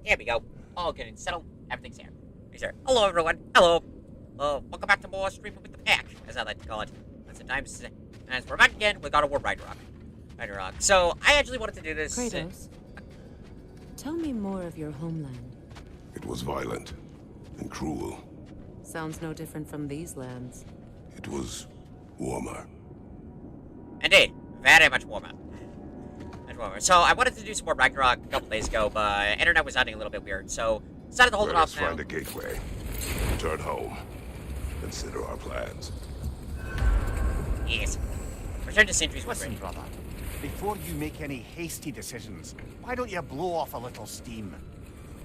Here we go. All good and settled. Everything's here. He's here. Hello, everyone. Hello. Welcome back to more Streaming with the Pack, as I like to call it. That's the time. As we're back again with God of War Ragnarök. So, I actually wanted to do this. Kratos, tell me more of your homeland. It was violent and cruel. Sounds no different from these lands. It was warmer. Indeed. Very much warmer. Much warmer. So, I wanted to do some more Ragnarok a couple days ago, but internet was acting a little bit weird, so decided to hold it off now. Let us find a gateway. Return home. Consider our plans. Yes. Return to Sindri's Listen, ready. brother. Before you make any hasty decisions, why don't you blow off a little steam?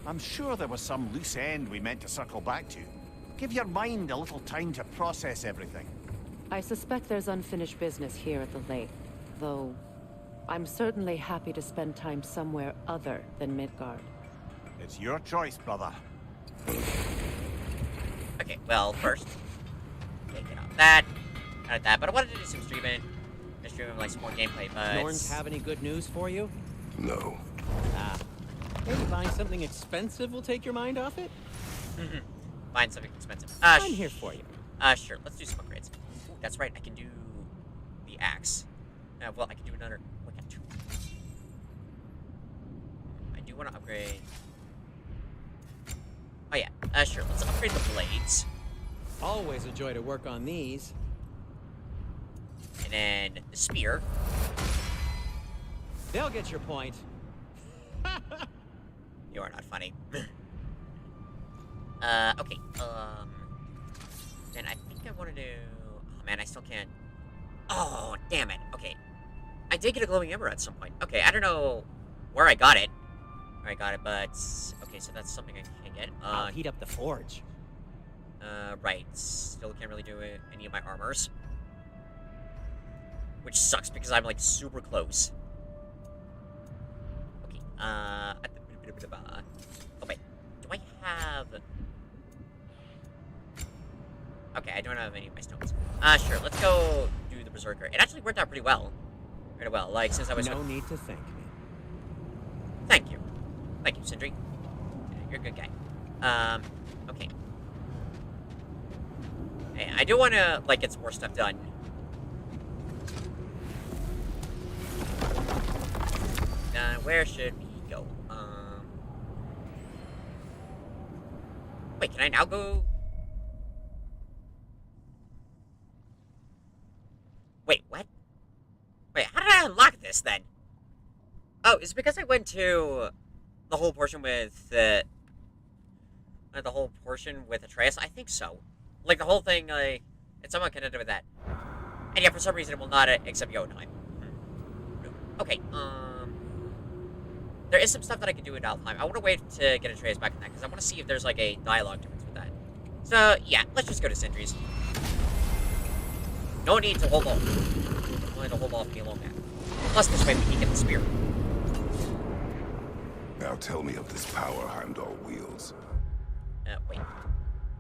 I'm sure there was some loose end we meant to circle back to. Give your mind a little time to process everything. I suspect there's unfinished business here at the lake, though I'm certainly happy to spend time somewhere other than Midgard. It's your choice, brother. Okay, well, first, get off that, cut that, but I wanted to do some streaming. Streaming like some more gameplay, but Norns have any good news for you? No. Maybe buying something expensive will take your mind off it? Find something expensive. I'm here for you. Sure, let's do some upgrades. Ooh, that's right, I can do the axe. Well, I can do another. I got two. I do want to upgrade. Oh yeah, sure, let's upgrade the blades. Always a joy to work on these. And then the spear. They'll get your point. You are not funny. Okay, then I think I want to do... Oh, man, I still can't... Oh, damn it. Okay. I did get a glowing ember at some point. Okay, I don't know where I got it. But... Okay, so that's something I can't get. I'll heat up the forge. Right. Still can't really do any of my armors. Which sucks because I'm, like, super close. Okay, oh, wait. Do I have... Okay, I don't have any of my stones. Sure, let's go do the Berserker. It actually worked out pretty well. Like, since I was... No need to thank me. Thank you. Thank you, Sindri. You're a good guy. Okay. Hey, I do want to, like, get some more stuff done. Where should we go? Wait, can I now go? Wait, what? Wait, how did I unlock this then? Oh, is it because I went to the whole portion with Atreus? I think so. Like the whole thing, like it's somewhat connected with that. And yeah, for some reason it will not accept Jotunheim. Okay, there is some stuff that I can do in Alfheim. I want to wait to get Atreus back in that, because I want to see if there's, like, a dialogue difference with that. So, yeah, let's just go to Sindri's. No need to hold off. No need to hold off any longer. Plus, this way we can get the spear. Now tell me of this power Heimdall wields. Wait. I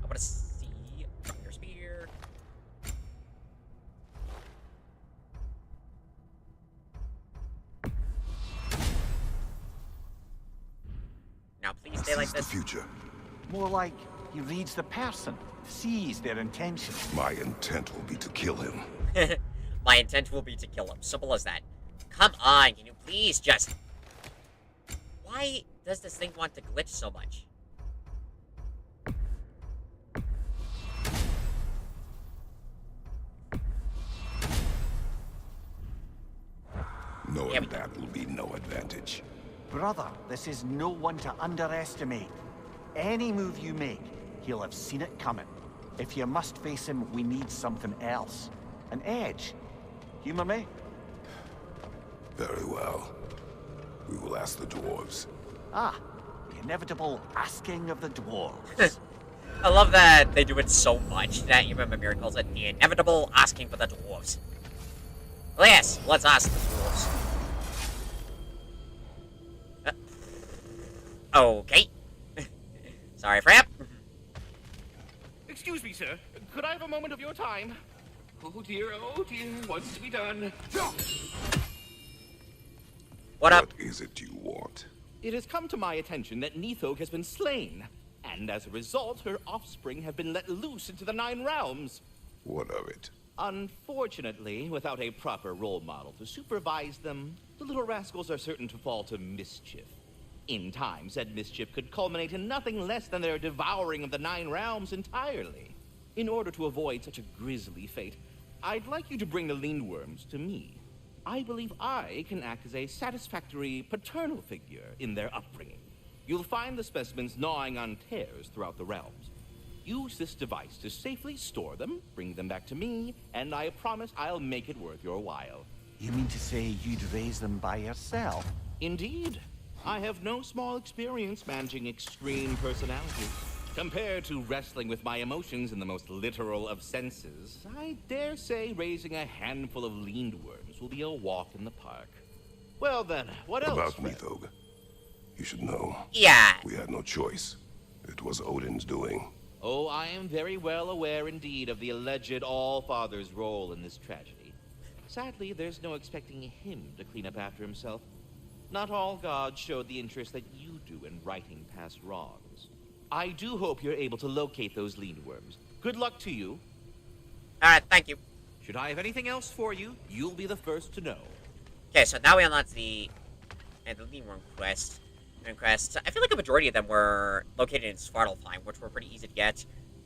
want to see... Drop your spear. Now, please stay like Sees this. the future. More like he reads the person, sees their intention. My intent will be to kill him. My intent will be to kill him. Simple as that. Come on, can you please just... Why does this thing want to glitch so much? Knowing that will be no advantage. Brother, this is no one to underestimate. Any move you make, he'll have seen it coming. If you must face him, we need something else. An edge. Humor me? Very well. We will ask the dwarves. Ah, the inevitable asking of the dwarves. I love that they do it so much that even Mimir calls it the inevitable asking for the dwarves. Well, yes, let's ask the dwarves. Okay. Sorry, Frap. Excuse me, sir. Could I have a moment of your time? Oh dear, what's to be done? What up? What is it you want? It has come to my attention that Nithog has been slain, and as a result, her offspring have been let loose into the Nine Realms. What of it? Unfortunately, without a proper role model to supervise them, the little rascals are certain to fall to mischief. In time, said mischief could culminate in nothing less than their devouring of the Nine Realms entirely. In order to avoid such a grisly fate, I'd like you to bring the Lindworms to me. I believe I can act as a satisfactory paternal figure in their upbringing. You'll find the specimens gnawing on tears throughout the realms. Use this device to safely store them, bring them back to me, and I promise I'll make it worth your while. You mean to say you'd raise them by yourself? Indeed. I have no small experience managing extreme personalities. Compared to wrestling with my emotions in the most literal of senses, I dare say raising a handful of Lindworms will be a walk in the park. Well then, what else? About friend? Nithog. You should know. Yeah. We had no choice. It was Odin's doing. Oh, I am very well aware indeed of the alleged All-Father's role in this tragedy. Sadly, there's no expecting him to clean up after himself. Not all gods showed the interest that you do in righting past wrongs. I do hope you're able to locate those Lindworms. Good luck to you. Alright, thank you. Should I have anything else for you, you'll be the first to know. Okay, so now we unlock the Lindworm quest. I feel like a majority of them were located in Svartalfheim, which were pretty easy to get.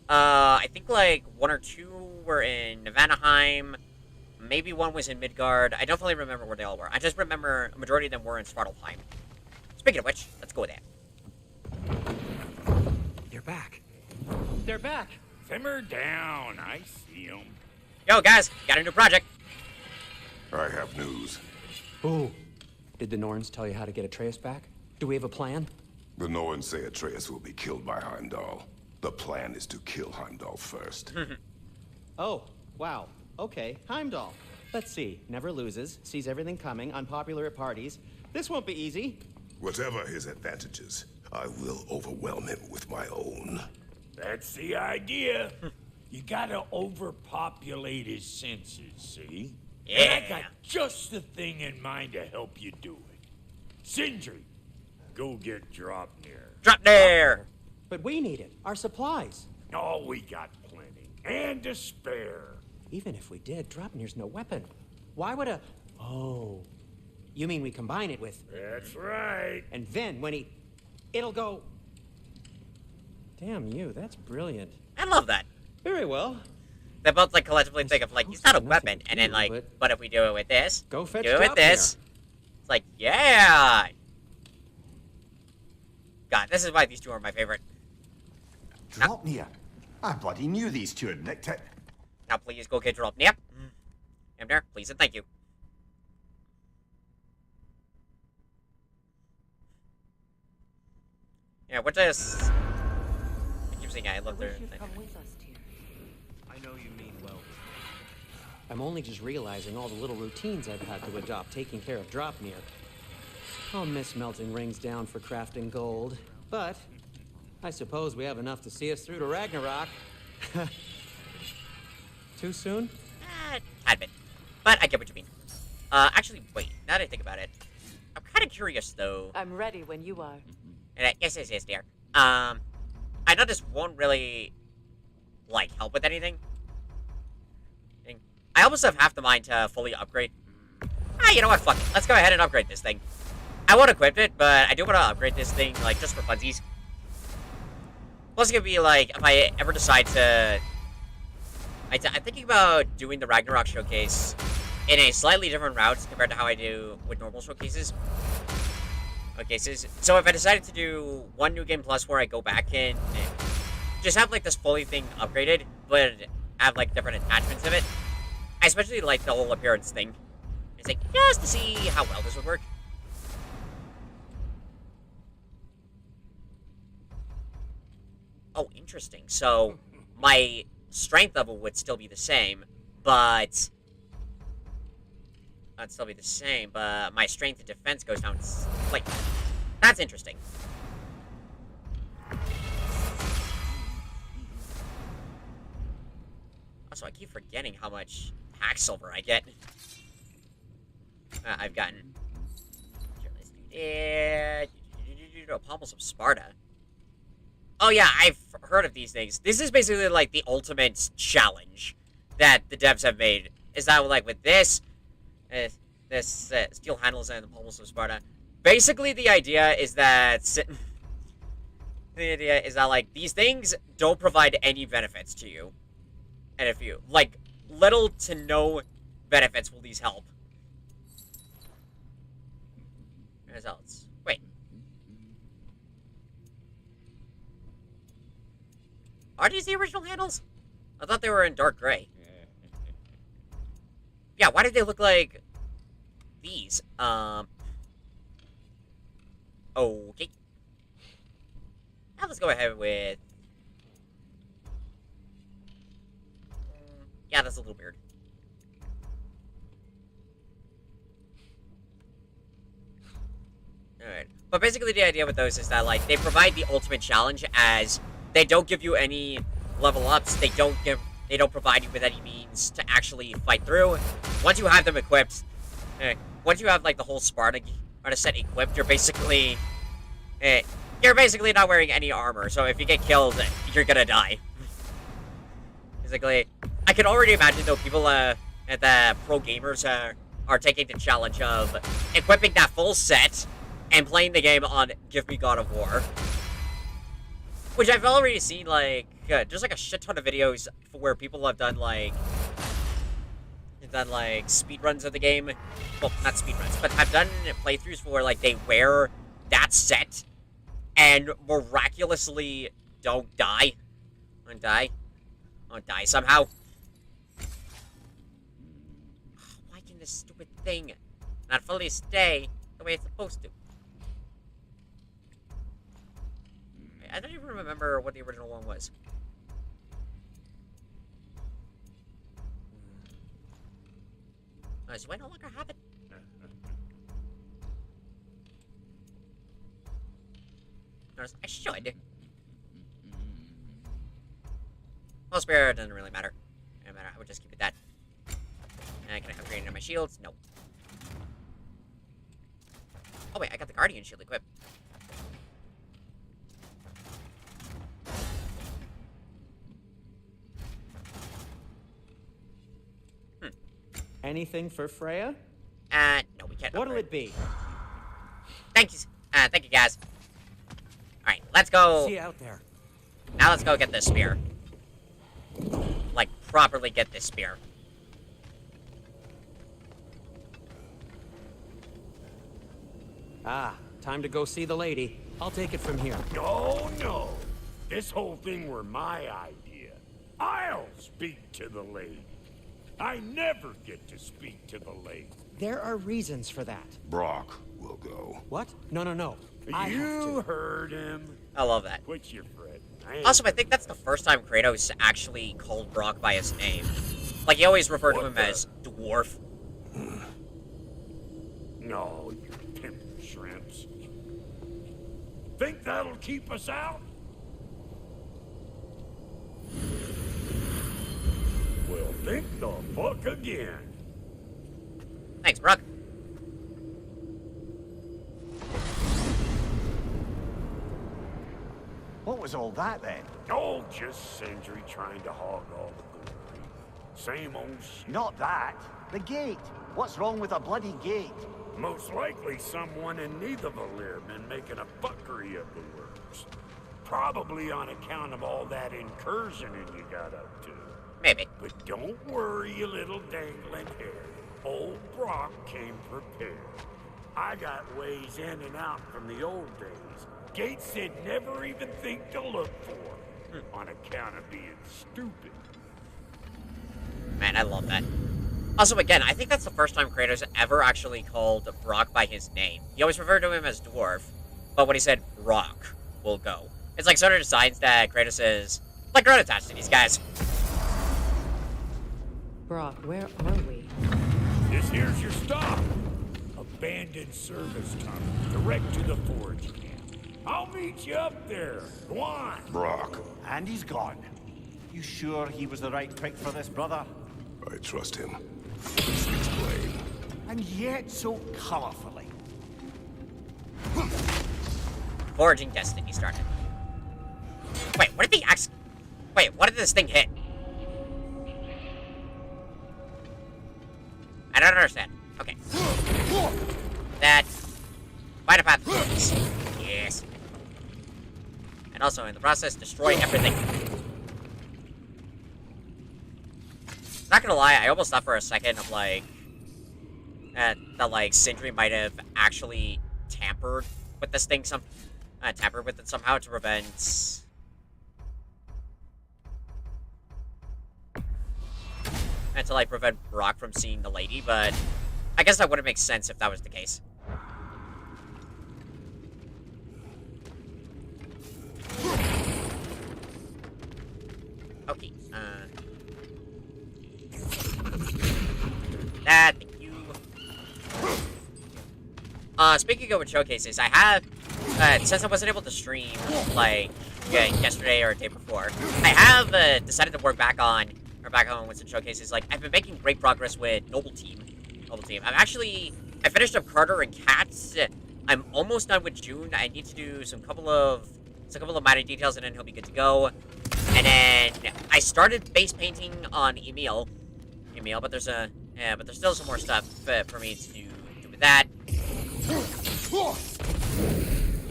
I think like 1 or 2 were in Navanaheim. Maybe 1 was in Midgard. I don't fully remember where they all were. I just remember a majority of them were in Svartalfheim. Speaking of which, let's go there. They're back. They're back. Simmer down. I see them. Yo, guys, got a new project. I have news. Oh. Did the Norns tell you how to get Atreus back? Do we have a plan? The Norns say Atreus will be killed by Heimdall. The plan is to kill Heimdall first. Oh, wow. Okay, Heimdall. Let's see. Never loses, sees everything coming, unpopular at parties. This won't be easy. Whatever his advantages, I will overwhelm him with my own. That's the idea. You gotta overpopulate his senses, see? And I Yeah. got just the thing in mind to help you do it. Sindri, go get Dropnir. Drop there! But we need it. Our supplies. Oh, we got plenty. And to spare. Even if we did, Dropnir's no weapon. Why would a... Oh. You mean we combine it with... That's right. And then when he... It'll go... Damn you, that's brilliant. I love that. Very well. They both like collectively think of like, he's not a Nothing weapon, to and then do, like, but- but if we do it with this, Go fetch do it with Dropnir. this, it's like, yeah! God, this is why these two are my favorite. Dropnir. I bloody knew these two had nicked it. Now please go get Dropnir. Emner, please and thank you. Yeah, what does... I keep saying I love their... I know you mean well. I'm only just realizing all the little routines I've had to adopt taking care of Dropnir. I'll miss melting rings down for crafting gold, but I suppose we have enough to see us through to Ragnarok. Too soon? Tad bit. But I get what you mean. Actually, wait, now that I think about it, I'm kind of curious, though. I'm ready when you are. Yes, dear. I know this won't really, like, help with anything. I almost have half the mind to fully upgrade. You know what, fuck it. Let's go ahead and upgrade this thing. I won't equip it, but I do want to upgrade this thing, like, just for funsies. Plus, it could be, like, if I ever decide to... I'm thinking about doing the Ragnarok showcase in a slightly different route compared to how I do with normal showcases. So if I decided to do one New Game Plus where I go back and just have, like, this fully thing upgraded, but have, like, different attachments of it, I especially like the whole appearance thing. It's like, just to see how well this would work. Oh, interesting. So, my strength level would still be the same, but... That'd still be the same, but my strength and defense goes down slightly. That's interesting. Also, I keep forgetting how much hack silver I get. I've gotten... Here, let's do you to Apostles of Sparta. Oh yeah, I've heard of these things. This is basically like the ultimate challenge that the devs have made. Is that like with this, steel handles and the Apostles of Sparta. Basically, the idea is that like these things don't provide any benefits to you, and if you like little to no benefits will these help. Results. Wait. Are these the original handles? I thought they were in dark gray. Yeah, why did they look like these? Okay. Now let's go ahead with... Yeah, that's a little weird. Alright. But basically the idea with those is that, like, they provide the ultimate challenge as they don't give you any level ups, they don't provide you with any means to actually fight through. Once you have them equipped, once you have, like, the whole Sparta set equipped, you're basically not wearing any armor, so if you get killed, you're gonna die. Basically, I can already imagine, though, people, the pro gamers, are taking the challenge of equipping that full set and playing the game on Give Me God of War. Which I've already seen, like, there's, like, a shit ton of videos where people have done, like, speedruns of the game. Well, not speedruns, but have done playthroughs where, like, they wear that set and miraculously don't die. Don't die somehow. Why can this stupid thing not fully stay the way it's supposed to? I don't even remember what the original one was. So I no longer have it? I should. Well, spare doesn't really matter. Doesn't matter. I would just keep it that. And can I upgrade it on my shields? No. Oh wait, I got the Guardian shield equipped. Anything for Freya? No, we can't. What'll it be? Thank you guys. Alright, let's go. See you out there. Now let's go get this spear. Like, properly get this spear. Ah, time to go see the lady. I'll take it from here. No. This whole thing were my idea. I'll speak to the lady. I never get to speak to the lady. There are reasons for that. Brock will go. What? No. You heard him. I love that. Quit your fret. Also, I think that's the first time Kratos actually called Brock by his name. Like, he always referred to him as Dwarf. No, you pimp shrimps. Think that'll keep us out? Well, think the fuck again. Thanks, Brock. What was all that then? Oh, just Sindri trying to hog all the glory. Same old shit. Not that. The gate. What's wrong with a bloody gate? Most likely someone in Nidavellir been making a fuckery of the works. Probably on account of all that incursioning you got up to. Maybe. But don't worry, you little dangling hair. Old Brock came prepared. I got ways in and out from the old days. Gates said never even think to look for, on account of being stupid. Man, I love that. Also, again, I think that's the first time Kratos ever actually called Brock by his name. He always referred to him as Dwarf, but when he said Brock will go, it's like sort of signs that Kratos is like grown attached to these guys. Brock, where are we? This here's your stop. Abandoned service tunnel, direct to the forge camp. I'll meet you up there. Go on. Brock, And he's gone. You sure he was the right pick for this, brother? I trust him. Please explain. And yet so colorfully. Forging Destiny started. Wait, what did the axe... Wait, what did this thing hit? I don't understand. Okay. That... Find a path. Yes. And also, in the process, destroy everything. Not gonna lie, I almost thought for a second of, like... that, like, Sindri might have actually tampered with this thing tampered with it somehow to prevent... and to, like, prevent Brock from seeing the lady, but... I guess that wouldn't make sense if that was the case. Okay, that, thank you. Speaking of showcases, I have, since I wasn't able to stream, like, yesterday or the day before, I have, decided to work back on with some showcases. Like, I've been making great progress with Noble Team. I finished up Carter and Cats. I'm almost done with June. I need to do some couple of minor details, and then he'll be good to go. And then I started base painting on Emil, but there's still some more stuff for me to do with that.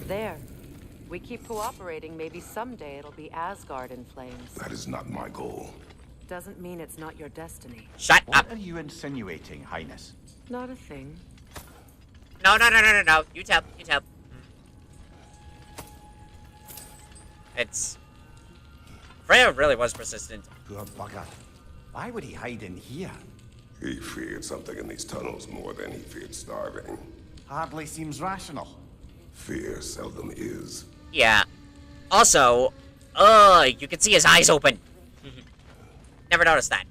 There. We keep cooperating, maybe someday it'll be Asgard in flames. That is not my goal. Doesn't mean it's not your destiny. Shut up. What are you insinuating, Highness? Not a thing. No. You tell. It's... Freya really was persistent. Poor bugger. Why would he hide in here? He feared something in these tunnels more than he feared starving. Hardly seems rational. Fear seldom is. Yeah. Also, you can see his eyes open. Never noticed that.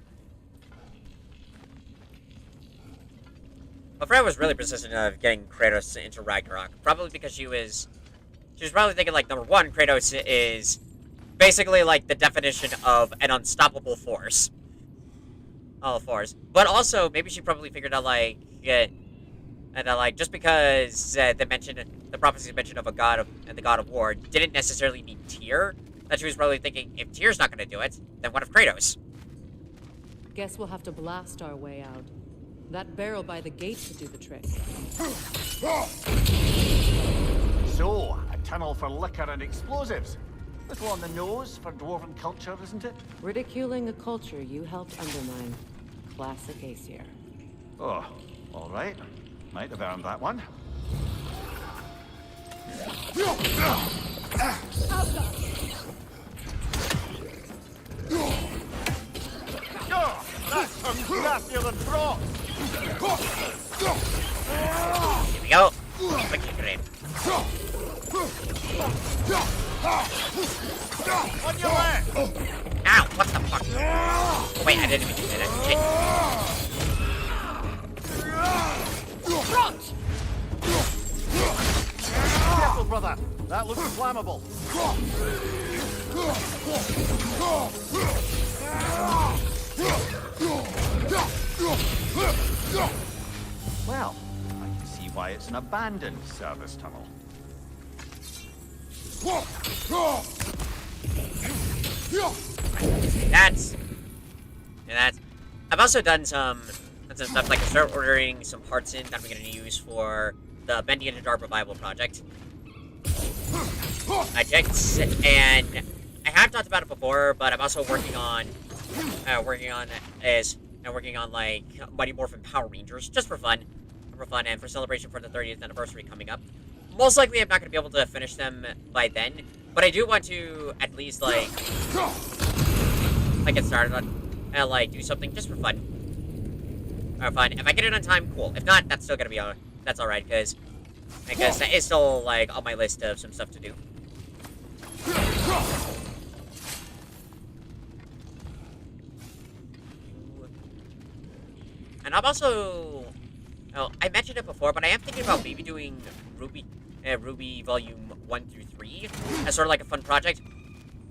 But Freya was really persistent of getting Kratos into Ragnarok. Probably because she was probably thinking, like, number one, Kratos is basically, like, the definition of an unstoppable force. All force. But also, maybe she probably figured out, like, just because the prophecies mention of the god of war didn't necessarily need Tyr, that she was probably thinking, if Tyr's not gonna do it, then what of Kratos? Guess we'll have to blast our way out. That barrel by the gate could do the trick. So, a tunnel for liquor and explosives. Little on the nose for dwarven culture, isn't it? Ridiculing a culture you helped undermine. Classic Aesir. Oh, all right. Might have earned that one. Oh, that's nastier than frost. Here we go. Quick grip. On your left. Ow, what the fuck? Oh, wait, I didn't even do that. Shit. Careful, brother. That looks flammable. Well, I can see why it's an abandoned service tunnel. That's... I've also done some stuff, like I started ordering some parts in that I'm going to use for the Bendy in the Dark Revival project. And I have talked about it before, but I'm also working on like Mighty Morphin Power Rangers, just for fun, and for celebration for the 30th anniversary coming up. Most likely, I'm not going to be able to finish them by then, but I do want to at least like get started on like do something just for fun. If I get it on time, cool. If not, that's still gonna be that's all right because that is still like on my list of some stuff to do. And I'm also, I mentioned it before, but I am thinking about maybe doing Ruby Volume 1 through 3 as sort of like a fun project.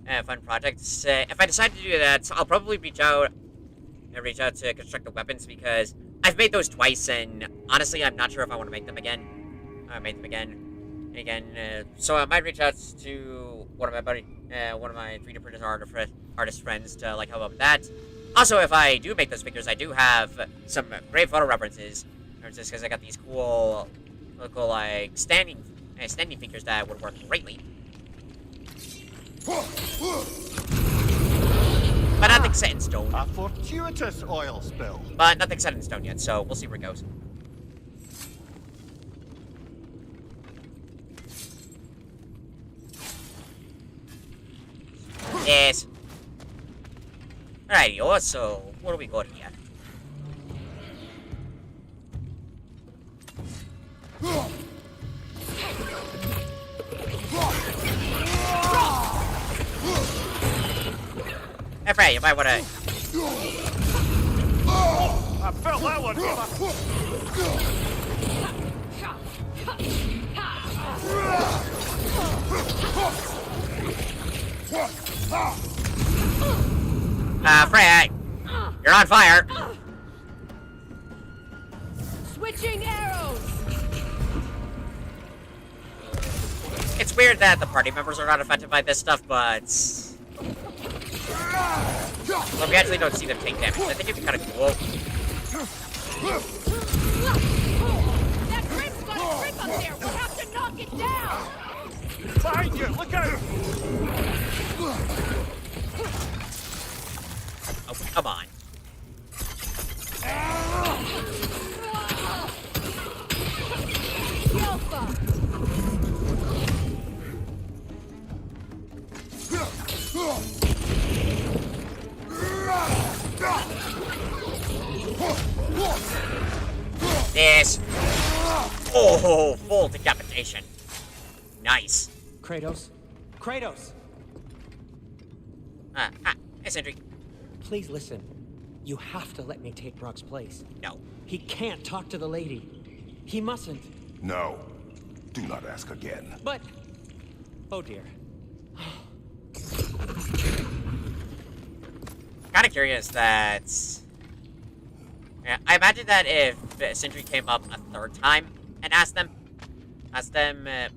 If I decide to do that, I'll probably reach out to constructed weapons because I've made those twice, and honestly, I'm not sure if I want to make them again. And again, so I might reach out to one of my 3D printed artist friends to like help out with that. Also, if I do make those figures, I do have some great photo references because I got these cool like standing figures that would work greatly. But nothing's set in stone. A fortuitous oil spill. But nothing's set in stone yet, so we'll see where it goes. Yes. Alrighty, so what do we got here? Hey, Frey, you might wanna... I felt that one. Frey, you're on fire. Switching arrows! It's weird that the party members are not affected by this stuff, but... Well, we actually don't see them take damage. I think it'd be kind of cool. That grip's got a grip up there! We'll have to knock it down! Behind you, look out! Oh, come on. Yes. Oh, full decapitation. Nice. Kratos? Kratos! Hey, Sentry. Please listen. You have to let me take Brock's place. No. He can't talk to the lady. He mustn't. No. Do not ask again. But... Oh dear. Kind of curious that... Yeah, I imagine that if Sentry came up a third time and asked them,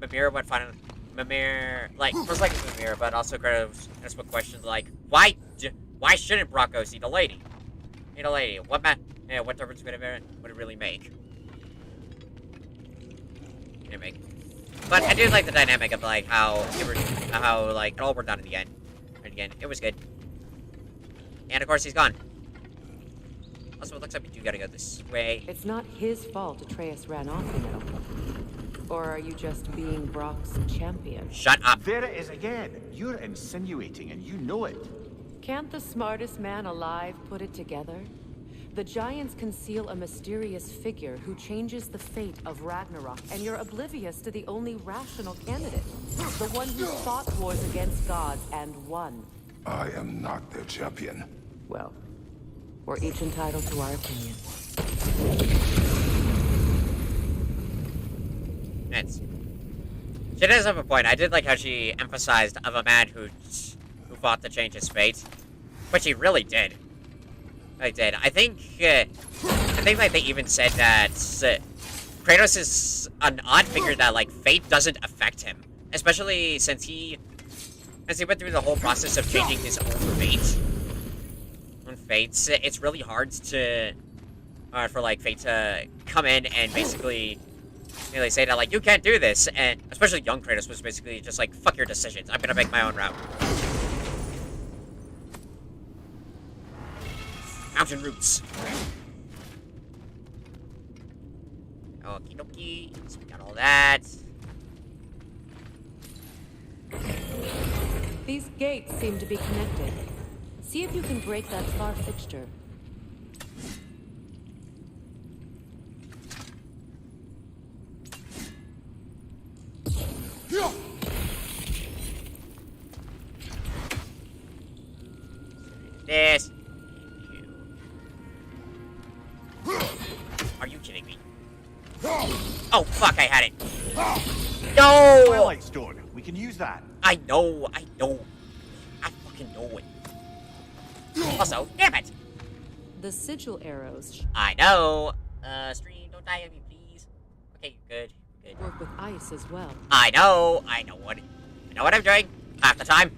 Mimir would find Mimir, like, most likely Mimir, but also Kratos asked questions like, why shouldn't Brock go see the lady? See the lady. What difference would it really make? But I do like the dynamic of like how like it all worked out in the end. And again, it was good. And of course he's gone. Also, it looks like we do gotta go this way. It's not his fault Atreus ran off, you know. Or are you just being Brock's champion? Shut up. There it is again. You're insinuating and you know it. Can't the smartest man alive put it together? The Giants conceal a mysterious figure who changes the fate of Ragnarok, and you're oblivious to the only rational candidate. The one who fought wars against gods and won. I am not their champion. Well, we're each entitled to our opinion. She does have a point. I did like how she emphasized of a man who fought to change his fate, which he really did. I did. I think like they even said that Kratos is an odd figure that like fate doesn't affect him, especially since he went through the whole process of changing his own fate. On fates, it's really hard to for like fate to come in and basically really say that like you can't do this, and especially young Kratos was basically just like fuck your decisions. I'm gonna make my own route. Mountain roots. Okie dokie. So we got all that. These gates seem to be connected. See if you can break that far fixture. This. Are you kidding me? Oh, fuck, I had it. No! Twilight Stone. We can use that. I know. I fucking know it. Also, damn it! The sigil arrows. I know. Stream, don't die on me, please. Okay, you're good. Work with ice as well. I know what I'm doing half the time.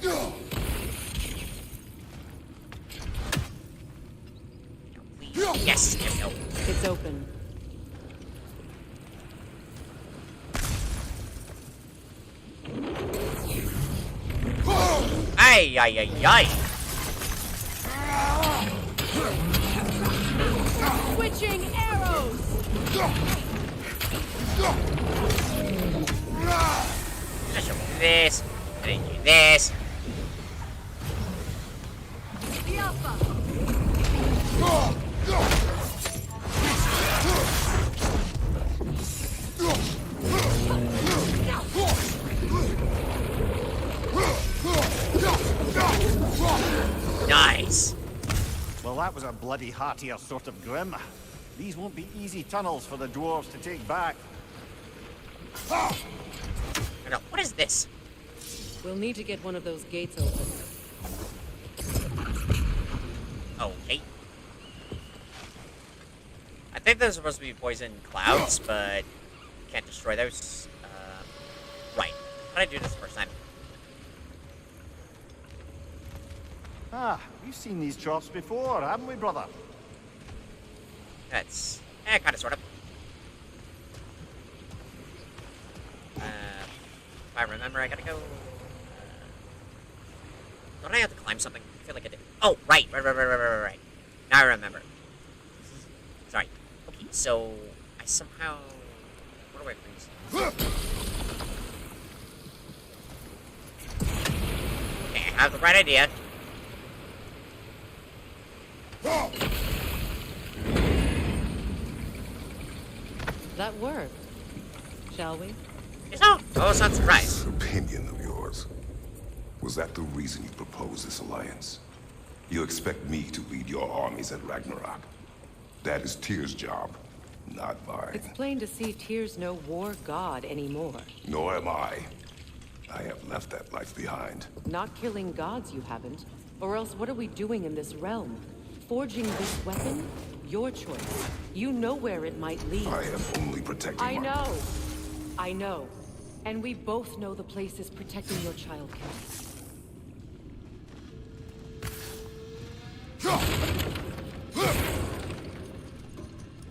No, please. Yes, there we go. It's open. Ay, ay, ay, ay. Switching arrows! I should do this. I didn't do this. The Alpha! Nice. Well, that was a bloody heartier sort of grim. These won't be easy tunnels for the dwarves to take back. I know. What is this? We'll need to get one of those gates open. Okay. I think those are supposed to be poison clouds, but you can't destroy those. Right. How did I do this the first time? Ah, we've seen these troughs before, haven't we, brother? That's kind of, sort of. If I remember, I gotta go. Don't I have to climb something? I feel like I did. Oh, right. Right. Now I remember. Sorry. Okay, so I somehow. What do I freeze? Okay, I have the right idea. That worked. Shall we? No, oh, it's not a surprise. This opinion of yours. Was that the reason you proposed this alliance? You expect me to lead your armies at Ragnarok? That is Tyr's job, not mine. It's plain to see Tyr's no war god anymore. Nor am I. I have left that life behind. Not killing gods, you haven't. Or else what are we doing in this realm? Forging this weapon? Your choice. You know where it might lead. I am only protecting I my... know. I know. And we both know the place is protecting your child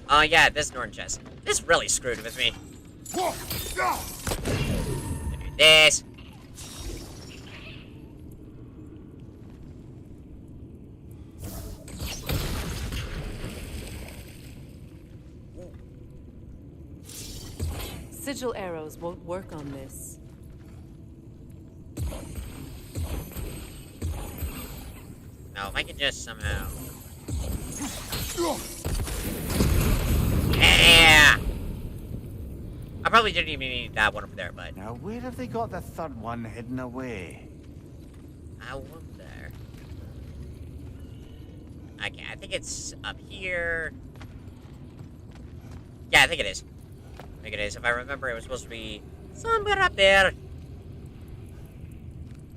Oh yeah, this Norn chest. This really screwed with me. Do this. Sigil arrows won't work on this. No, if I could just somehow... Yeah! I probably didn't even need that one over there, but... Now, where have they got the third one hidden away? I wonder... Okay, I think it's up here. Yeah, I think it is. I think it is. If I remember, it was supposed to be somewhere up there.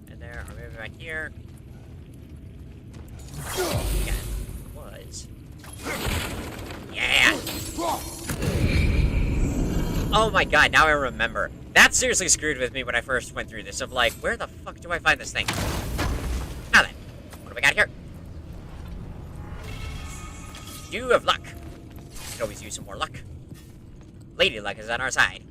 And there, or maybe back here. Yeah, it was. Yeah! Oh my god, now I remember. That seriously screwed with me when I first went through this, of like, where the fuck do I find this thing? Now then, what do we got here? Dew of luck. Could always use some more luck. Lady luck is on our side.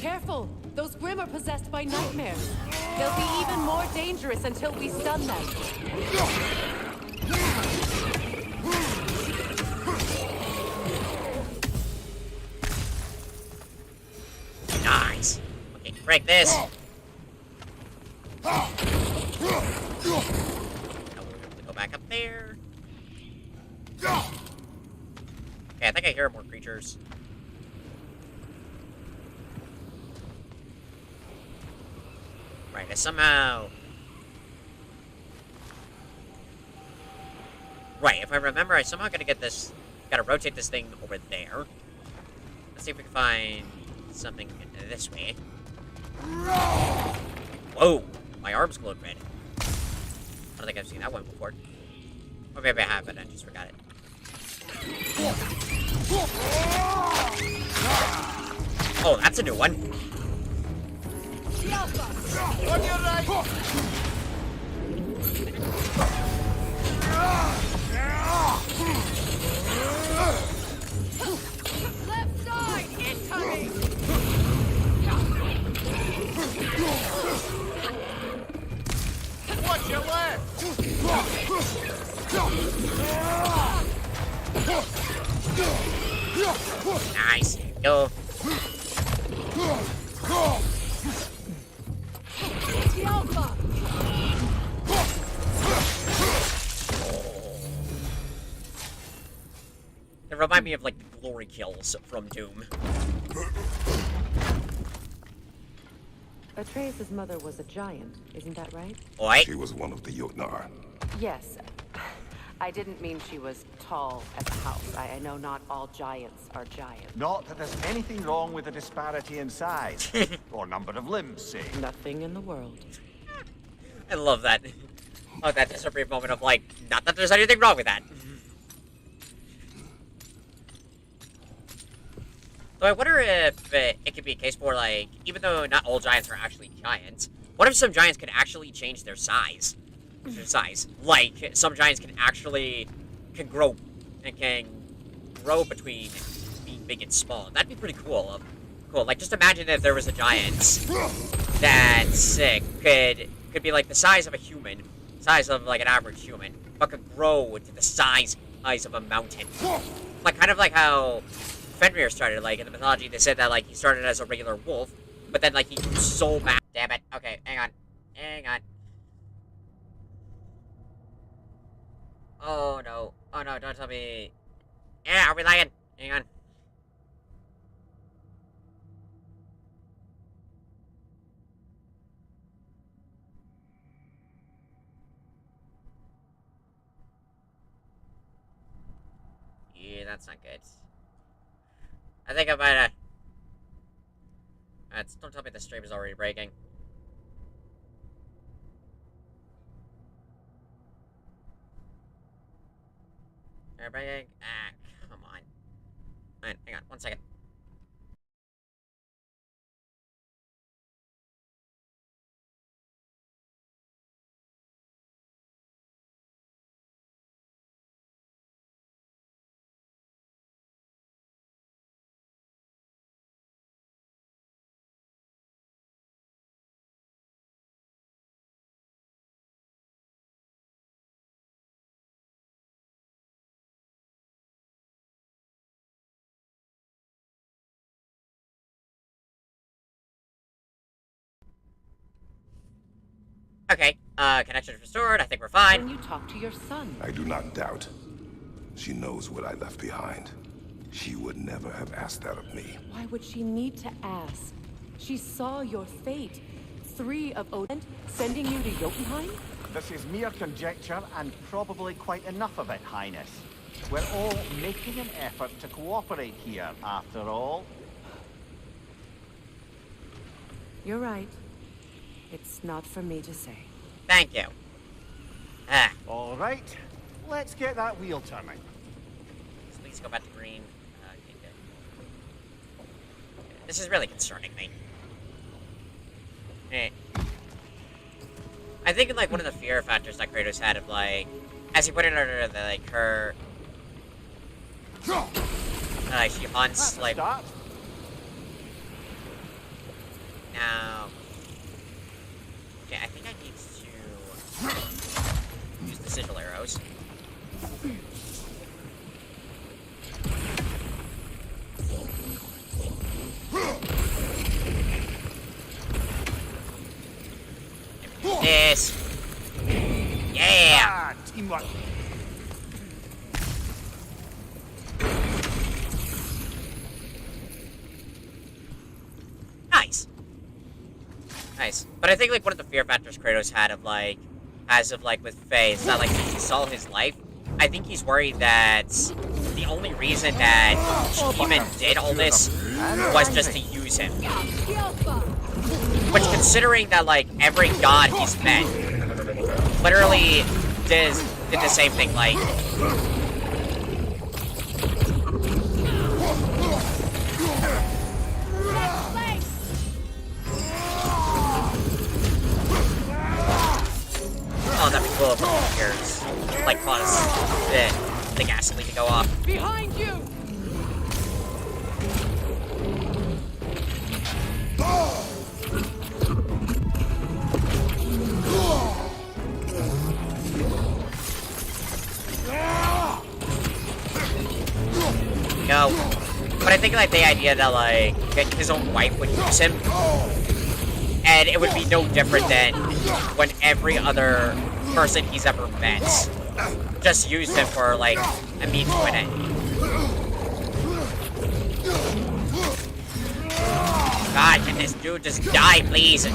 Careful! Those Grimm are possessed by nightmares. They'll be even more dangerous until we stun them. Nice. Okay, break this. Now we're going to go back up there. Okay, I think I hear more creatures. Right, I somehow... Right, if I remember, I somehow gotta get this... Gotta rotate this thing over there. Let's see if we can find something this way. Whoa! My arms glowed red. don't think I've seen that one before. Or maybe I have, but I just forgot it. Oh, that's a new one. On your right! Left side, incoming! Watch your left! Nice. Yo. Alpha! They remind me of, like, the glory kills from Doom. Atreus' mother was a giant, isn't that right? Oi. She was one of the Jotnar. Yes. I didn't mean she was tall as a house. I know not all giants are giants. Not that there's anything wrong with the disparity in size. Or number of limbs, say. Nothing in the world. I love that. Oh, that's just a brief moment of, like, not that there's anything wrong with that. So I wonder if it could be a case for, like, even though not all giants are actually giants, what if some giants could actually change their size? Like, some giants can grow, and can grow between being big and small. That'd be pretty cool. Cool. Like, just imagine if there was a giant that could be like the size of a human, size of like an average human, but could grow to the size of a mountain. Like, kind of like how Fenrir started. Like in the mythology, they said that like he started as a regular wolf, but then like he grew so bad. Damn it. Okay, hang on. Oh no, don't tell me. Yeah, are we lagging? Hang on. Yeah, that's not good. I think I might don't tell me the stream is already breaking. Breaking? Ah, come on. Alright, hang on, 1 second. Okay, connection restored. I think we're fine. When you talk to your son. I do not doubt. She knows what I left behind. She would never have asked that of me. Why would she need to ask? She saw your fate. 3 of Odin sending you to Jotunheim? This is mere conjecture, and probably quite enough of it, Highness. We're all making an effort to cooperate here, after all. You're right. It's not for me to say. Thank you. Ah, All right, let's get that wheel turning. please go back to green. Okay, good. This is really concerning me. I think like one of the fear factors that Kratos had of like, as he put it under the like her, she hunts like Start. now. Okay, I think I need to use the sigil arrows. This. Yeah. Ah, teamwork. Nice. Nice. But I think like one of the fear factors Kratos had of like, as of like with Faye, is that like he saw his life. I think he's worried that the only reason that she even did all this was just to use him. Which, considering that like every god he's met literally did the same thing, like... Oh, that'd be cool if it appears. Like, cause the gasoline to go off. Behind you! No. But I think, like, the idea that, like, his own wife would use him, and it would be no different than when every other person he's ever met just used him for, like, a means to an end. God, can this dude just die, please?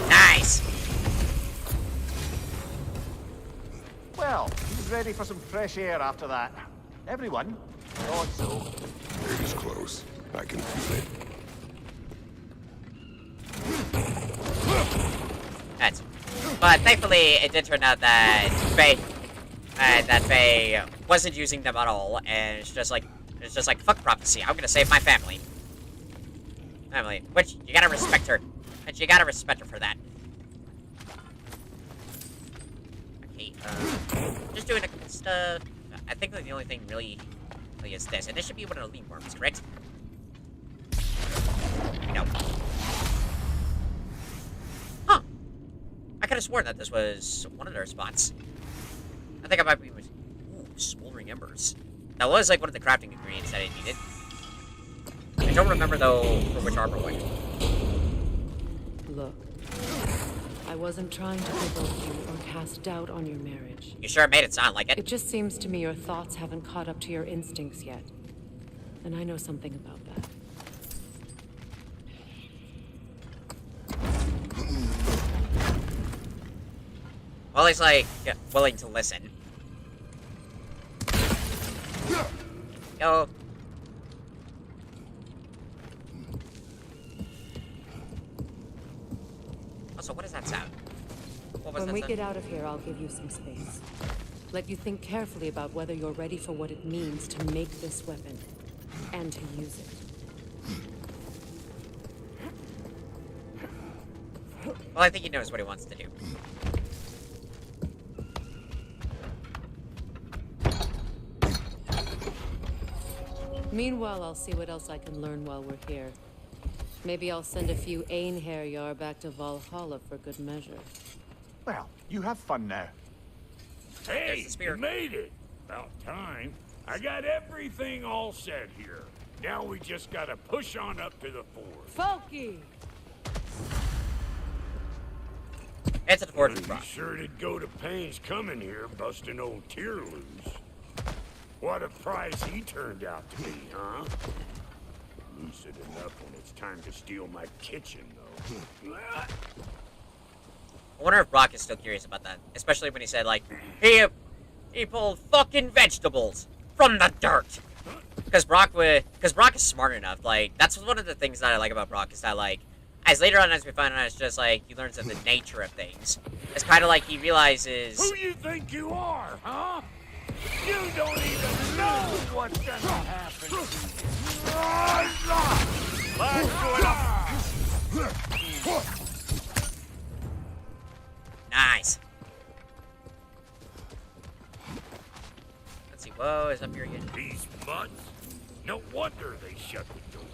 Nice! Well, he's ready for some fresh air after that. Everyone? Thought so. It is close. I can feel it. That's... But thankfully, it did turn out that Faye wasn't using them at all, and it's just like, fuck prophecy, I'm gonna save my family. Which, you gotta respect her. And you gotta respect her for that. Okay, just doing a couple stuff. I think that the only thing really is this, and this should be one of the lean worms, correct? No. Huh. I could have sworn that this was one of their spots. I think I might be... Ooh, smoldering embers. That was, like, one of the crafting ingredients that I needed. I don't remember, though, for which armor one. Look, I wasn't trying to provoke you or cast doubt on your marriage. You sure made it sound like it. It just seems to me your thoughts haven't caught up to your instincts yet. And I know something about that. Well, he's, like, willing to listen. Yo. Also, what does that sound? What was When that we sound? get out of here, I'll give you some space. Let you think carefully about whether you're ready for what it means to make this weapon. And to use it. Well, I think he knows what he wants to do. Meanwhile, I'll see what else I can learn while we're here. Maybe I'll send a few Einherjar back to Valhalla for good measure. Well, you have fun now. There's Hey, the spear. you made it. About time. I got everything all set here. Now we just gotta push on up to the fort. Folky! It's at the forge You rock. sure did go to pains coming here, busting old Tyr loose. What a prize he turned out to be, huh? Lucid enough when it's time to steal my kitchen, though. I wonder if Brock is still curious about that. Especially when he said, like, he pulled fucking vegetables from the dirt. Because Brock is smart enough. Like, that's one of the things that I like about Brock, is that, like, as later on as we find out, it's just, like, he learns of the nature of things. It's kind of like he realizes... Who you think you are, huh? You don't even know what's gonna happen. Nice. Let's see. Whoa, is up here again. These mutts? No wonder they shut the door.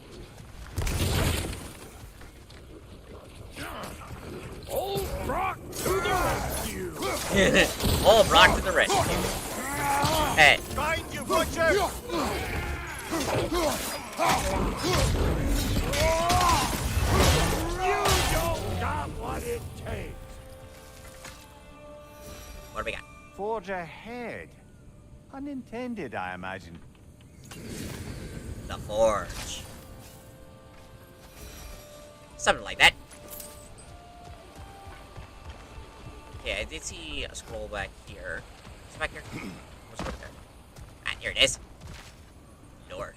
Old Brock to the rescue! Old Brock to the rescue. Hey. Find you, butcher! You don't got what it takes. What do we got? Forge ahead. Unintended, I imagine. The Forge. Something like that. Okay, I did see a scroll back here. Is it back here? What's over there? Here it is. Door.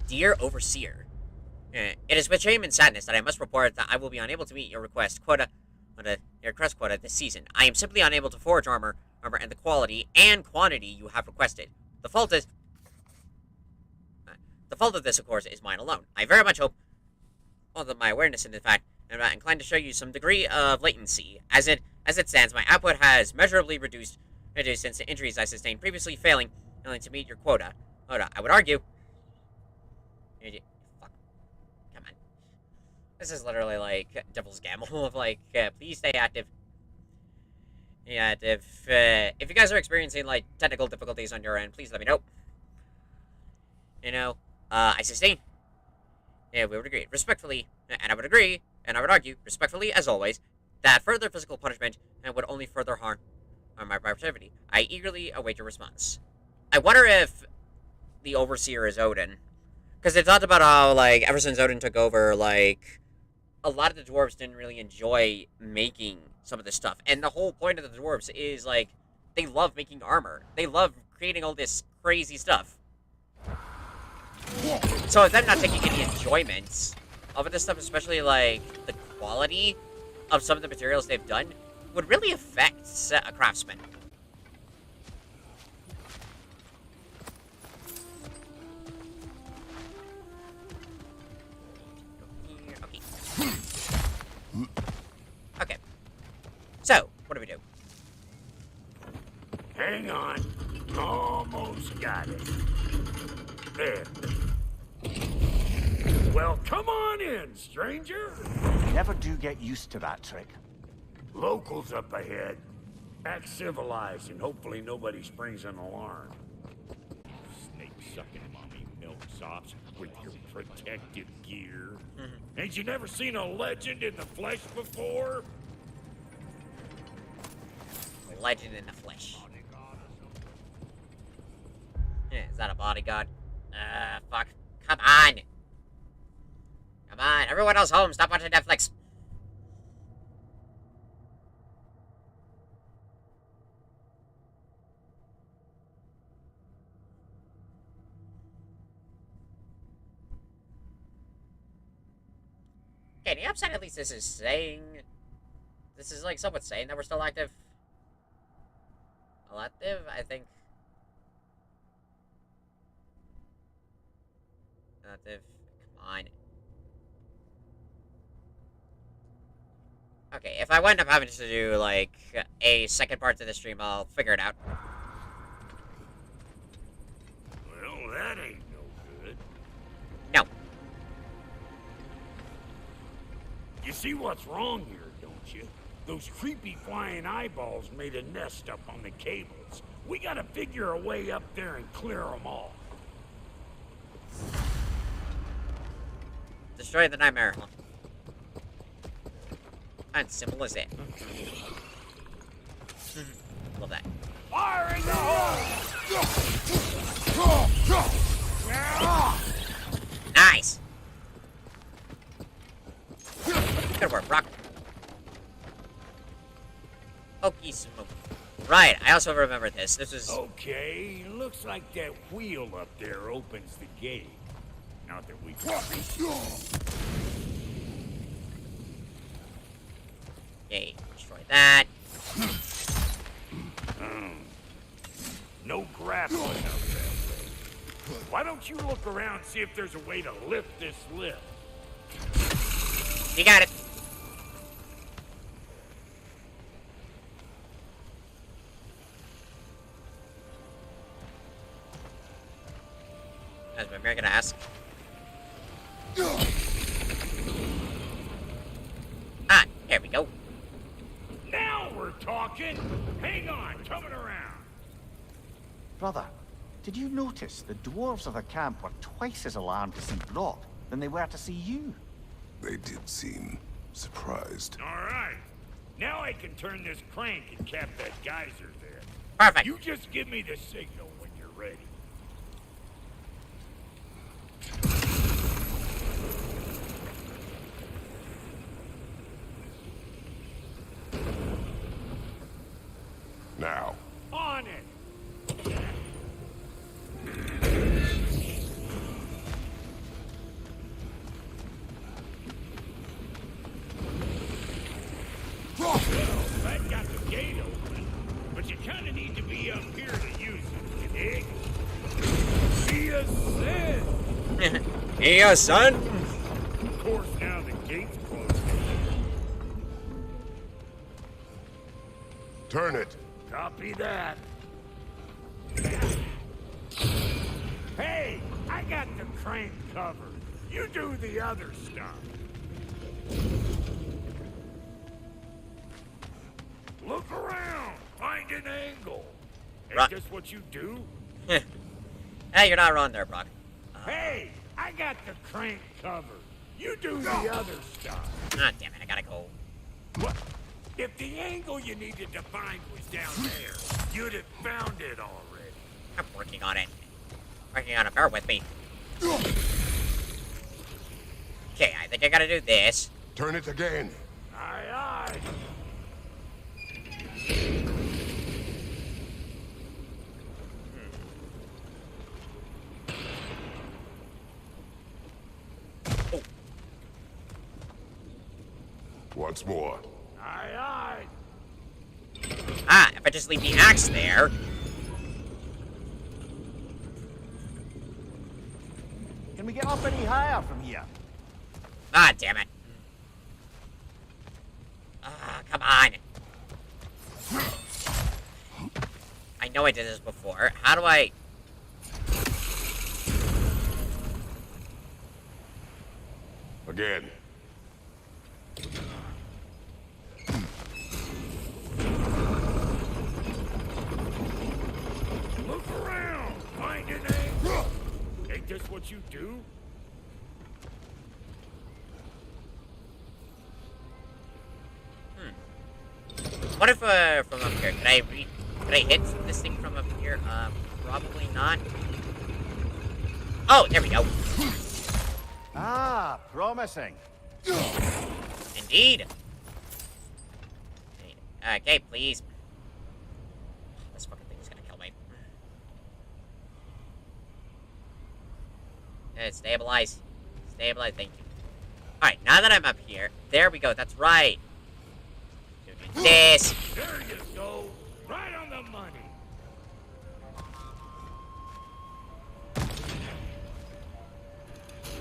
Dear Overseer, it is with shame and sadness that I must report that I will be unable to meet your request quota this season. I am simply unable to forge armor and the quality and quantity you have requested. The fault of this, of course, is mine alone. I very much hope, that my awareness in the fact, I'm not inclined to show you some degree of latency. As it stands, my output has measurably reduced since the injuries I sustained previously, failing to meet your quota. I would argue. Fuck. Come on. This is literally like Devil's Gamble of like, please stay active. Yeah, if you guys are experiencing like technical difficulties on your end, please let me know. I sustain. Yeah, we would agree respectfully, and I would agree, and I would argue respectfully, as always, that further physical punishment would only further harm my productivity. I eagerly await your response. I wonder if the Overseer is Odin, because they talked about how like ever since Odin took over, like a lot of the dwarves didn't really enjoy making some of this stuff, and the whole point of the dwarves is like they love making armor. They love creating all this crazy stuff. So them not taking any enjoyment of this stuff, especially like the quality of some of the materials they've done, would really affect a craftsman. Okay. So, what do we do? Hang on. Almost got it. There. Well, come on in, stranger. Never do get used to that trick. Locals up ahead. Act civilized and hopefully nobody springs an alarm. Snake-sucking mommy milksops with your protective gear. Ain't you never seen a legend in the flesh before? Legend in the flesh. Yeah, is that a bodyguard? Fuck. Come on! Come on, everyone else home, stop watching Netflix! Okay, the upside at least this is saying... This is like somewhat saying that we're still active. Active, I think. Active. Come on. Okay, if I wind up having to do, like, a second part to the stream, I'll figure it out. Well, that ain't no good. No. You see what's wrong here, don't you? Those creepy flying eyeballs made a nest up on the cables. We gotta figure a way up there and clear them all. Destroy the nightmare. As simple as that. Love that. Fire in the hole! Nice! Good work, Brock. Okey smoke. Right, I also remember this. This was... Okay, looks like that wheel up there opens the gate. Not that we can reach it. Okay, destroy that. No grappling up that way. Why don't you look around and see if there's a way to lift this lift? You got it. As my mirror gonna ask. Ah, here we go. Now we're talking! Hang on, coming around. Brother, did you notice the dwarves of the camp were twice as alarmed to see Brock than they were to see you? They did seem surprised. All right. Now I can turn this crank and cap that geyser there. Perfect. You just give me the signal when you're ready. Now. On it! kind of need to be up here to use it, you dig? See us then. Yeah, son. Of course, now the gate's closed. Turn it. Copy that. Hey, I got the crank covered. You do the other stuff. Look around. Find an angle. Right. Ain't this what you do? Hey, you're not wrong there, Brock. Hey, I got the crank covered. You do the other stuff. Ah, damn it, I gotta go. What? If the angle you needed to find was down there, you'd have found it already. I'm working on it. Working on it, bear with me. Okay, I think I gotta do this. Turn it again. Aye, aye. Once more. Aye, aye. Ah, if I just leave the axe there. Can we get up any higher from here? Ah, damn it. Ah, come on. I know I did this before. How do I... Again. Look around. Find an angle. Ain't this what you do? What if, from up here, could I hit this thing from up here? Probably not. Oh, there we go. Ah, promising. Indeed. Okay, please. This fucking thing is gonna kill me. Stabilize. Stabilize, thank you. Alright, now that I'm up here, there we go, that's right. Do this. There you go. Right on the money.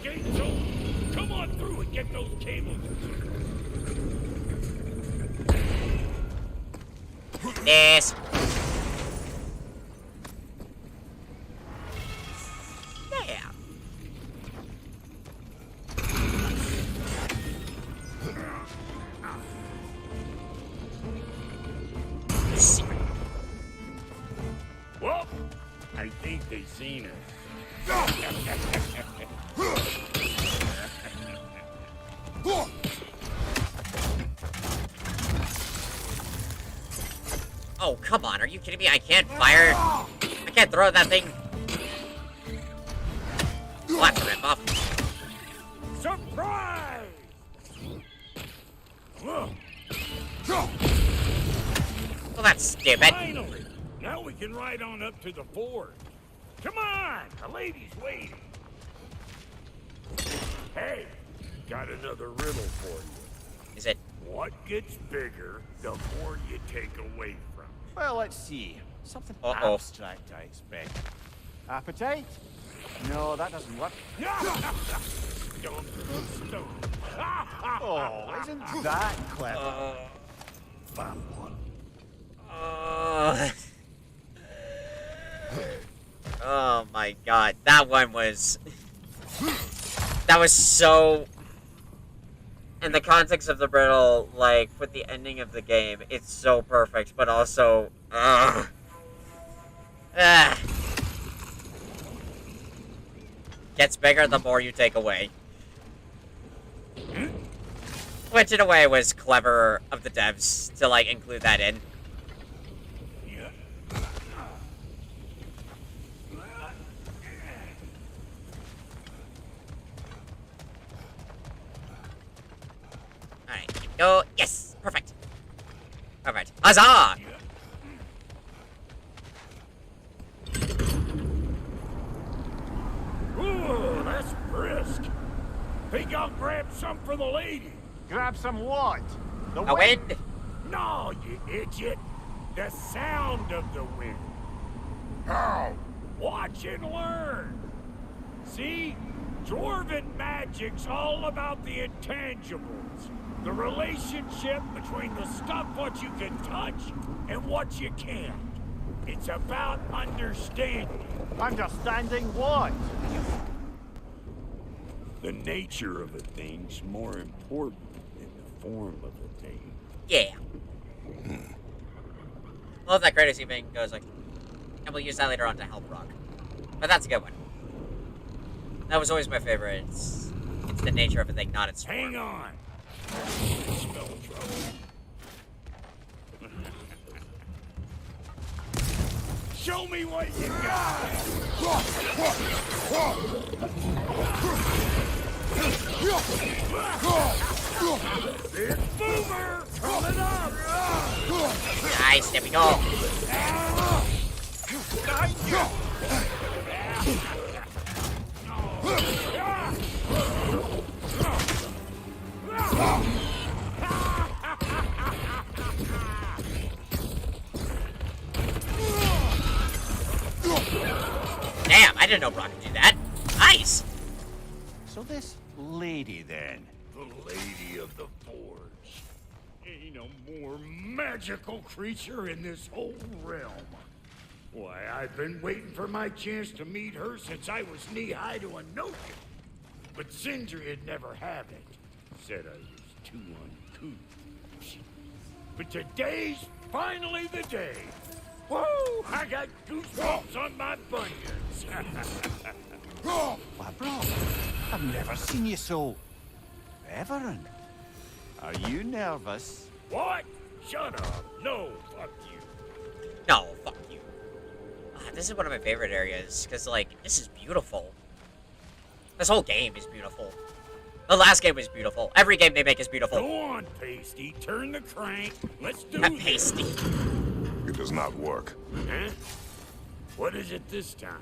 Gates open. Come on through and get those cables. This. Yeah. Secret. Well, I think they seen us. Oh, come on, are you kidding me? I can't fire. I can't throw that thing. Blast the rip off. Surprise! Look, Well, that's stupid. finally! Now we can ride on up to the fort. Come on, the lady's waiting. Hey, got another riddle for you. Is it? What gets bigger the more you take away from it? Well, let's see. Something Uh-oh. abstract, I expect. Appetite? No, that doesn't work. Stone to stone. Oh, isn't that clever? Found one. Oh my god, that one was... That was so... In the context of the riddle, like, with the ending of the game, it's so perfect, but also... Gets bigger the more you take away. Which, in a way, was clever of the devs to, like, include that in. Alright, here we go. Yes! Perfect! Perfect. Huzzah! Ooh, that's brisk. Think I'll grab some for the lady. Grab some what? The A wind? No, you idiot. The sound of the wind. How? Watch and learn. See? Dwarven magic's all about the intangibles. The relationship between the stuff what you can touch and what you can't. It's about understanding. Understanding what? The nature of a thing's more important than the form of a thing. Yeah. I love that Kratos even goes like, and we'll use that later on to help Rock. But that's a good one. That was always my favorite. It's the nature of a thing, not its form. Hang on. I smell trouble. Show me what you got! Big boomer! Coming up! Nice, there we go. Damn, I didn't know Brock could do that. Nice. So this lady then? The Lady of the Forge. Ain't no more magical creature in this whole realm. Why, I've been waiting for my chance to meet her since I was knee-high to a notion. But Sindri'd never have it. Said I was too uncouth. But today's finally the day. Whoa! I got goosebumps on my bunions. Why, bro, I've never seen you so reverent. Are you nervous? What? Shut up. No, fuck you. No, fuck you. This is one of my favorite areas, because, like, this is beautiful. This whole game is beautiful. The last game was beautiful. Every game they make is beautiful. Go on, Pasty. Turn the crank. Let's do Not this. pasty. It does not work. Huh? What is it this time?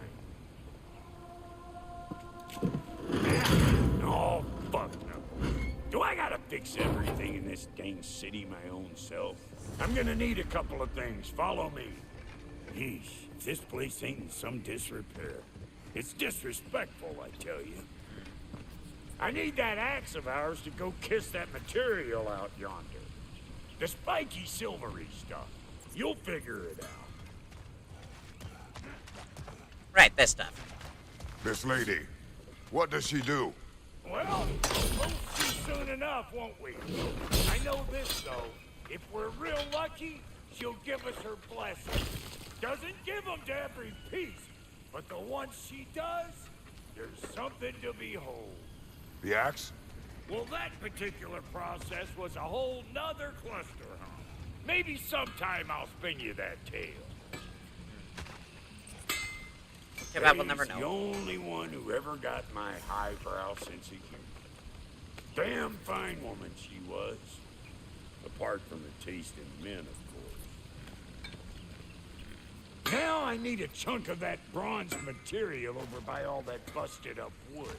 Oh, fuck no. Do I gotta fix everything in this dang city my own self? I'm gonna need a couple of things. Follow me. Yeesh, if this place ain't in some disrepair. It's disrespectful, I tell you. I need that axe of ours to go kiss that material out yonder. The spiky silvery stuff. You'll figure it out. Right, this stuff. This lady, what does she do? Well, we'll see soon enough, won't we? I know this, though. If we're real lucky, she'll give us her blessing. Doesn't give them to every piece, but the ones she does, there's something to behold. The axe? Well, that particular process was a whole nother cluster, huh? Maybe sometime I'll spin you that tale. Too bad we'll never He's the know. only one who ever got my highbrow sense of humor. Damn fine woman she was. Apart from the taste in men, of course. Now I need a chunk of that bronze material over by all that busted up wood.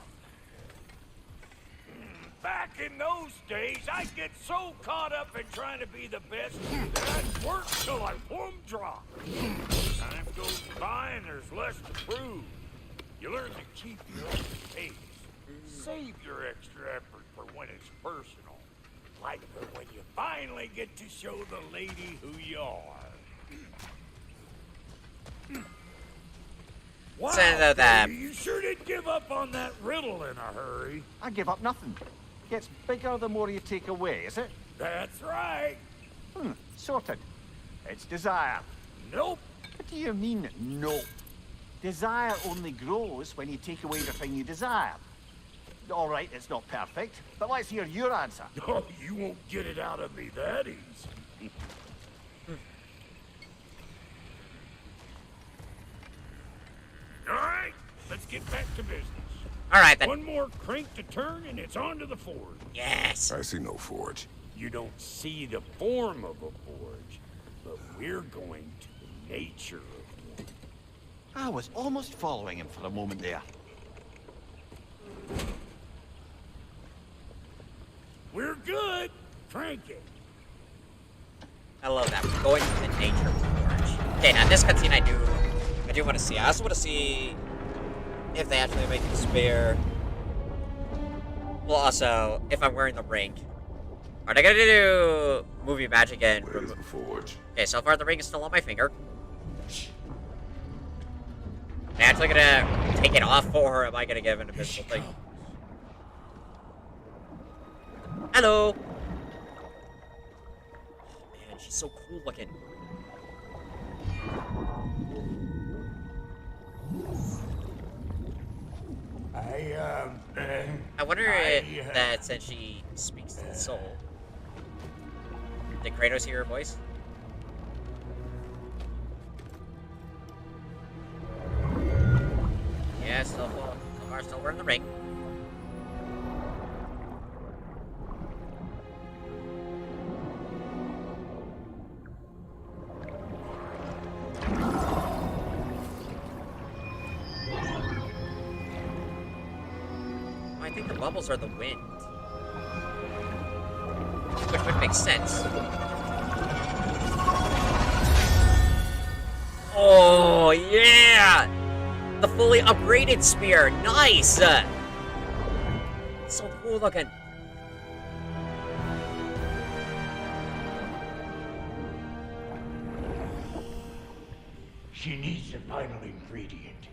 Back in those days, I'd get so caught up in trying to be the best that I'd work till I plumb drop. Time goes by and there's less to prove. You learn to keep your own pace. Save your extra effort for when it's personal. Like for when you finally get to show the lady who you are. Wow, So that- Cody, you sure did give up on that riddle in a hurry. I give up nothing. Gets bigger the more you take away, is it? That's right. Sorted. It's desire. Nope. What do you mean, no? Desire only grows when you take away the thing you desire. All right, it's not perfect, but let's hear your answer. Oh, you won't get it out of me that easy. All right, let's get back to business. Alright then. One more crank to turn and it's on to the forge. Yes. I see no forge. You don't see the form of a forge, but we're going to the nature of one. I was almost following him for a moment there. We're good. Crank it. I love that. We're going to the nature forge. Okay, now this cutscene I do want to see. I also want to see if they actually make the spear. Well, also, if I'm wearing the ring. Are they gonna do movie magic and Where's the forge? Okay, so far the ring is still on my finger. Am I actually gonna take it off, or am I gonna give an invisible thing? Hello! Man, she's so cool looking. I wonder if that since she speaks to the soul. Did Kratos hear her voice? Yeah, so far still wearing the ring. I think the bubbles are the wind. Which would make sense. Oh, yeah! The fully upgraded spear! Nice! So cool looking. She needs the final ingredient.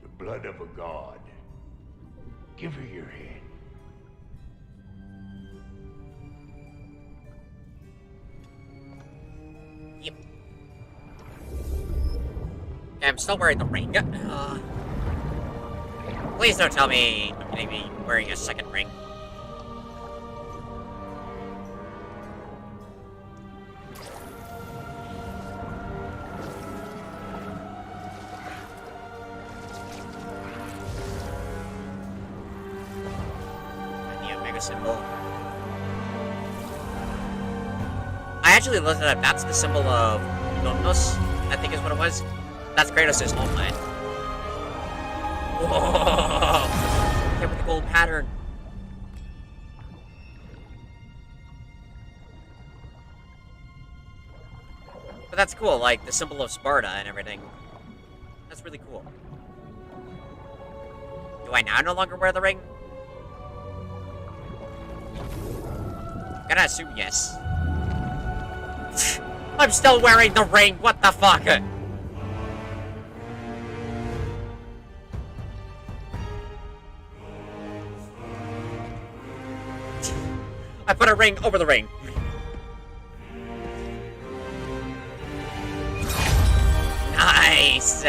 The blood of a god. Give her your hand. Yep. I'm still wearing the ring. Please don't tell me I'm gonna be wearing a second ring. Symbol. I actually looked it up. That's the symbol of Nomnos, I think is what it was. That's Kratos' homeland. Whoa! Hit with the gold pattern. But that's cool, like the symbol of Sparta and everything. That's really cool. Do I now no longer wear the ring? Gotta assume yes. I'm still wearing the ring, what the fuck? I put a ring over the ring. Nice!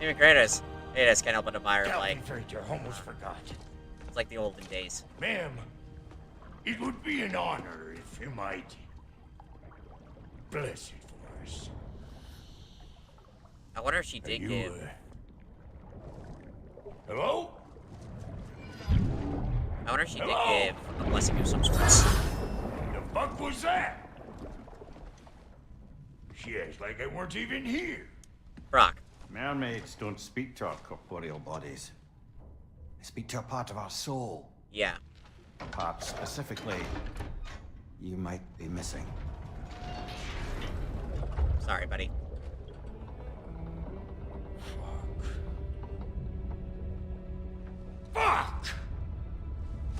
Even Kratos can't help but admire, like... I almost forgot. It's like the olden days. Ma'am, it would be an honor if you might bless it for us. I wonder if she did give... Hello? I wonder if she did give a blessing of some sorts. The fuck was that? She acts like I weren't even here. Brock. Mermaids don't speak to our corporeal bodies. They speak to a part of our soul. Yeah. A part specifically you might be missing. Sorry, buddy. Fuck!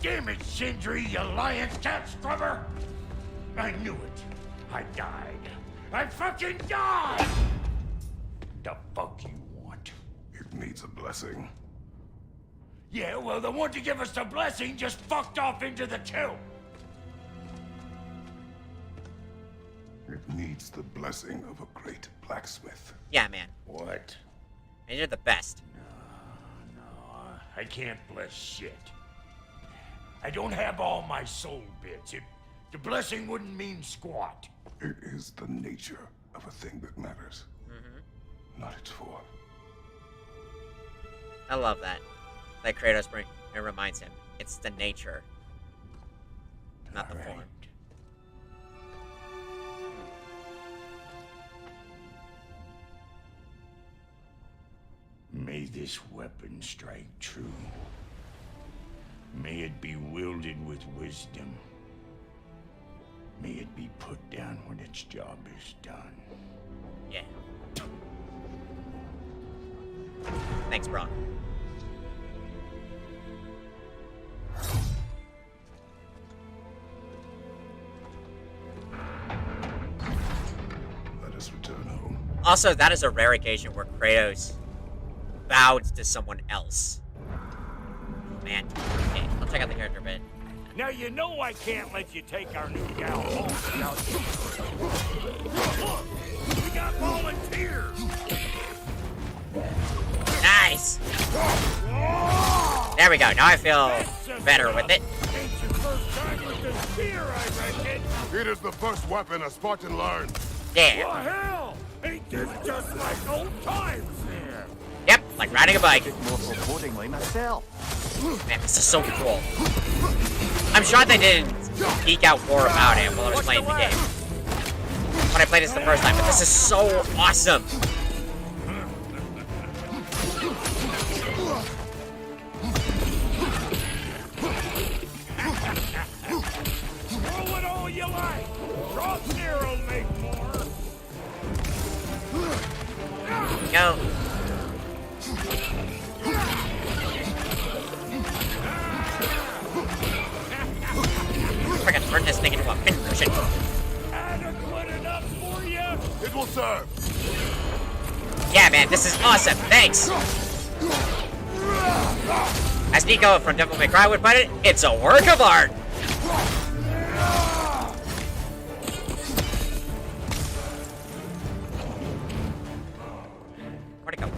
Damn it, Sindri, you lion cat scrubber! I knew it. I died. I fucking died! The fuck you want? It needs a blessing. Yeah, well, the one to give us the blessing just fucked off into the tomb. It needs the blessing of a great blacksmith. Yeah, man. What? And you're the best. No, I can't bless shit. I don't have all my soul bits. The blessing wouldn't mean squat. It is the nature of a thing that matters. Not its form. I love that. That Kratos it reminds him. It's the nature. Not the form. May this weapon strike true. May it be wielded with wisdom. May it be put down when its job is done. Yeah. Thanks, Brock. Let us return home. Also, that is a rare occasion where Kratos bowed to someone else. Man. Okay, I'll check out the character a bit. Now you know I can't let you take our new gal home without you. Look, we got volunteers. Nice! There we go. Now I feel better with it. Ain't your first time with the spear, I reckon. It is the first weapon a Spartan learned. Yeah. Well, hell, ain't this just like old times there? Yep, like riding a bike. More forebodingly myself. Man, this is so cool. I'm sure they didn't geek out more about it while I was playing the game. When I played this the first time, but this is so awesome. Throw it all you like. Drop near'll make more. Go. Freaking turn this thing into a pincushion. Adequate enough for you? It will serve. Yeah, man, this is awesome. Thanks. As Nico from Devil May Cry would put it, it's a work of art. Where'd it go?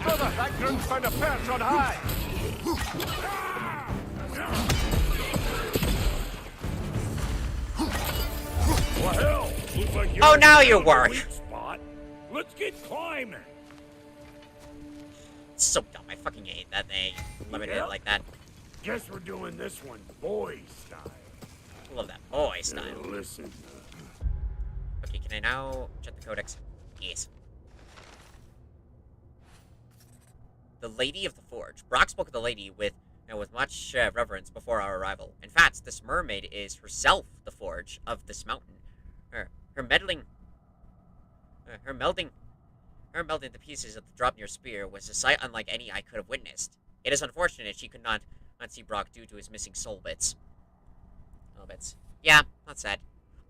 Brother, that groom's found a perch on high. Well, hell, looks like you're Oh, now in you the work. weak spot. Let's get climbing. It's so dumb. I fucking hate that they limited it like that. Guess we're doing this one boy style. I love that boy style. Now, listen. Okay, can I now check the codex? Yes. The Lady of the Forge. Brock spoke of the lady with much reverence before our arrival. In fact, this mermaid is herself the forge of this mountain. Her melding the pieces of the Dropnir spear was a sight unlike any I could have witnessed. It is unfortunate she could not see Brock due to his missing soul bits. Soul bits. Yeah, that's sad.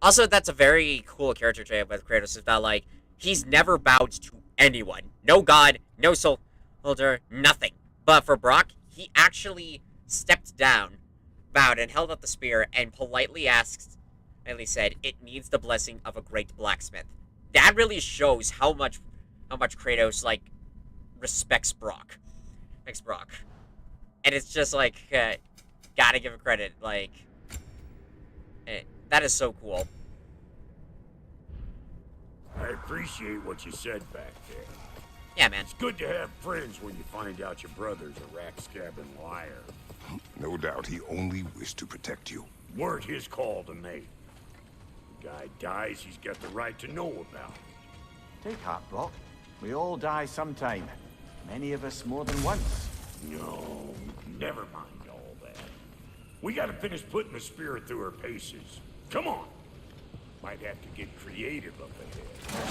Also, that's a very cool character trait with Kratos, is that, like, he's never bowed to anyone. No god, no soldier, nothing. But for Brock, he actually stepped down, bowed, and held up the spear, and politely said, "It needs the blessing of a great blacksmith." That really shows how much Kratos, like, respects Brock. And it's just, like, gotta give him credit, like, that is so cool. I appreciate what you said back there. Yeah, man. It's good to have friends when you find out your brother's a rack-scabbing liar. No doubt he only wished to protect you. Weren't his call to make. The guy dies, he's got the right to know about it. Take heart, Brock. We all die sometime. Many of us more than once. No, never mind all that. We gotta finish putting the spirit through her paces. Come on. Might have to get creative up ahead.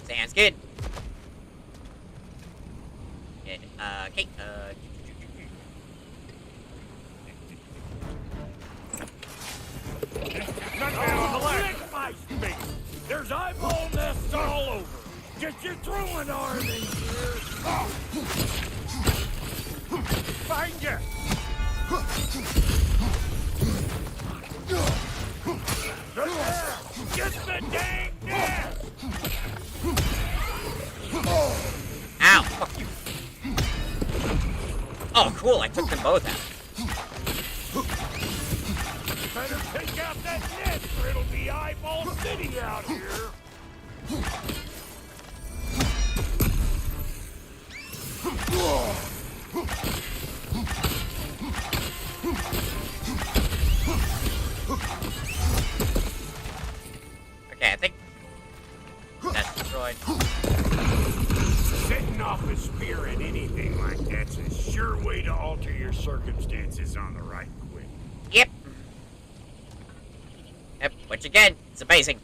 Sounds good. Good. Okay, Lick my space! There's eyeball nests all over! Get your throwing arm in here! Find you! There! Get the dang nest! Ow! Fuck you. Oh, cool, I took them both out. Better take out that nest or it'll be eyeball city out here! Okay, I think that's destroyed. Setting off a spear in anything like that's a sure way to alter your circumstances on the right quick. Yep. Which again, it's amazing.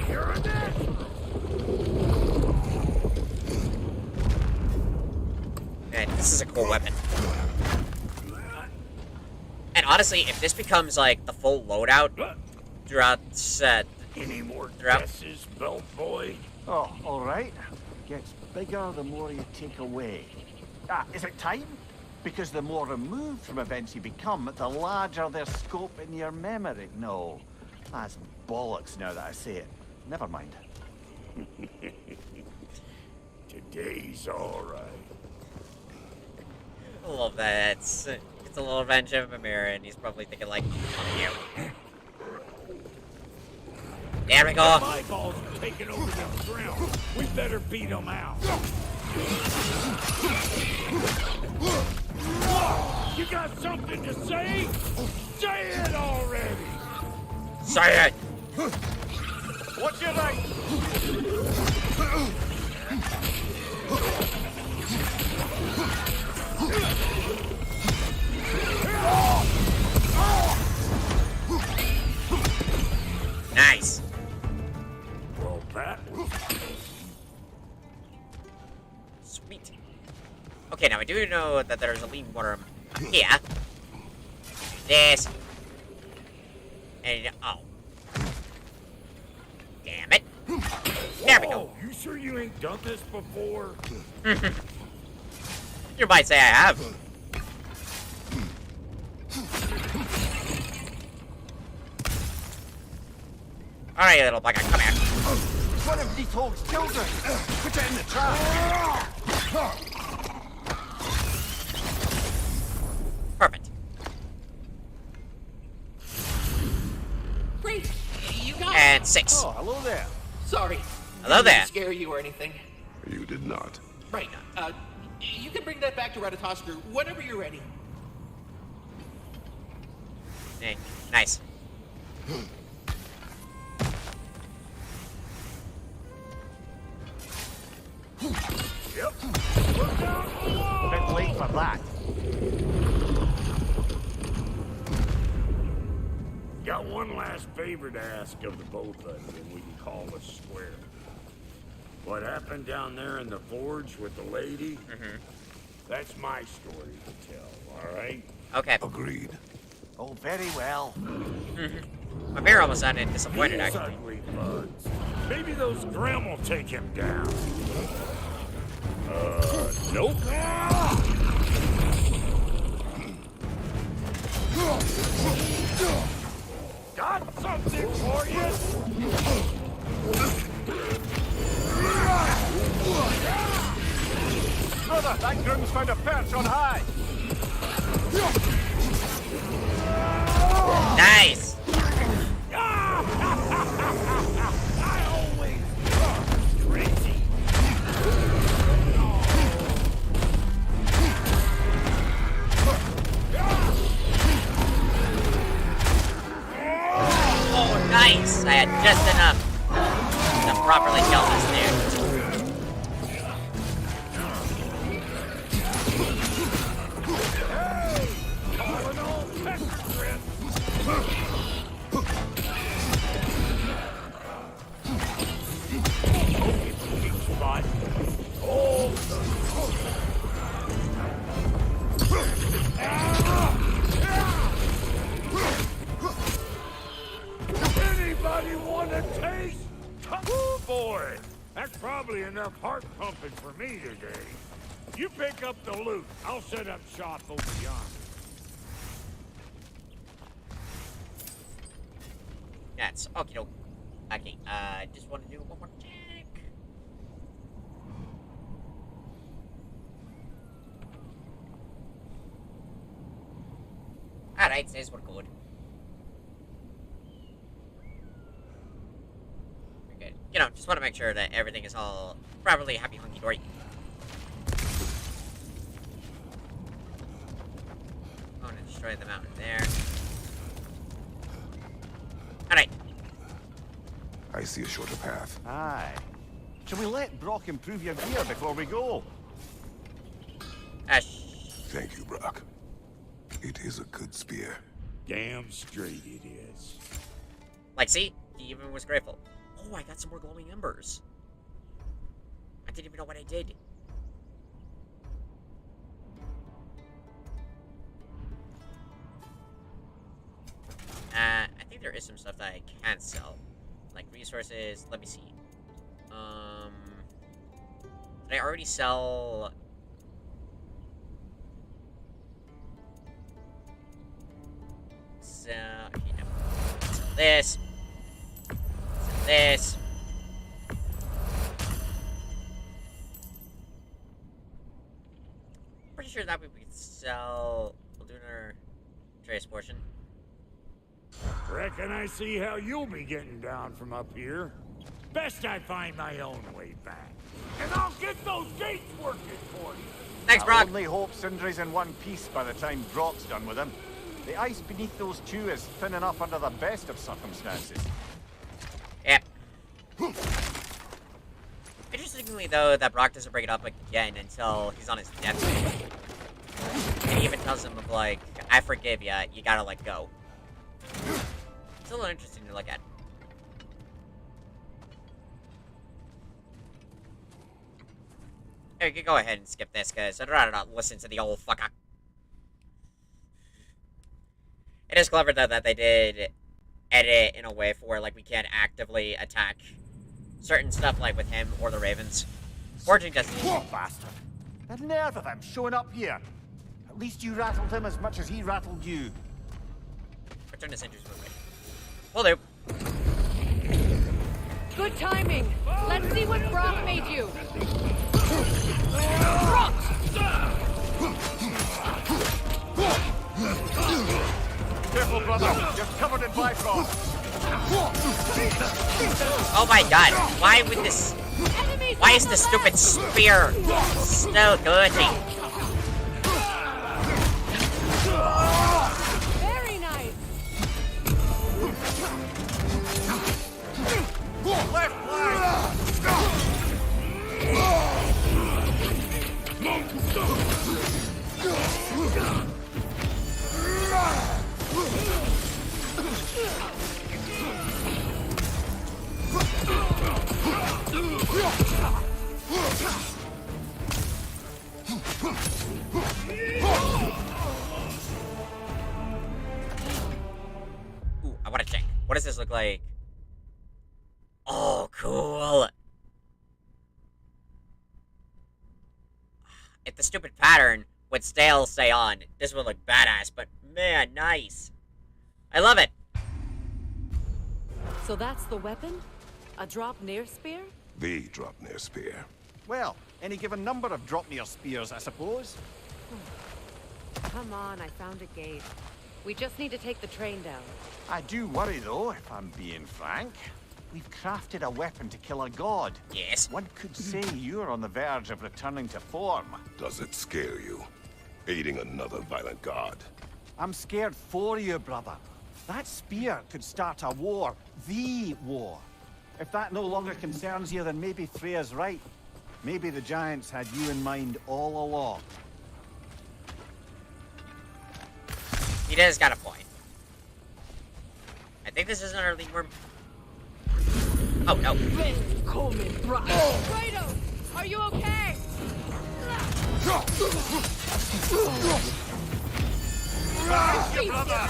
You're a natural. Man, this is a cool weapon. And honestly, if this becomes like the full loadout throughout set, Any more throughout. guesses, belt boy? Oh, all right. Gets bigger the more you take away. Ah, is it time? Because the more removed from events you become, the larger their scope in your memory. No, that's bollocks now that I say it. Never mind. Today's all right. I love that. It's a little revenge of a mirror, and he's probably thinking like, "Fuck you." There we go. My balls are taking over the ground. We better beat them out. You got something to say? Say it already! Say it. What's your right? Nice. Well, that was... Sweet. Okay, now I do know that there's a lean worm here. This. And oh. Damn it. There we go. Whoa, you sure you ain't done this before? You might say I have. Alright, little bugger, come here. One of these hogs killed us. Put it in the trap. Perfect. Great! You got And it! 6. Oh, hello there. Sorry. Hello Didn't mean there. to scare you or anything. You did not. Right. You can bring that back to Ratatoskr whenever you're ready. Hey, nice. Yep. Look out below! A bit late for that. Got one last favor to ask of the both of you, and we can call us square. What happened down there in the forge with the lady? That's my story to tell, all right? Okay. Agreed. Oh, very well. My bear almost sounded disappointed, These actually. ugly bugs. Maybe those Grimm will take him down. Nope. Got something for you? Brother, that groom's found a perch on high. Nice! I always was crazy. Oh, nice! I had just enough to properly kill this dude. Calling all Pecker Grimm. Spot. Oh, anybody want a taste? Oh boy, that's probably enough heart pumping for me today. You pick up the loot. I'll set up shop over yonder. That's okay. Okay, just want to do one more check. Alright, says we're good. We're good. You know, just want to make sure that everything is all properly happy hunky dory. I want to destroy the mountain there. Alright. I see a shorter path. Aye. Shall we let Brock improve your gear before we go? Ash. Thank you, Brock. It is a good spear. Damn straight it is. Like, see? He even was grateful. Oh, I got some more glowing embers. I didn't even know what I did. I think there is some stuff that I can sell. Like resources. Let me see. Did I already sell... So, okay, no. Sell this. Sell this. Pretty sure that we could sell lunar trace portion. Reckon I see how you'll be getting down from up here. Best I find my own way back. And I'll get those gates working for you. Thanks, I Brock. only hope Sindri's in one piece by the time Brock's done with him. The ice beneath those two is thin enough under the best of circumstances. Yeah. Interestingly, though, that Brock doesn't bring it up again until he's on his deathbed. And he even tells him of like, I forgive ya, you gotta let go. It's a little interesting to look at. Hey, we can go ahead and skip this, because I'd rather not listen to the old fucker. It is clever, though, that they did edit it in a way for where, like, we can't actively attack certain stuff, like with him or the Ravens. Forging Destiny. What bastard! The nerve of him showing up here! At least you rattled him as much as he rattled you. Return to Sindri's movement. Will do. Good timing. Let's see what Brock made you. Careful, brother! You're covered in Bifrost! Oh my god, why would this... Why is the stupid spear so good? Very nice. Left Ooh, I want to check. What does this look like? Oh, cool. If the stupid pattern would stay on, this would look badass, but man, nice. I love it. So that's the weapon? A drop near spear? The Dropnir spear. Well, any given number of Dropnir spears, I suppose. Come on, I found a gate. We just need to take the train down. I do worry, though, if I'm being frank. We've crafted a weapon to kill a god. Yes. One could say you're on the verge of returning to form. Does it scare you? Aiding another violent god? I'm scared for you, brother. That spear could start a war. The war. If that no longer concerns you, then maybe Freya's right. Maybe the Giants had you in mind all along. He does got a point. I think this is another lead worm. Oh, no. Kratos, are you okay? Your brother!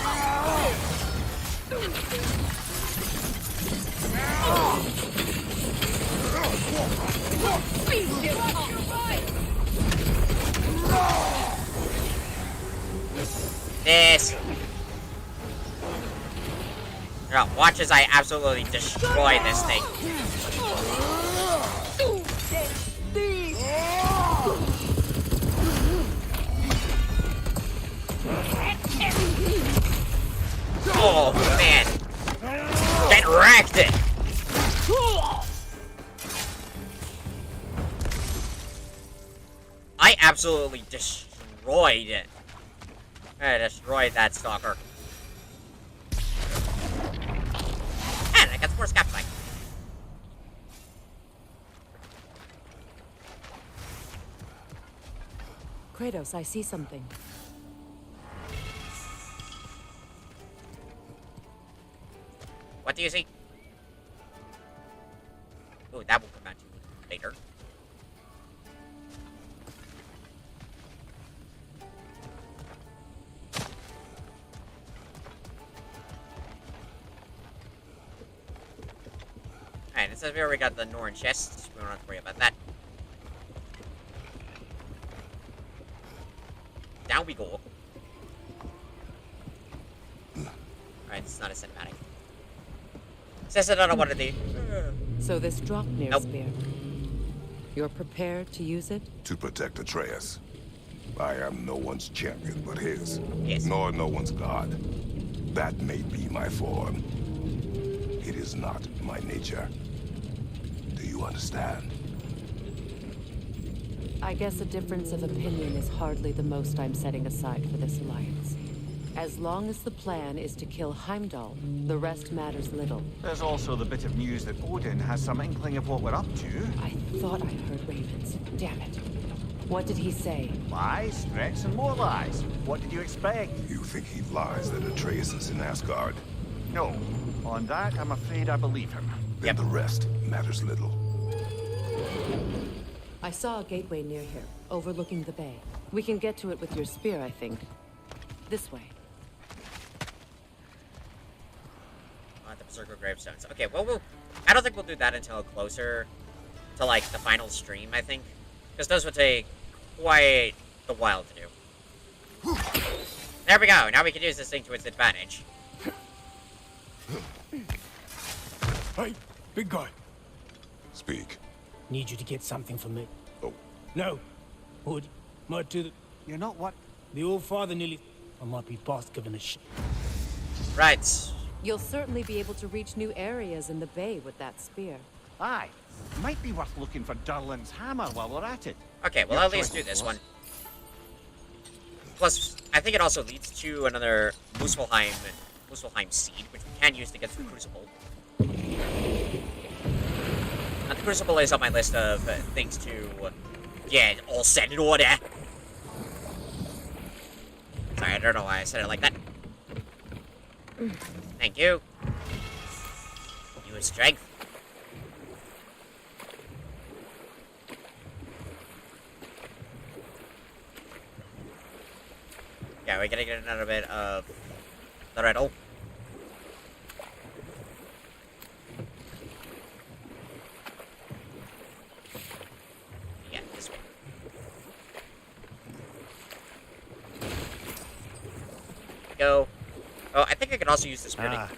This. Now, watch as I absolutely destroy this thing. Oh, man. Get wrecked it. I absolutely destroyed it. I destroyed that stalker. And I got some more scap back. Kratos, I see something. What do you see? Oh, that will come back to you later. Alright, it says we already got the Norn chest. We don't have to worry about that. Down we go. Alright, it's not a cinematic. Says I don't know what to do. So this Dropnir Nope. spear. You're prepared to use it? To protect Atreus. I am no one's champion but his. Yes. Nor no one's god. That may be my form. It is not my nature. Do you understand? I guess a difference of opinion is hardly the most I'm setting aside for this alliance. As long as the plan is to kill Heimdall, the rest matters little. There's also the bit of news that Odin has some inkling of what we're up to. I thought I heard ravens. Damn it. What did he say? Lies, threats, and more lies. What did you expect? You think he lies that Atreus is in Asgard? No. On that, I'm afraid I believe him. Then the rest matters little. I saw a gateway near here, overlooking the bay. We can get to it with your spear, I think. This way. The Berserker Gravestones. Okay, well, I don't think we'll do that until closer to, like, the final stream, I think. Because those would take quite a while to do. There we go. Now we can use this thing to its advantage. Hey, big guy. Speak. Need you to get something for me. Oh. No. Would. Might do the... You're not what? The old father nearly... I might be past giving a shit. Right. You'll certainly be able to reach new areas in the bay with that spear. Aye. Might be worth looking for Durlin's hammer while we're at it. Okay, we'll Your at least choice, do this boss. one. Plus, I think it also leads to another Muspelheim seed, which we can use to get to the Crucible. And the Crucible is on my list of things to get all set in order. Sorry, I don't know why I said it like that. Thank you. Use strength. Yeah, we're gonna get another bit of the riddle. Yeah, this way. Go. Oh, I think I can also use the spiriting. Ah.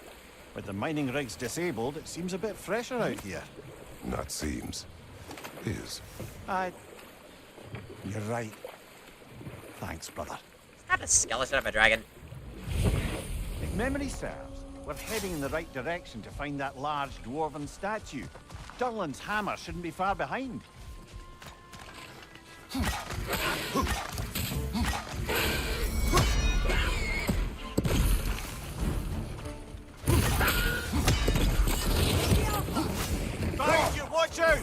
With the mining rigs disabled, it seems a bit fresher out here. Not seems. Is. You're right. Thanks, brother. Is that a skeleton of a dragon? If memory serves, we're heading in the right direction to find that large dwarven statue. Durlin's hammer shouldn't be far behind. Thank you, watch out!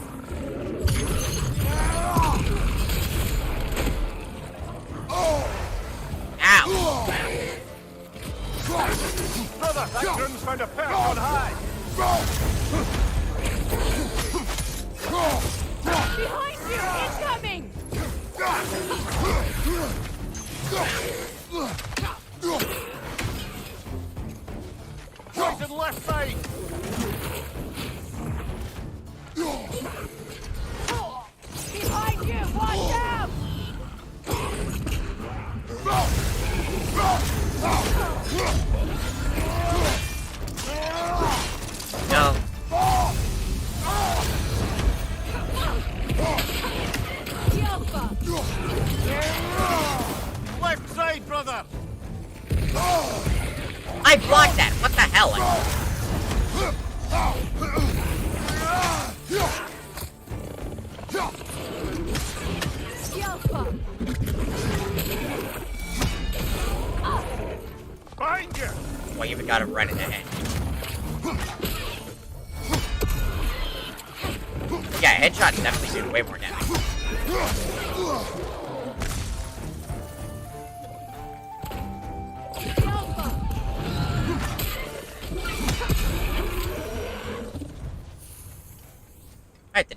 Ow! Brother, that groom's found a perch on high! Behind you! Incoming! Right and left side! Behind you! Watch out! No. Left side, brother! I blocked that! What the hell? Find you! Well, you even got him right in the head. Yeah, headshots definitely do way more damage.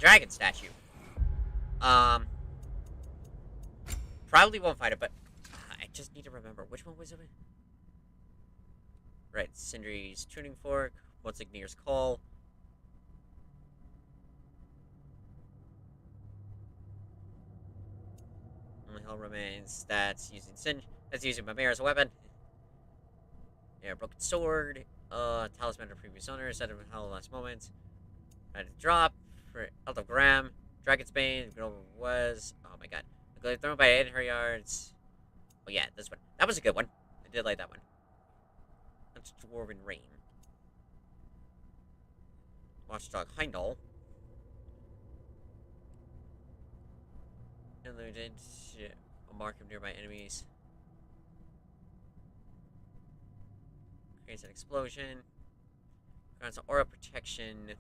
dragon statue. Probably won't fight it, but I just need to remember. Which one was it? Right, Sindri's tuning fork. What's Ignir's call? Only hell remains. That's using That's using Mimir as a weapon. Yeah, broken sword. Talisman of previous owner. Set of hell last moment. Ready to drop for Elder Graham. Dragon's Bane. Was. Oh my god. Thrown by 800 yards. Oh yeah, this one. That was a good one. I did like that one. That's Dwarven Rain. Watchdog Heimdall. Eluded. A mark of nearby enemies. Creates an explosion. Grants an aura protection.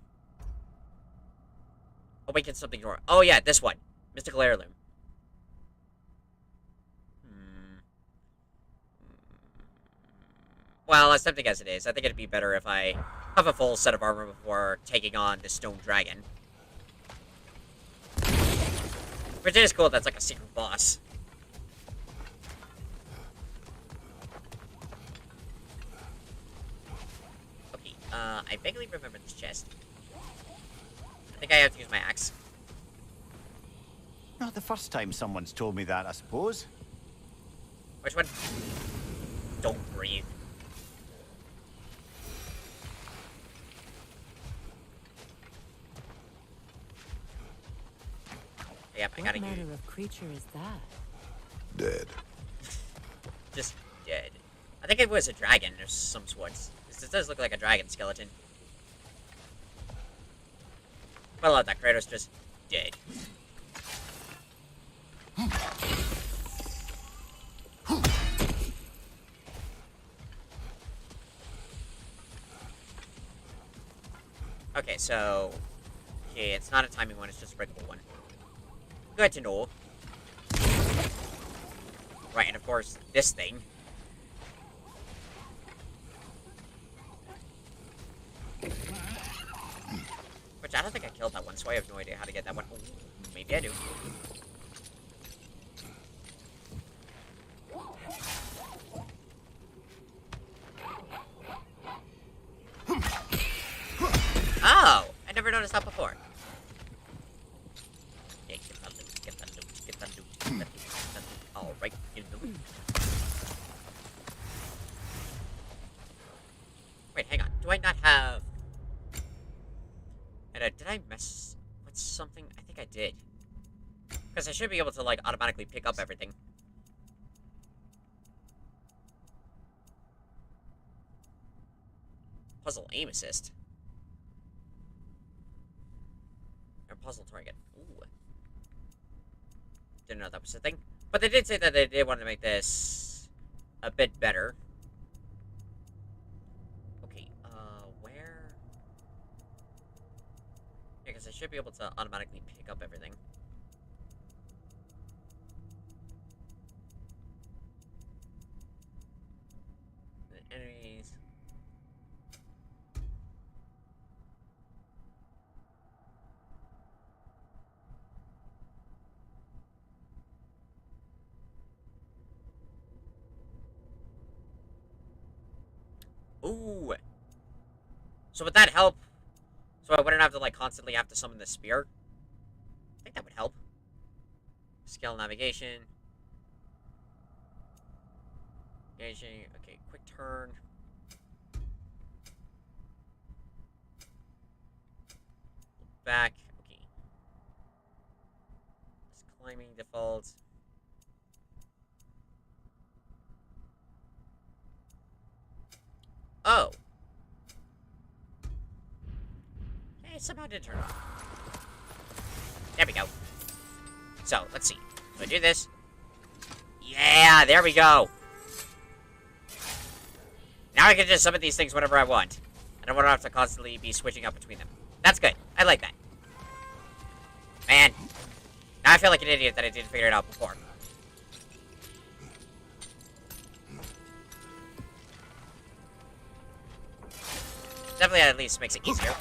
Awakens something aura. Oh yeah, this one. Mystical Heirloom. Well, as tempting as it is, I think it'd be better if I have a full set of armor before taking on the Stone Dragon. Which is cool, that's like a secret boss. Okay, I vaguely remember this chest. I think I have to use my axe. Not the first time someone's told me that, I suppose. Which one? Don't breathe. Yep, I gotta What use. manner of creature is that? Dead. Just dead. I think it was a dragon of some sort. This does look like a dragon skeleton. But I love that Kratos just dead. Okay, so okay, it's not a timing one, it's just a breakable one. Good to know. Right, and of course, this thing. Which I don't think I killed that one, so I have no idea how to get that one. Oh, maybe I do. Oh! I never noticed that before. Yeah, get that loot, get that loot, get that loot, get that loot, get that loot. Alright, get the loot. Wait, hang on. Do I not have... did I mess with something? I think I did. Because I should be able to, like, automatically pick up everything. Puzzle aim assist. Or puzzle target. Ooh. Didn't know that was a thing. But they did say that they did want to make this a bit better. Okay, where? Yeah, because I should be able to automatically pick up everything. The enemies. Ooh. So would that help? So I wouldn't have to, like, constantly have to summon the spear? I think that would help. Skill navigation. Engaging. Okay, quick turn. Back. Okay. Just climbing default. Oh. Hey, somehow did turn on. There we go. So, let's see. Do I do this? Yeah, there we go. Now I can just summon these things whenever I want. I don't want to have to constantly be switching up between them. That's good. I like that. Man. Now I feel like an idiot that I didn't figure it out before. Definitely at least makes it easier.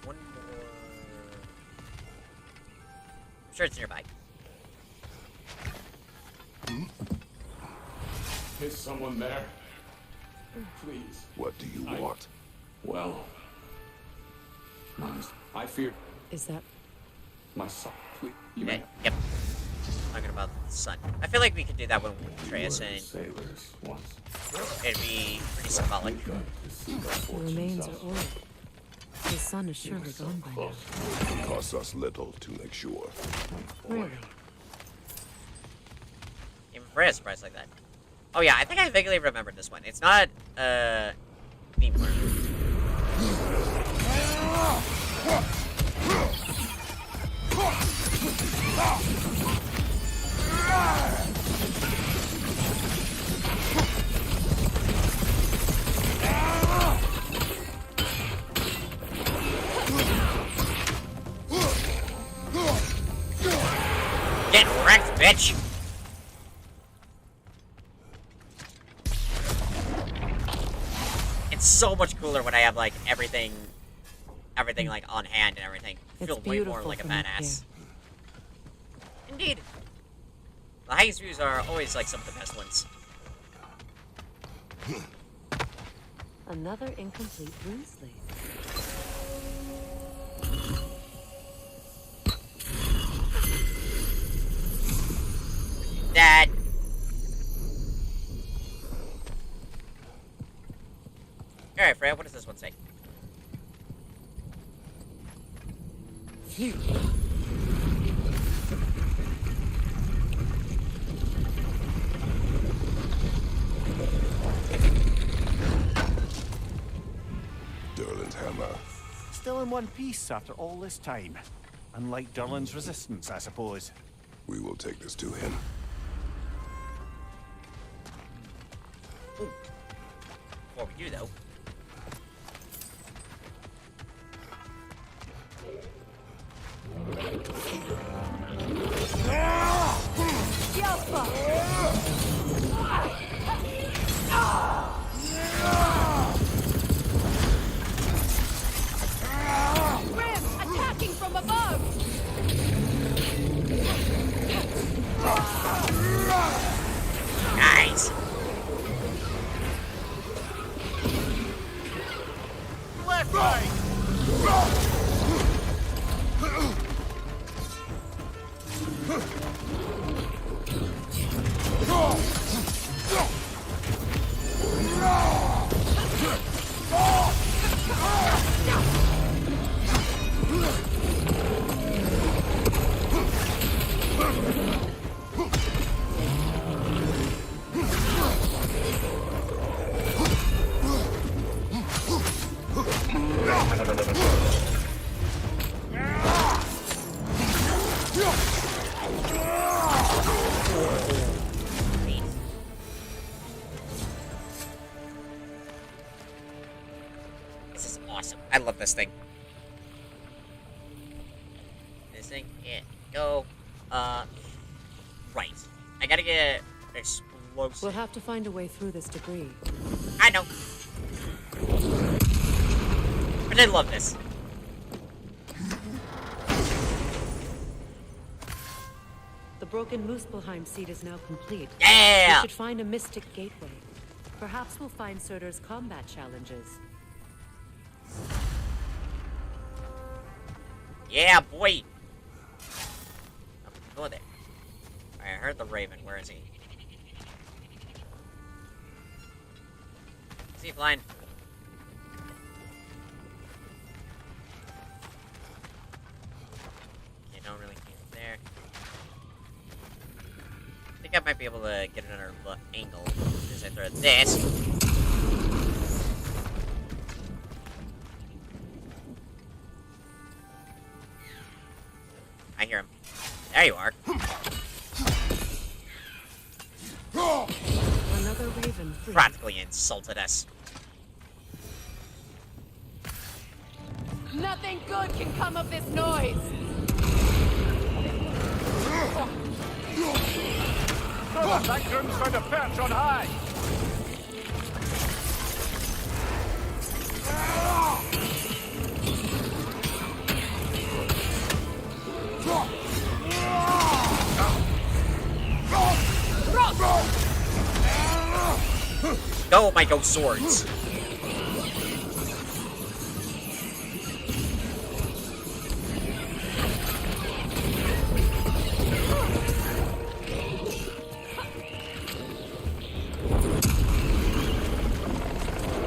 one more. I'm sure it's nearby. Is someone there? Please. What do you want? Well, I fear Is that... my son. Please, you Okay, may yep. Talking about the sun. I feel like we could do that one with we Atreus, were and sailors once. it'd be pretty symbolic. We got to see our The fortunes remains are elsewhere. old. The sun is surely So gone by now. close. It costs us little to make sure. Really? Even for a surprise like that. Oh yeah, I think I vaguely remembered this one. It's not, theme park. Get wrecked, bitch! It's so much cooler when I have, like, everything, like, on hand and everything. I It's feel way more beautiful like a from up badass. Indeed. The highest views are always, like, some of the best ones. Another incomplete rune slate. That. Alright, Freya, what does this one say? Phew. Durlin's hammer. Still in one piece after all this time. Unlike Durlin's resistance, I suppose. We will take this to him. Before we do, though. Grim, attacking from above! Nice! Left, right! This is awesome. I love this thing. This thing, yeah, go, right. I gotta get explosive. We'll have to find a way through this debris. I know. But I love this. The broken Muspelheim seed is now complete. Yeah! We should find a mystic gateway. Perhaps we'll find Surtur's combat challenges. Yeah, boy! Go there. Alright, I heard the Raven. Where is he? Is he flying? Okay, don't really see him there. I think I might be able to get another angle as I throw this. I hear him. There you are. Another Raven free. Practically insulted us. Nothing good can come of this noise! That groom's found a perch on high! hell with my ghost swords?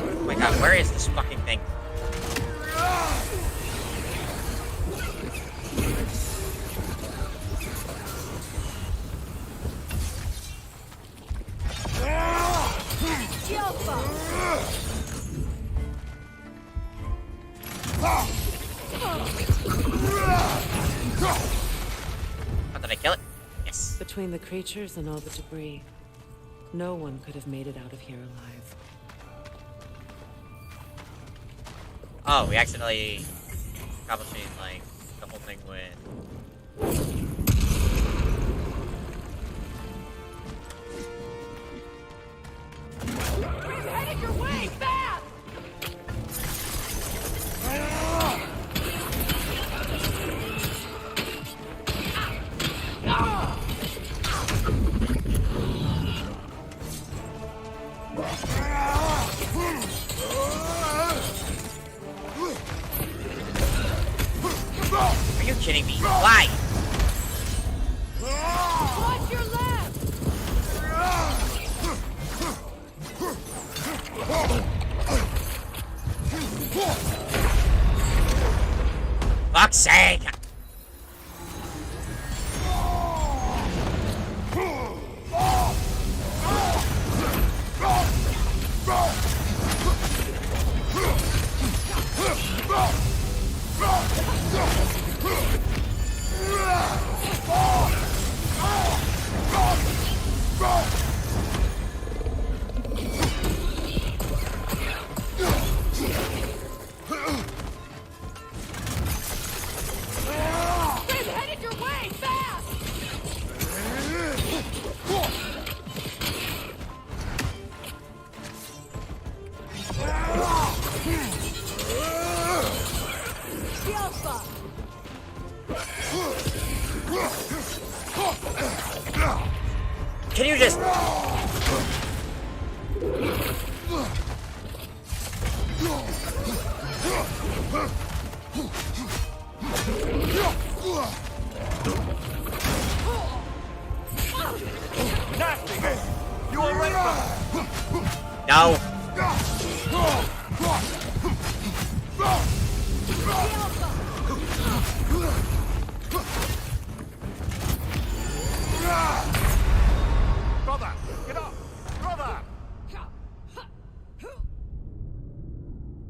Oh my god, where is this fucking thing? Oh, did I kill it? Yes. Between the creatures and all the debris, no one could have made it out of here alive. Oh, we accidentally accomplishing, like, the whole thing with... We're headed your way! Fast! Are you kidding me? Why? Watch your left! Fuck's sake! We're headed your way! Fast! Alpha! Can you just... Nasty! You alright, brother? No. Brother, get up! Brother!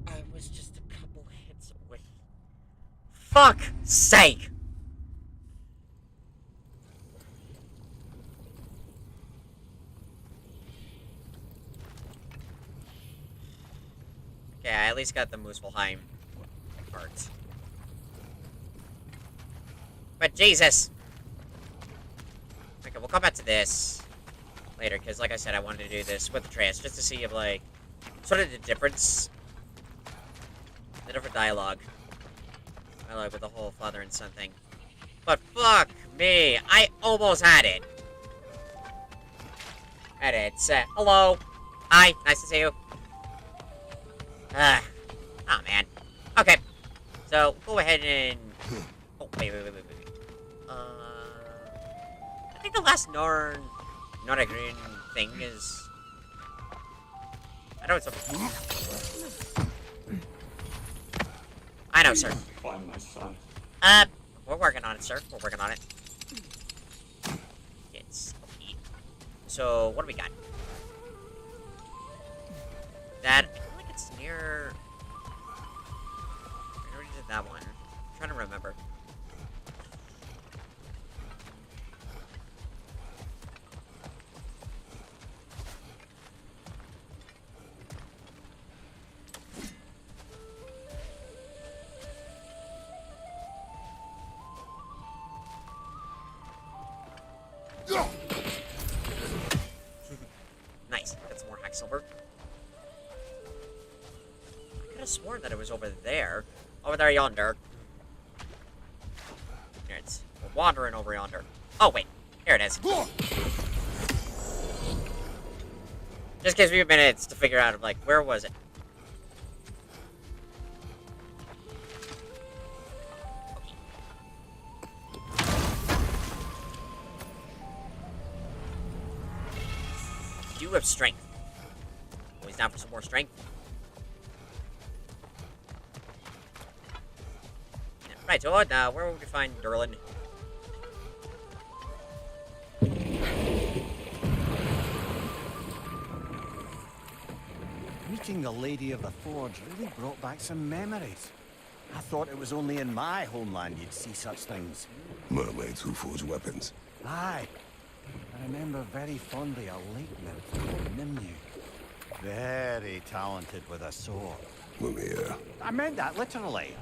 I was just a couple hits away. Fuck sake! Okay, I at least got the Muspelheim part. But Jesus! Okay, we'll come back to this later, because like I said, I wanted to do this with the trance, just to see if, like, sort of the difference, the different dialogue with the whole father and son thing. But fuck me, I almost had it. Edits. Hello. Hi, nice to see you. Oh man. Okay. So, go ahead and... Oh, wait. I think the last Nordagreen thing is... I know it's a... I know, sir. Find my son. We're working on it, sir. We're working on it. It's okay. So, what do we got? That, I feel like it's near... I already did that one. I'm trying to remember. Nice. Got some more hack silver. I could have sworn that it was over there. Over there yonder. Here it's... We're wandering over yonder. Oh, wait. Here it is. Just gives me a minute to figure out, like, where was it? You have strength. Always down for some more strength. Right, so now, where would we find Durlin? Meeting the Lady of the Forge really brought back some memories. I thought it was only in my homeland you'd see such things. Mermaids who forge weapons. Aye. I remember very fondly a lake nymph called Nimue. Very talented with a sword. Mumia. I meant that literally.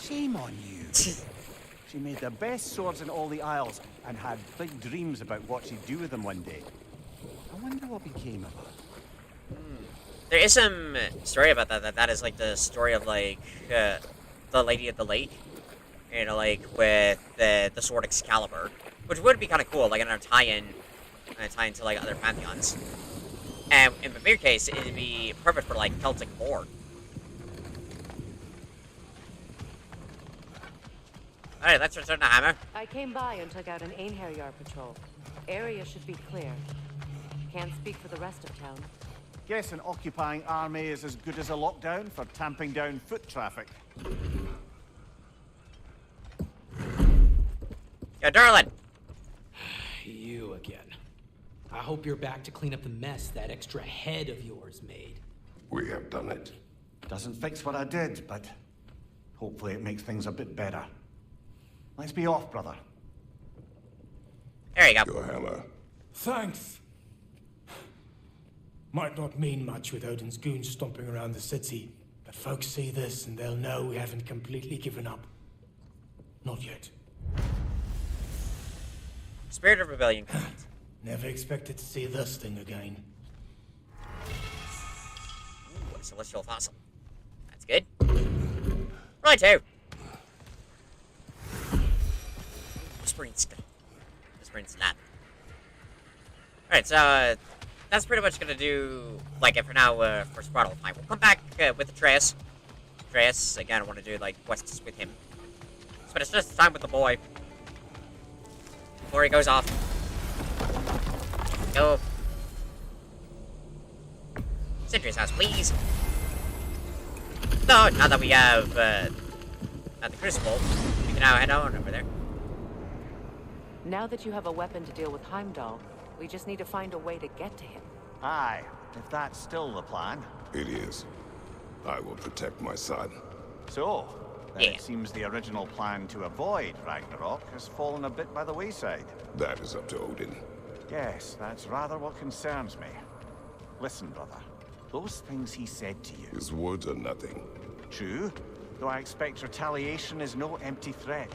Shame on you. She made the best swords in all the Isles and had big dreams about what she'd do with them one day. I wonder what became of her. There is some story about that is like the story of like the Lady of the Lake, you know, like with the sword Excalibur, which would be kind of cool, like in a tie-in to like other pantheons. And in the Mimir case, it'd be perfect for like Celtic lore. Alright, let's return the hammer. I came by and took out an Einherjar patrol. Area should be clear. Can't speak for the rest of town. Guess an occupying army is as good as a lockdown for tamping down foot traffic. Yo, Darlin! You again. I hope you're back to clean up the mess that extra head of yours made. We have done it. Doesn't fix what I did, but hopefully it makes things a bit better. Let's be off, brother. There you go. Your hammer. Thanks. Might not mean much with Odin's goons stomping around the city, but folks see this and they'll know we haven't completely given up. Not yet. Spirit of Rebellion complete. Never expected to see this thing again. Ooh, a celestial fossil. That's good. Righto. Whispering snap. Alright, so that's pretty much gonna do like it for now for Spraddle time. We'll come back with Atreus. Atreus, again, I want to do like quests with him. But it's just time with the boy. Before he goes off. Go. Sindri's house, please. So, now that we have the Crucible, we can now head on over there. Now that you have a weapon to deal with Heimdall, we just need to find a way to get to him. Aye, if that's still the plan. It is. I will protect my son. So, then Yeah. it seems the original plan to avoid Ragnarok has fallen a bit by the wayside. That is up to Odin. Yes, that's rather what concerns me. Listen, brother. Those things he said to you. His words are nothing. True, though I expect retaliation is no empty threat.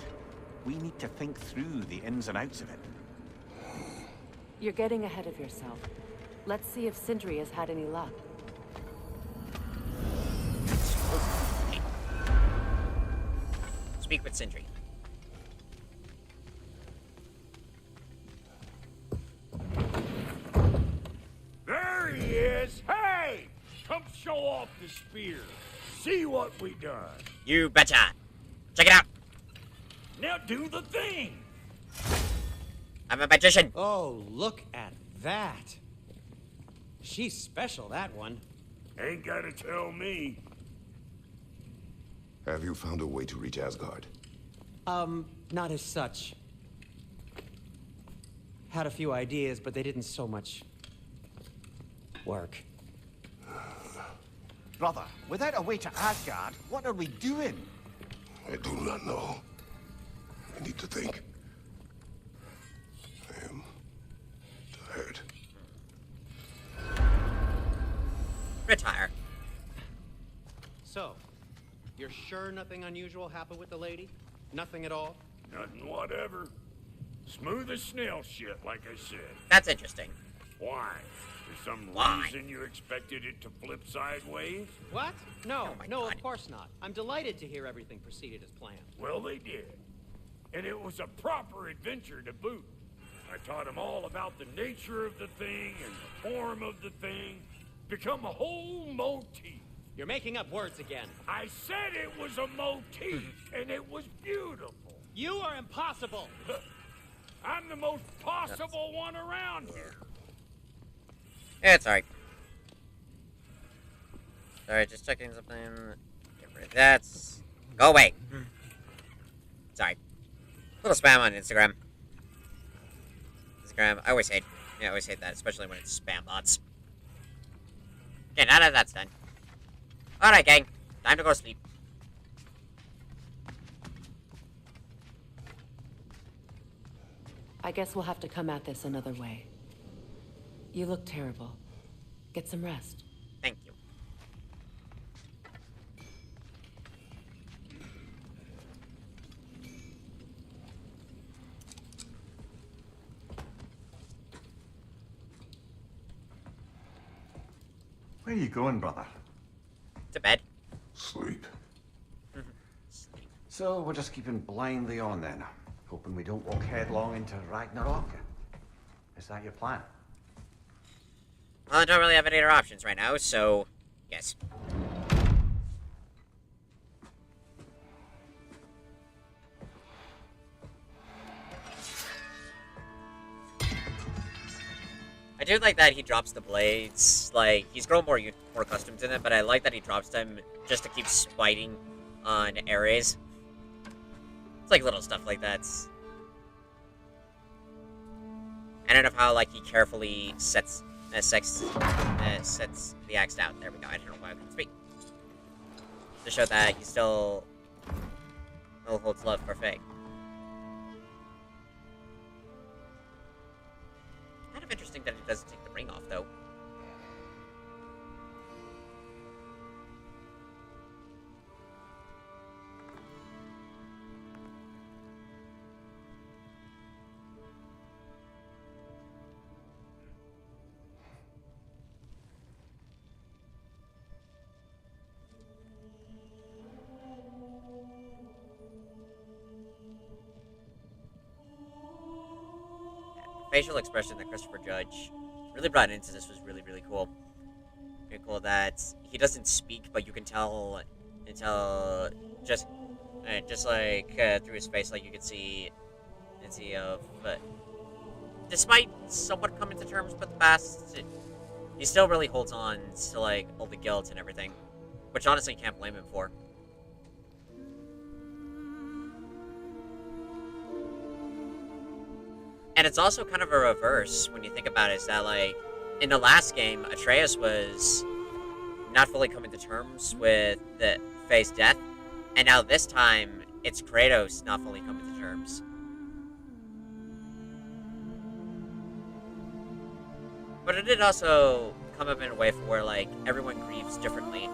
We need to think through the ins and outs of it. You're getting ahead of yourself. Let's see if Sindri has had any luck. Speak with Sindri. There he is! Hey! Come show off the spear. See what we done. You betcha. Check it out. Now do the thing! I'm a magician. Oh, look at that. She's special, that one. Ain't gotta tell me. Have you found a way to reach Asgard? Not as such. Had a few ideas, but they didn't so much work. Brother, without a way to Asgard, what are we doing? I do not know. I need to think. I am tired. Retire. So, you're sure nothing unusual happened with the lady? Nothing at all? Nothing whatever. Smooth as snail shit, like I said. That's interesting. Why? There's some Why? reason you expected it to flip sideways? What? No, Oh my no, God. of course not. I'm delighted to hear everything proceeded as planned. Well, they did. And it was a proper adventure to boot. I taught them all about the nature of the thing and the form of the thing. become a whole motif. You're making up words again. I said it was a motif, and it was beautiful. You are impossible. I'm the most possible one around here. Yeah, it's alright. Alright, just checking something. Get rid of that. Go away. Sorry. A little spam on Instagram. I always hate. Yeah, I always hate that, especially when it's spam bots. Okay, now that that's done. Alright, gang. Time to go sleep. I guess we'll have to come at this another way. You look terrible. Get some rest. Thank you. Where are you going, brother? To bed. Sleep. So we're just keeping blindly on then, hoping we don't walk headlong into Ragnarok. Is that your plan? Well, I don't really have any other options right now, so yes. I do like that he drops the blades. Like, he's grown more accustomed to them, but I like that he drops them just to keep spiting on arrays. It's like little stuff like that. I don't know how, like, he carefully sets the axe down. There we go. I don't know why I couldn't speak. To show that he still holds love for Faye. Kind of interesting that he doesn't take the ring off, though. Facial expression that Christopher Judge really brought into this was really, really cool. Very cool that he doesn't speak, but you can tell just like through his face, like you can see despite somewhat coming to terms with the past, he still really holds on to like all the guilt and everything, which honestly you can't blame him for. And it's also kind of a reverse when you think about it, is that, like, in the last game, Atreus was not fully coming to terms with Faye's death, and now this time, it's Kratos not fully coming to terms. But it did also come up in a way for where, like, everyone grieves differently.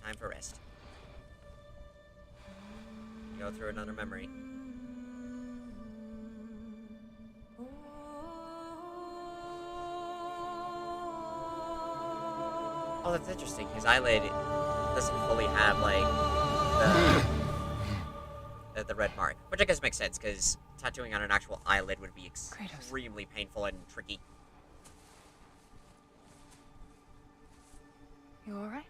Time for rest. Go through another memory. Oh, that's interesting. His eyelid doesn't fully have, like, the red mark. Which I guess makes sense, because tattooing on an actual eyelid would be extremely painful and tricky. You alright?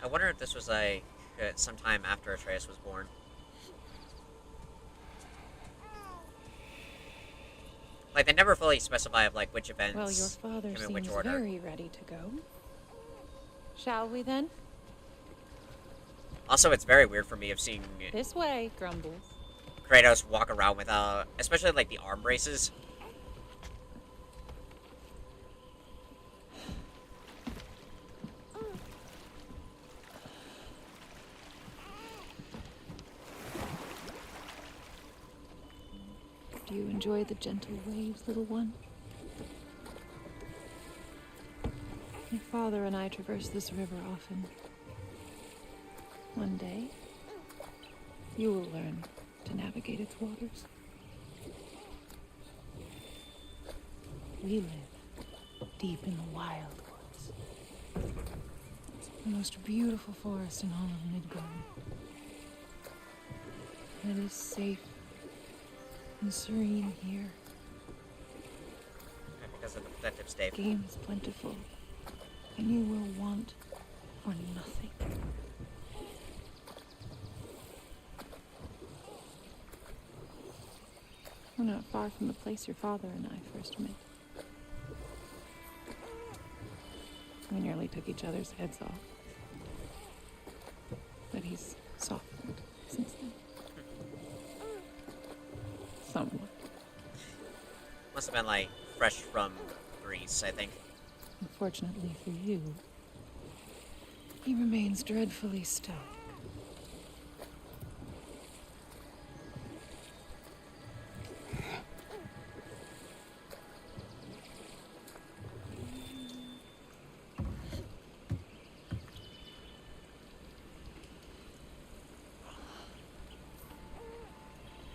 I wonder if this was, like, sometime after Atreus was born. Like, they never fully specify of, like, which events Well, your father came in which seems order. very ready to go. Shall we then? Also, it's very weird for me of seeing This way, Grumbles. Kratos walk around without, especially, like, the arm braces. enjoy the gentle waves, little one? Your father and I traverse this river often. One day, you will learn to navigate its waters. We live deep in the wild woods. The most beautiful forest in all of Midgard. And it is safe and serene here. Because of the protective state. Game is plentiful, and you will want for nothing. We're not far from the place your father and I first met. We nearly took each other's heads off. But he's softened since then. Somewhat. Must have been like fresh from Greece, I think. Unfortunately for you, he remains dreadfully stoic.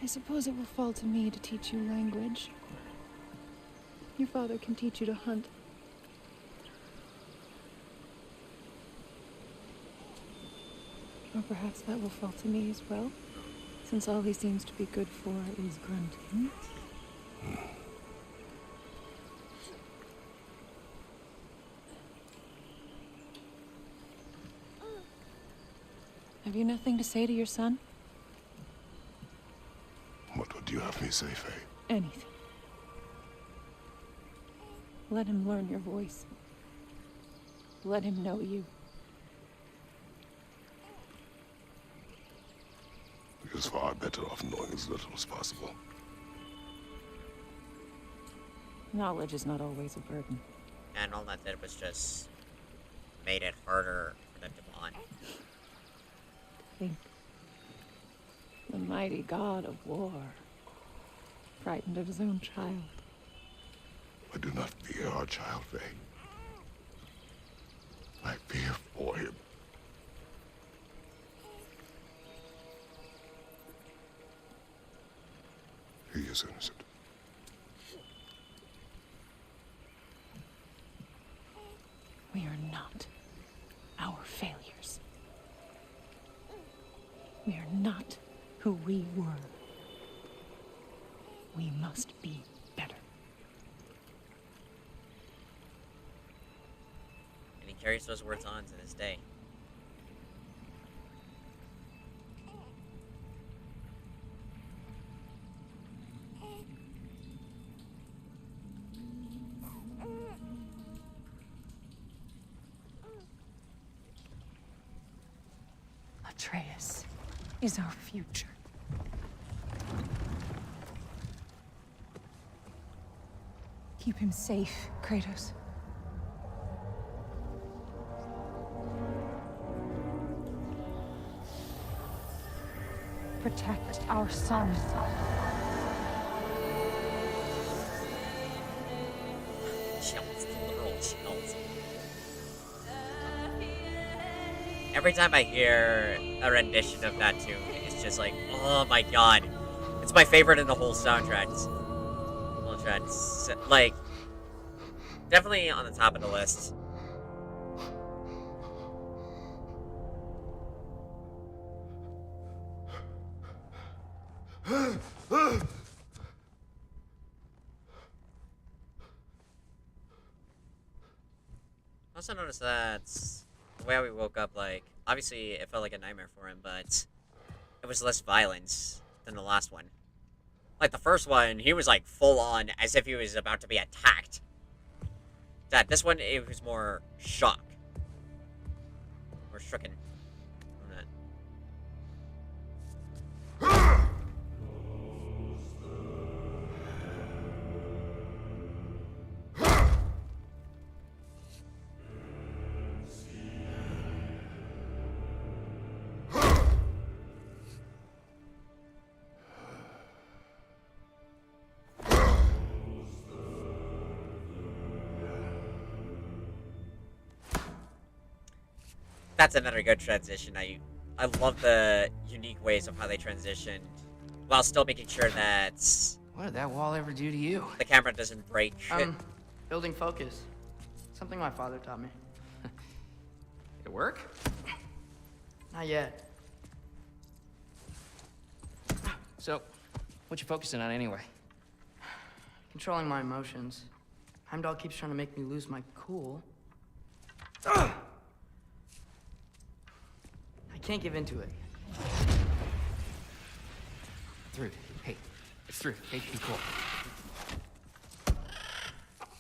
I suppose it will fall to me to teach you language. Your father can teach you to hunt. Or perhaps that will fall to me as well, since all he seems to be good for is grunting. Have you nothing to say to your son? What would you have me say, Faye? Anything. Let him learn your voice. Let him know you. He was far better off knowing as little as possible. Knowledge is not always a burden. And all that did was just made it harder for them to bond. Think. The mighty god of war, frightened of his own child. I do not fear our child, Faye. I fear for him. He is innocent. We are not our failures. We are not who we were. We must be better. And he carries those words on to this day. Atreus is our future. Keep him safe, Kratos. Protect our son. Chills, literal chills. Every time I hear a rendition of that tune, it's just like, oh my god. It's my favorite in the whole soundtrack. Like, definitely on the top of the list. I also noticed that the way we woke up, like, obviously it felt like a nightmare for him, but it was less violence than the last one. Like, the first one, he was, like, full on, as if he was about to be attacked. That this one, it was more shock. Or stricken. From that. That's another good transition. I love the unique ways of how they transitioned, while still making sure that What did that wall ever do to you? the camera doesn't break. Building focus. Something my father taught me. It work? Not yet. So, what you focusing on anyway? Controlling my emotions. Heimdall keeps trying to make me lose my cool. I can't give into it. Through. Hey, it's through. Hey, be cool.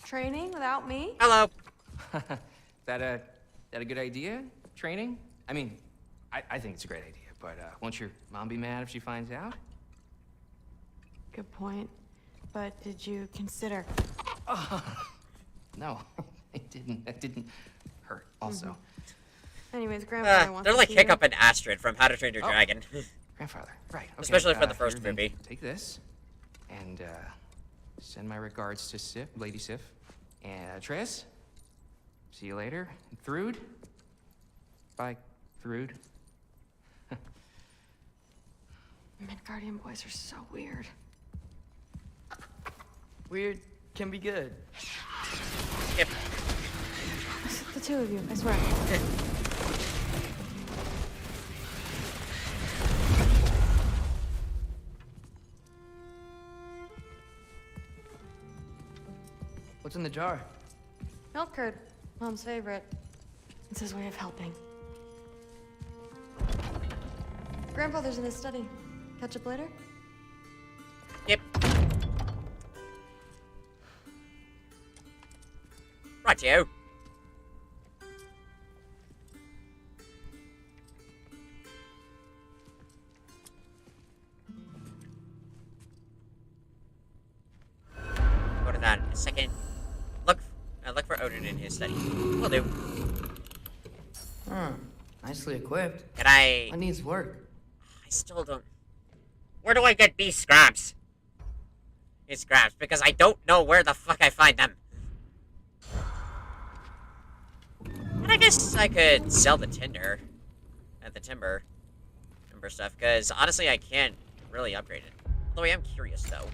Training without me? Hello. That a good idea? Training? I mean, I think it's a great idea, but won't your mom be mad if she finds out? Good point. But did you consider... No, it didn't. That didn't hurt, also. Anyways, Grandfather wants They're to like see Hiccup you. and Astrid from How to Train Your Dragon. Grandfather, right. Okay, Especially for the here, first then movie. Take this, and send my regards to Sif, Lady Sif, and Atreus. See you later. And Thrud. Bye, Thrud. Midgardian boys are so weird. Weird can be good. Yep. The two of you, I swear. What's in the jar? Milk curd, Mom's favorite. It's his way of helping. Grandfather's in his study. Catch up later? Yep. Rightio. Go to that in a second. Look for Odin in his study. Will do. Nicely equipped. Can I... What needs work? I still don't... Where do I get these scraps? These scraps, because I don't know where the fuck I find them. And I guess I could sell the tinder. At the timber stuff, because honestly I can't really upgrade it. Although I am curious, though.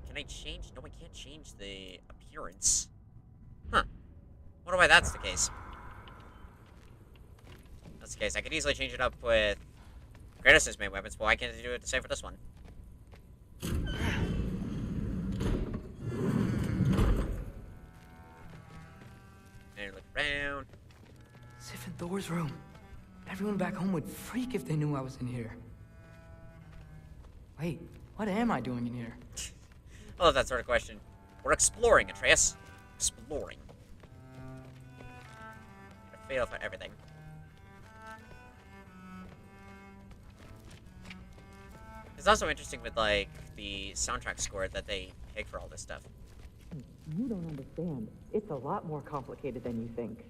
Can I change? No, I can't change the appearance. Huh. Wonder why that's the case. That's the case. I could easily change it up with Kratos' main weapons, but why can't I do it the same for this one? And look around. Sif and Thor's room. Everyone back home would freak if they knew I was in here. Wait, what am I doing in here? I love that sort of question. We're exploring, Atreus. Exploring. Gotta fail for everything. It's also interesting with, like, the soundtrack score that they pick for all this stuff. You don't understand. It's a lot more complicated than you think.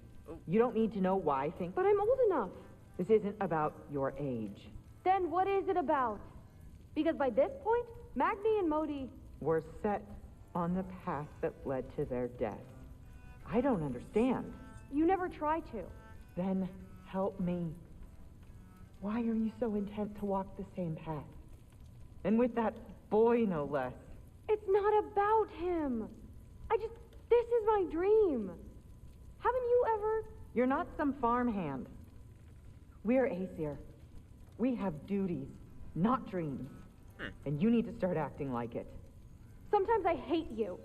You don't need to know why things... But I'm old enough. This isn't about your age. Then what is it about? Because by this point, Magni and Modi... Were set on the path that led to their death. I don't understand. You never try to. Then help me. Why are you so intent to walk the same path? And with that boy, no less. It's not about him. This is my dream. Haven't you ever... You're not some farmhand. We're Aesir. We have duties, not dreams. And you need to start acting like it. Sometimes I hate you.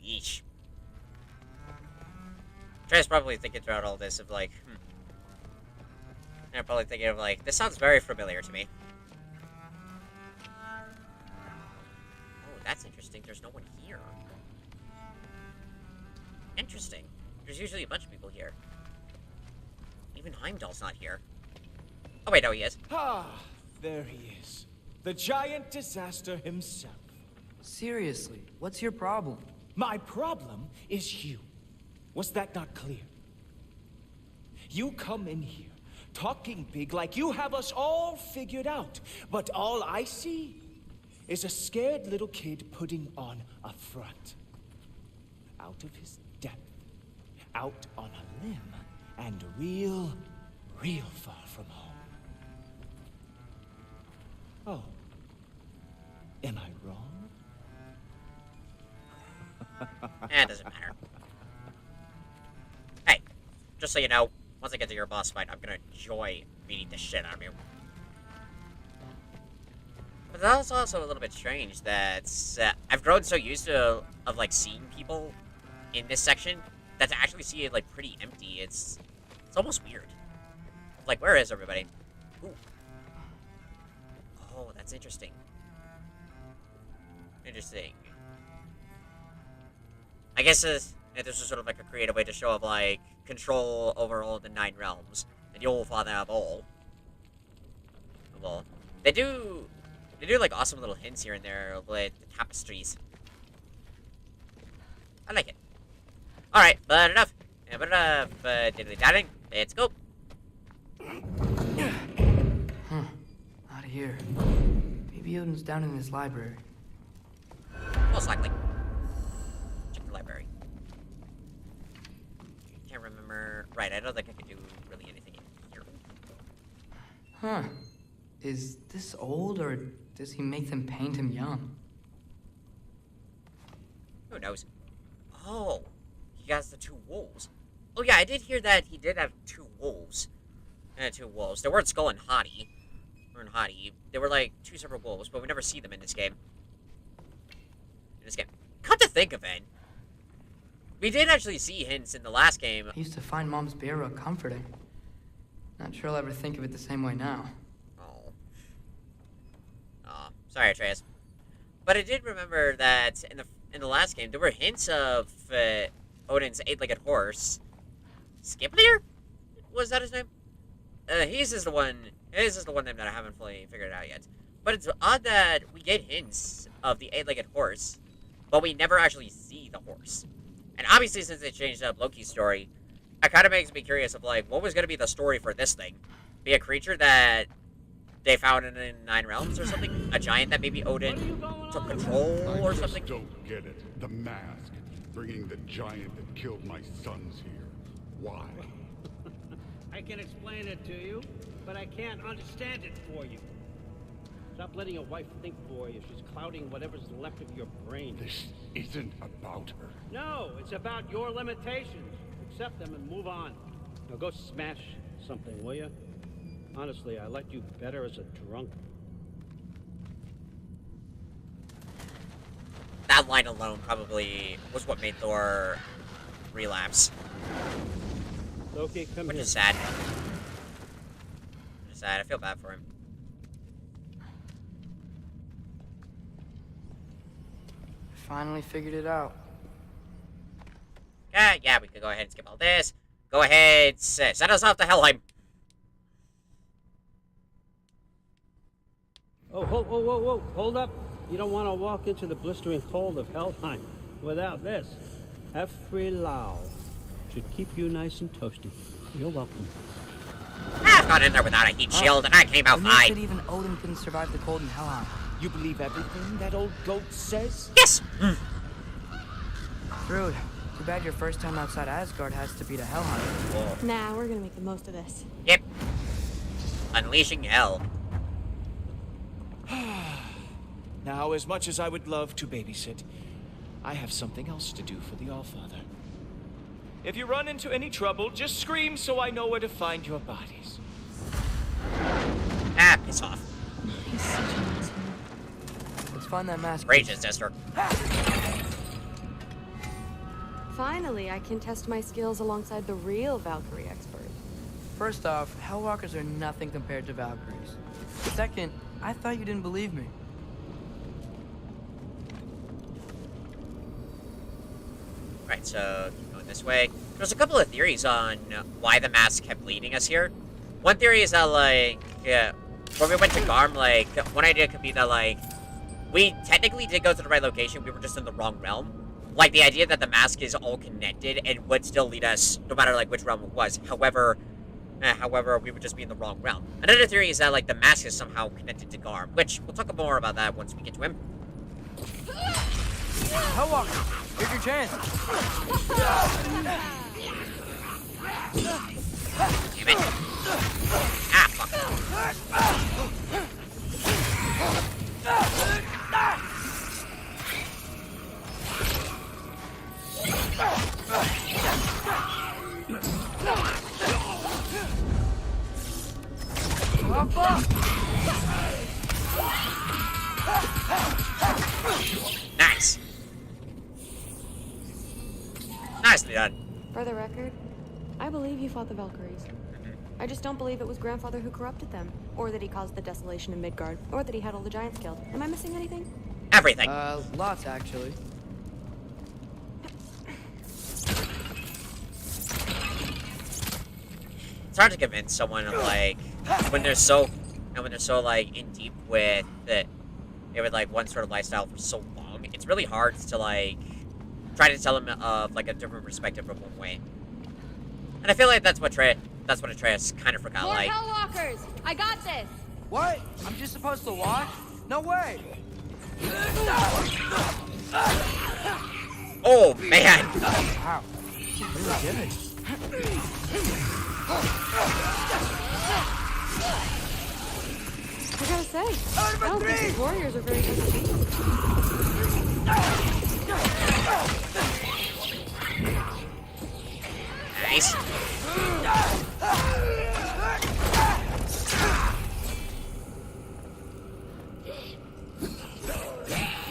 Yeesh. Trey's probably thinking throughout all this of like, And I'm probably thinking of like, this sounds very familiar to me. Oh, that's interesting. There's no one here. Interesting. There's usually a bunch of people here. Even Heimdall's not here. Oh wait, no, he is. Ah, there he is. The giant disaster himself. Seriously, what's your problem? My problem is you. Was that not clear? You come in here, talking big like you have us all figured out, but all I see is a scared little kid putting on a front. Out of his depth, out on a limb, and real far from home. Oh, am I wrong? It doesn't matter. Hey, just so you know, once I get to your boss fight, I'm gonna enjoy beating the shit out of you. But that's also a little bit strange that I've grown so used to like seeing people in this section that to actually see it like pretty empty, it's almost weird. Like, where is everybody? Ooh. Oh, that's interesting. Interesting. I guess this is sort of like a creative way to show off like control over all the 9 realms, and the old father of all. Well, they do like awesome little hints here and there with the tapestries. I like it. Alright, but enough. Yeah, but enough diddly-daddling. Let's go. Out of here. Maybe Odin's down in his library. Most likely. Check the library. Can't remember. Right, I don't think I can do really anything in here. Huh. Is this old, or does he make them paint him young? Who knows? Oh, he has the 2 wolves. Oh yeah, I did hear that he did have 2 wolves. 2 wolves. They weren't Skull and Hottie. They were like 2 separate wolves, but we never see them in this game. Come to think of it, we did actually see hints in the last game. I used to find Mom's beer comforting. Not sure I'll ever think of it the same way now. Oh, sorry, Atreus. But I did remember that in the last game there were hints of Odin's 8-legged horse. Skipnir? Was that his name? His is the one name that I haven't fully figured out yet. But it's odd that we get hints of the 8-legged horse, but we never actually see the horse. And obviously, since they changed up Loki's story, it kind of makes me curious of, like, what was going to be the story for this thing? Be a creature that they found in 9 realms or something? A giant that maybe Odin took control or something? I just don't get it. The mask. Bringing the giant that killed my sons here. Why? I can explain it to you, but I can't understand it for you. Stop letting your wife think for you. She's clouding whatever's left of your brain. This isn't about her. No, it's about your limitations. Accept them and move on. Now go smash something, will you? Honestly, I liked you better as a drunk. That line alone probably was what made Thor relapse. Loki, come Which here. is sad. Which is sad. I feel bad for him. Finally figured it out. Yeah, we could go ahead and skip all this. Go ahead, send us off to Helheim. Oh, whoa, hold up. You don't want to walk into the blistering cold of Helheim without this. Efri-Lau should keep you nice and toasty. You're welcome. I've gone in there without a heat shield, and I came out It fine. said even Odin couldn't survive the cold in Helheim. You believe everything that old goat says? Yes! Rude. Too bad your first time outside Asgard has to be to Helheim. Nah, we're gonna make the most of this. Yep. Unleashing hell. Now, as much as I would love to babysit, I have something else to do for the Allfather. If you run into any trouble, just scream so I know where to find your bodies. Ah, piss off. He's such an asshole. Let's find that mask. Rage's sister. Finally, I can test my skills alongside the real Valkyrie expert. First off, Hellwalkers are nothing compared to Valkyries. Second, I thought you didn't believe me. Right, so keep going this way. There's a couple of theories on why the mask kept leading us here. One theory is that, like, when we went to Garm, like, one idea could be that, like, we technically did go to the right location, we were just in the wrong realm. Like, the idea that the mask is all connected and would still lead us no matter, like, which realm it was. However, we would just be in the wrong realm. Another theory is that, like, the mask is somehow connected to Garm, which we'll talk more about that once we get to him. Hellwalker, here's your chance. Damn it. Ah, fuck. Nice. Nicely done. For the record, I believe you fought the Valkyries. I just don't believe it was Grandfather who corrupted them, or that he caused the desolation in Midgard, or that he had all the giants killed. Am I missing anything? Everything. Lots actually. It's hard to convince someone of like when they're so like in deep with it with like one sort of lifestyle for so long. It's really hard to like try to tell them of like a different perspective from one way. And I feel like that's what Atreus kind of forgot. More Like, Hellwalkers! I got this! What? I'm just supposed to watch? No way! oh man! Wow. Really good. I gotta say, I don't think these warriors are very entertaining. Nice.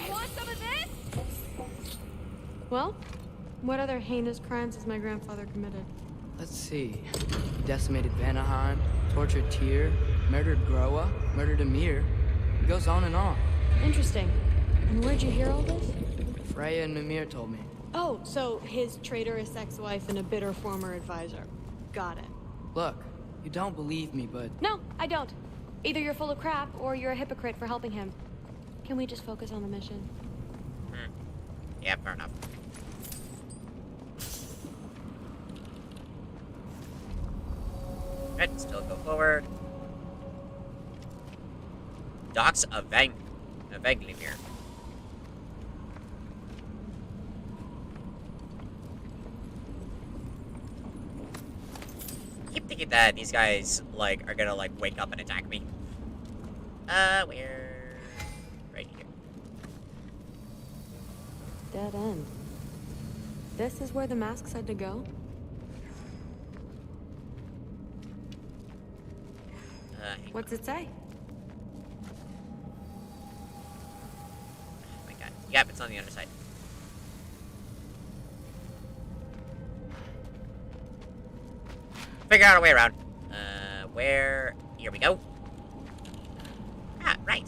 Want some of this? Well, what other heinous crimes has my grandfather committed? Let's see. He decimated Vanaheim, tortured Tyr, murdered Groa, murdered Ymir. It goes on and on. Interesting. And where'd you hear all this? Freya and Mimir told me. Oh, so his traitorous ex-wife and a bitter former advisor. Got it. Look, you don't believe me, but... No, I don't. Either you're full of crap, or you're a hypocrite for helping him. Can we just focus on the mission? Yeah, fair enough. Right, still go forward. Docks of Vanglimir. I keep thinking that these guys like are gonna like wake up and attack me. Where? Right here. Dead end. This is where the masks had to go? What's it say? Oh my god. Yep, it's on the other side. Figure out a way around. Where? Here we go. Ah, right.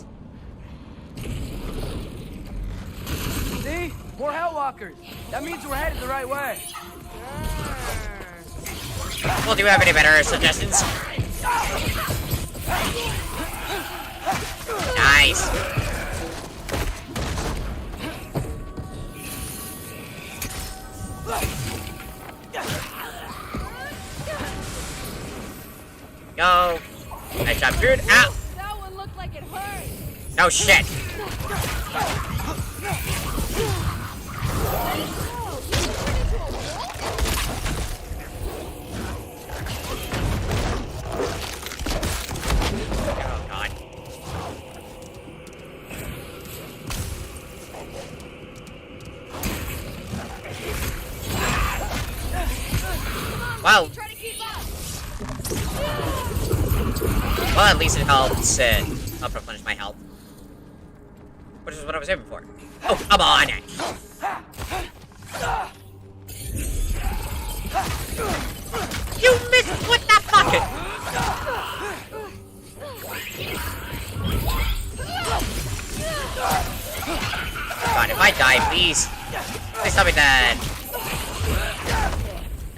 See? More Hellwalkers. That means we're headed the right way. Well, do you have any better suggestions? Nice. Go. Nice job, dude. Ow. That one looked like it hurt. No shit. Oh god. Well, at least it helps help replenish my health. Which is what I was aiming for. Oh, come on! You missed! What the fuck? God, if I die, please. Please tell me that.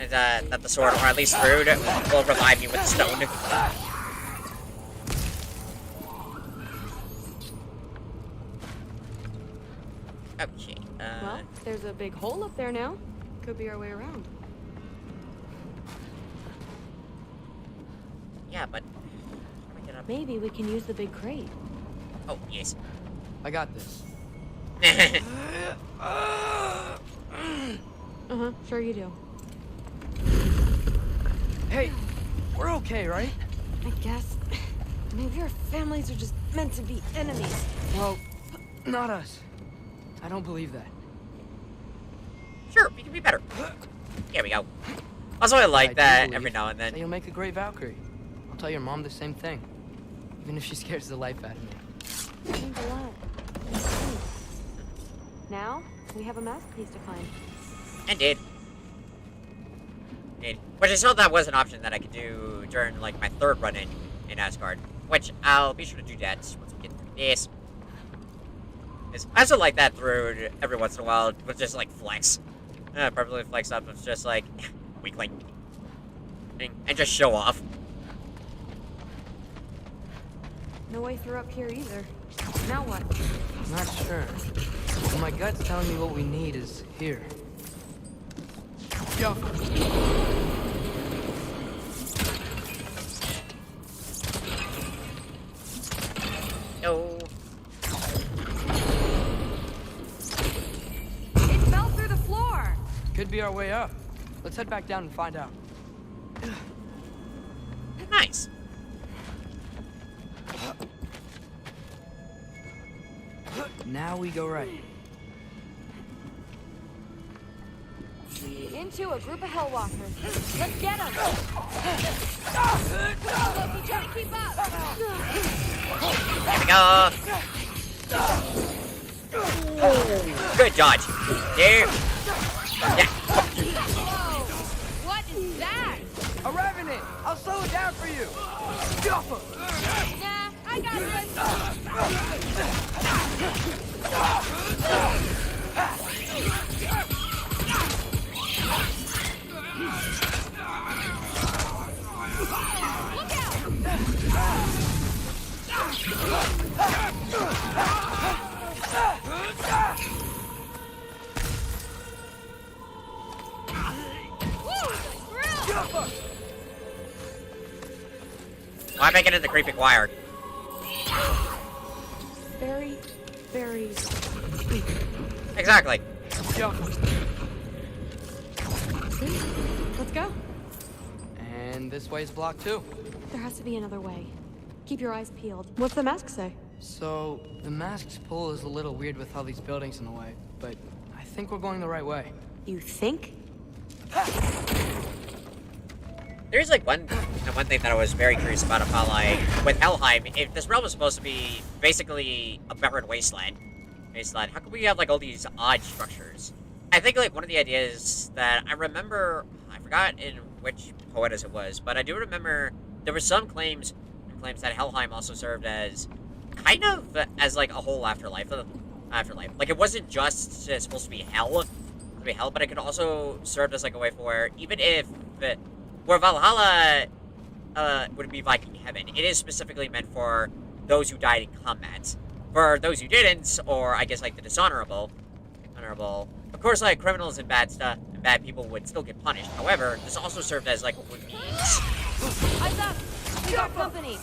That the sword, or at least Rude, will revive me with the stone. Okay, Well, there's a big hole up there now. Could be our way around. Yeah, but... Maybe we can use the big crate. Oh, yes. I got this. Uh-huh, sure you do. Hey, We're okay, right? I guess. Maybe our families are just meant to be enemies. Well, not us. I don't believe that. Sure, we can be better. Here we go. Also, I like that every now and then. You'll make a great Valkyrie. I'll tell your mom the same thing. Even if she scares the life out of me. Thanks a lot. Now, we have a masterpiece to find. Indeed. Indeed. Which I saw that was an option that I could do during, like, my third run in Asgard. Which, I'll be sure to do that once we get through this. I also like that through every once in a while, with just, like, flex. Probably flex up, it's just, like, weakling. And just show off. No way through up here either. Now what? I'm not sure. But my gut's telling me what we need is here. Yo. No. It fell through the floor! Could be our way up. Let's head back down and find out. Nice. Now we go right. Into a group of Hellwalkers. Let's get them! Loki, try to keep up! There we go! Good dodge. There. Yeah. Whoa! What is that? A revenant! I'll slow it down for you! Nah, I got Why am I getting the creeping wire? Very, very Exactly. Let's go. And this way's blocked too. There has to be another way. Keep your eyes peeled. What's the mask say? So, the mask's pull is a little weird with all these buildings in the way, but I think we're going the right way. You think? There's like one thing that I was very curious about like with Helheim, if this realm is supposed to be basically a barren wasteland, how could we have like all these odd structures? I think like one of the ideas that I remember, I forgot in which poetess it was, but I do remember there were some claims that Helheim also served as kind of as like a whole afterlife. Like it wasn't just supposed to be hell, but it could also serve as like a way for even if where Valhalla would be Viking heaven, it is specifically meant for those who died in combat. For those who didn't, or I guess like the dishonorable, of course, like criminals and bad stuff and bad people would still get punished. However, this also served as like a means. Eyes up! We got company.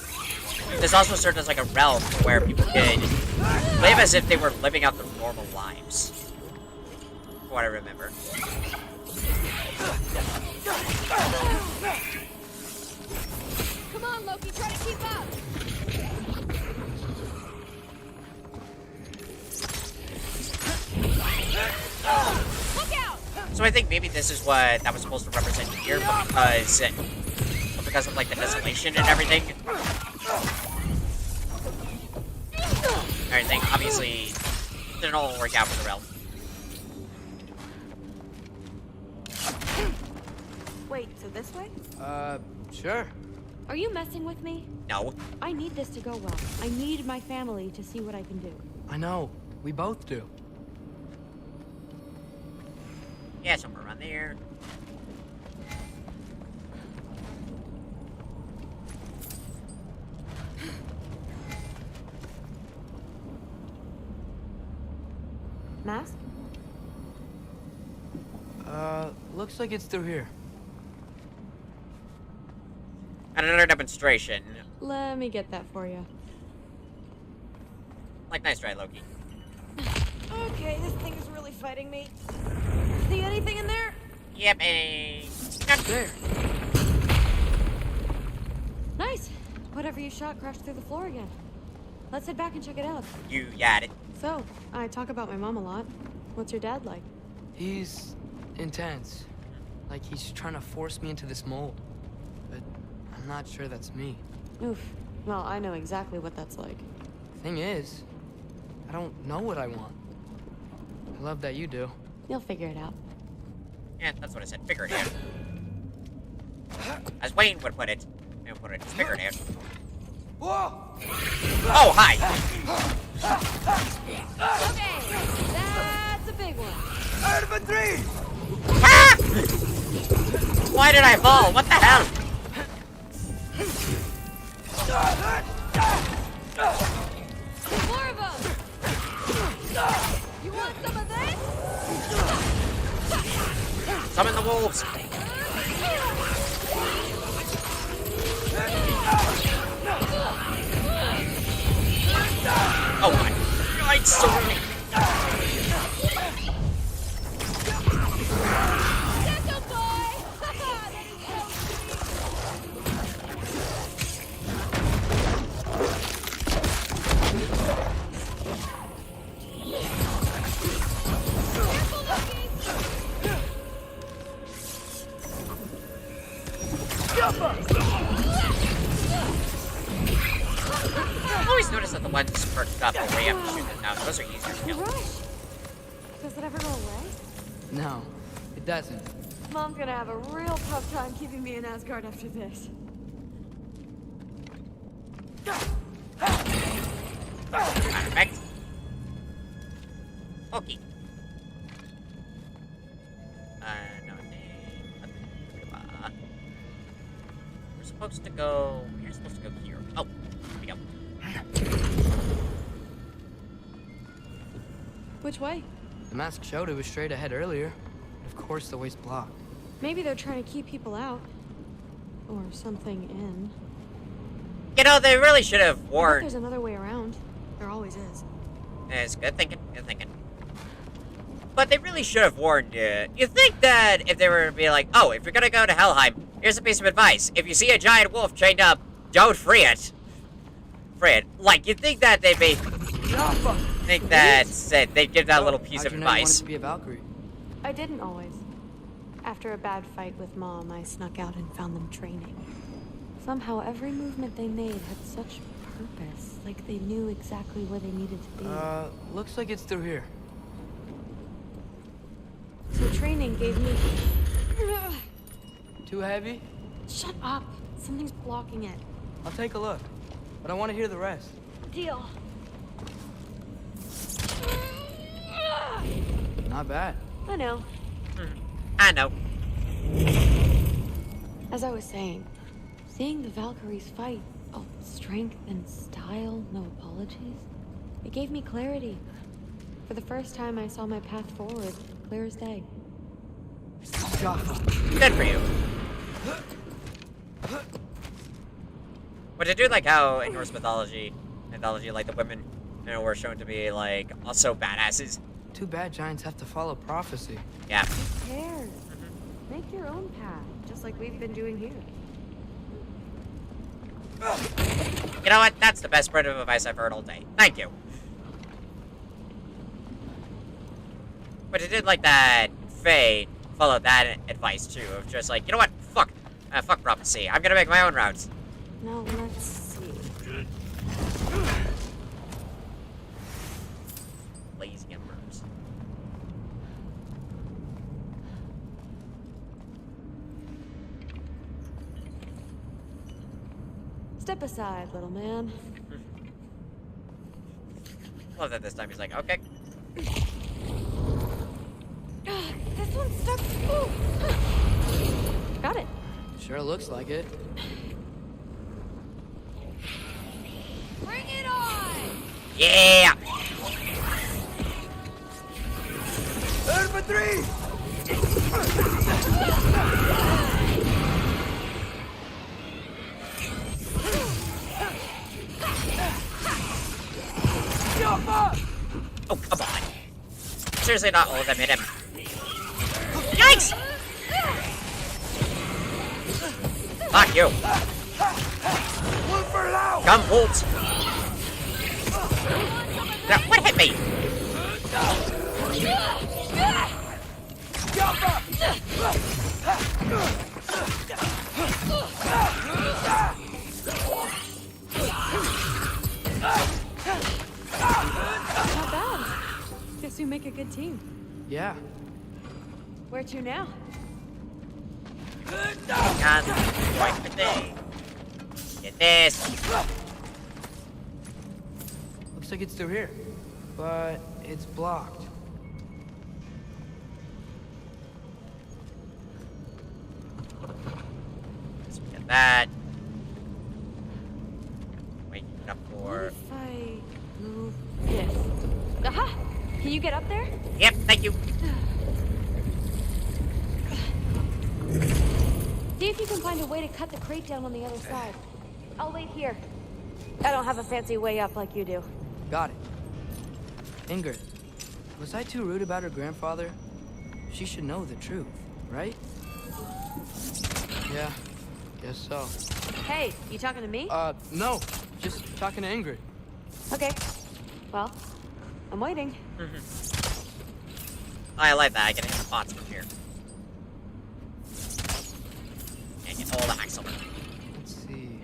This also served as like a realm where people could live as if they were living out their normal lives. From what I remember. Come on, Loki, try to keep up! Look out! So I think maybe this is what that was supposed to represent here, but because of like the desolation and everything. Everything obviously didn't all work out for the realm. Wait, so this way? Sure. Are you messing with me? No. I need this to go well. I need my family to see what I can do. I know. We both do. Yeah, somewhere around there. Mask? Looks like it's through here. And another demonstration. Let me get that for you. Like, nice try, Loki. Okay, this thing is really fighting me. See anything in there? Yep, There. Whatever you shot crashed through the floor again. Let's head back and check it out. You got it. So, I talk about my mom a lot. What's your dad like? He's intense. Like he's trying to force me into this mold. But I'm not sure that's me. Oof. Well, I know exactly what that's like. Thing is, I don't know what I want. I love that you do. You'll figure it out. Yeah, that's what I said. Figure it out. As Wayne would put it. And put it, figure it out. Oh, hi! Okay, that's a big one. Ah! Why did I fall? What the hell? More of them! You want some of this? Summon the wolves! Oh my god, so many! I always notice that the ones perked up the way after shooting them down. Those are easier to kill. Does it ever go away? No, it doesn't. Mom's gonna have a real tough time keeping me in Asgard after this. Perfect. Okay. We're supposed to go... We're supposed to go here. Oh, here we go. Which way? The mask showed it was straight ahead earlier. Of course the way's blocked. Maybe they're trying to keep people out. Or something in. You know, they really should have I bet warned... there's another way around. There always is. It's good thinking, good thinking. But they really should have warned you. You think that if they were to be like, oh, if you're gonna go to Helheim, here's a piece of advice. If you see a giant wolf chained up, don't free it. Free it. Like, you'd think that they'd be... think that they'd give that little piece of How'd you know you wanted advice. to be a Valkyrie? I didn't always. After a bad fight with Mom, I snuck out and found them training. Somehow, every movement they made had such purpose. Like they knew exactly where they needed to be. Looks like it's through here. So training gave me... Too heavy? Shut up! Something's blocking it. I'll take a look. But I want to hear the rest. Deal. Not bad. I know. I know. As I was saying, seeing the Valkyries fight, oh, strength and style, no apologies, it gave me clarity. For the first time, I saw my path forward, clear as day. Good for you. But I do like how in Norse mythology, like the women, you know, were shown to be like also badasses. Too bad giants have to follow prophecy. Yeah. Who cares? Make your own path, just like we've been doing here. You know what? That's the best bit of advice I've heard all day. Thank you. But I did like that Faye followed that advice too, of just like, you know what? Fuck prophecy. I'm gonna make my own routes. Now let's see. Lazy embers. Step aside, little man. Love that this time he's like, okay. This one's stuck. Ooh. Got it. Sure looks like it. Bring it on! Yeah! Infantry! Oh, come on. Seriously, not all of them hit him. Yikes! Fuck you. Come, Bolt! Now, what hit me? Not bad. Guess we make a good team. Yeah. Where to now? God, quite the thing. Get this. Looks like it's through here, but it's blocked. Let's get that. Wait up for. If I move this. Aha! Can you get up there? Yep, thank you. See if you can find a way to cut the crate down on the other side. I'll wait here. I don't have a fancy way up like you do. Got it. Ingrid, was I too rude about her grandfather? She should know the truth, right? Yeah, guess so. Hey, you talking to me? No. Just talking to Ingrid. Okay. Well, I'm waiting. I like that. I can hit the pots from here. And get all the axle. Let's see.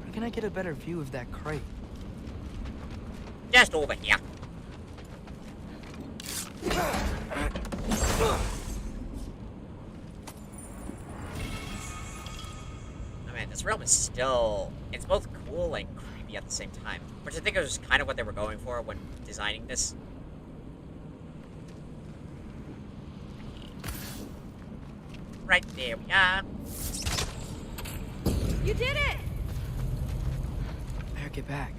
Where can I get a better view of that crate? Just over here. I mean, this realm is still... It's both cool and creepy at the same time. Which I think was kind of what they were going for when designing this. Right there we are. You did it! Better get back.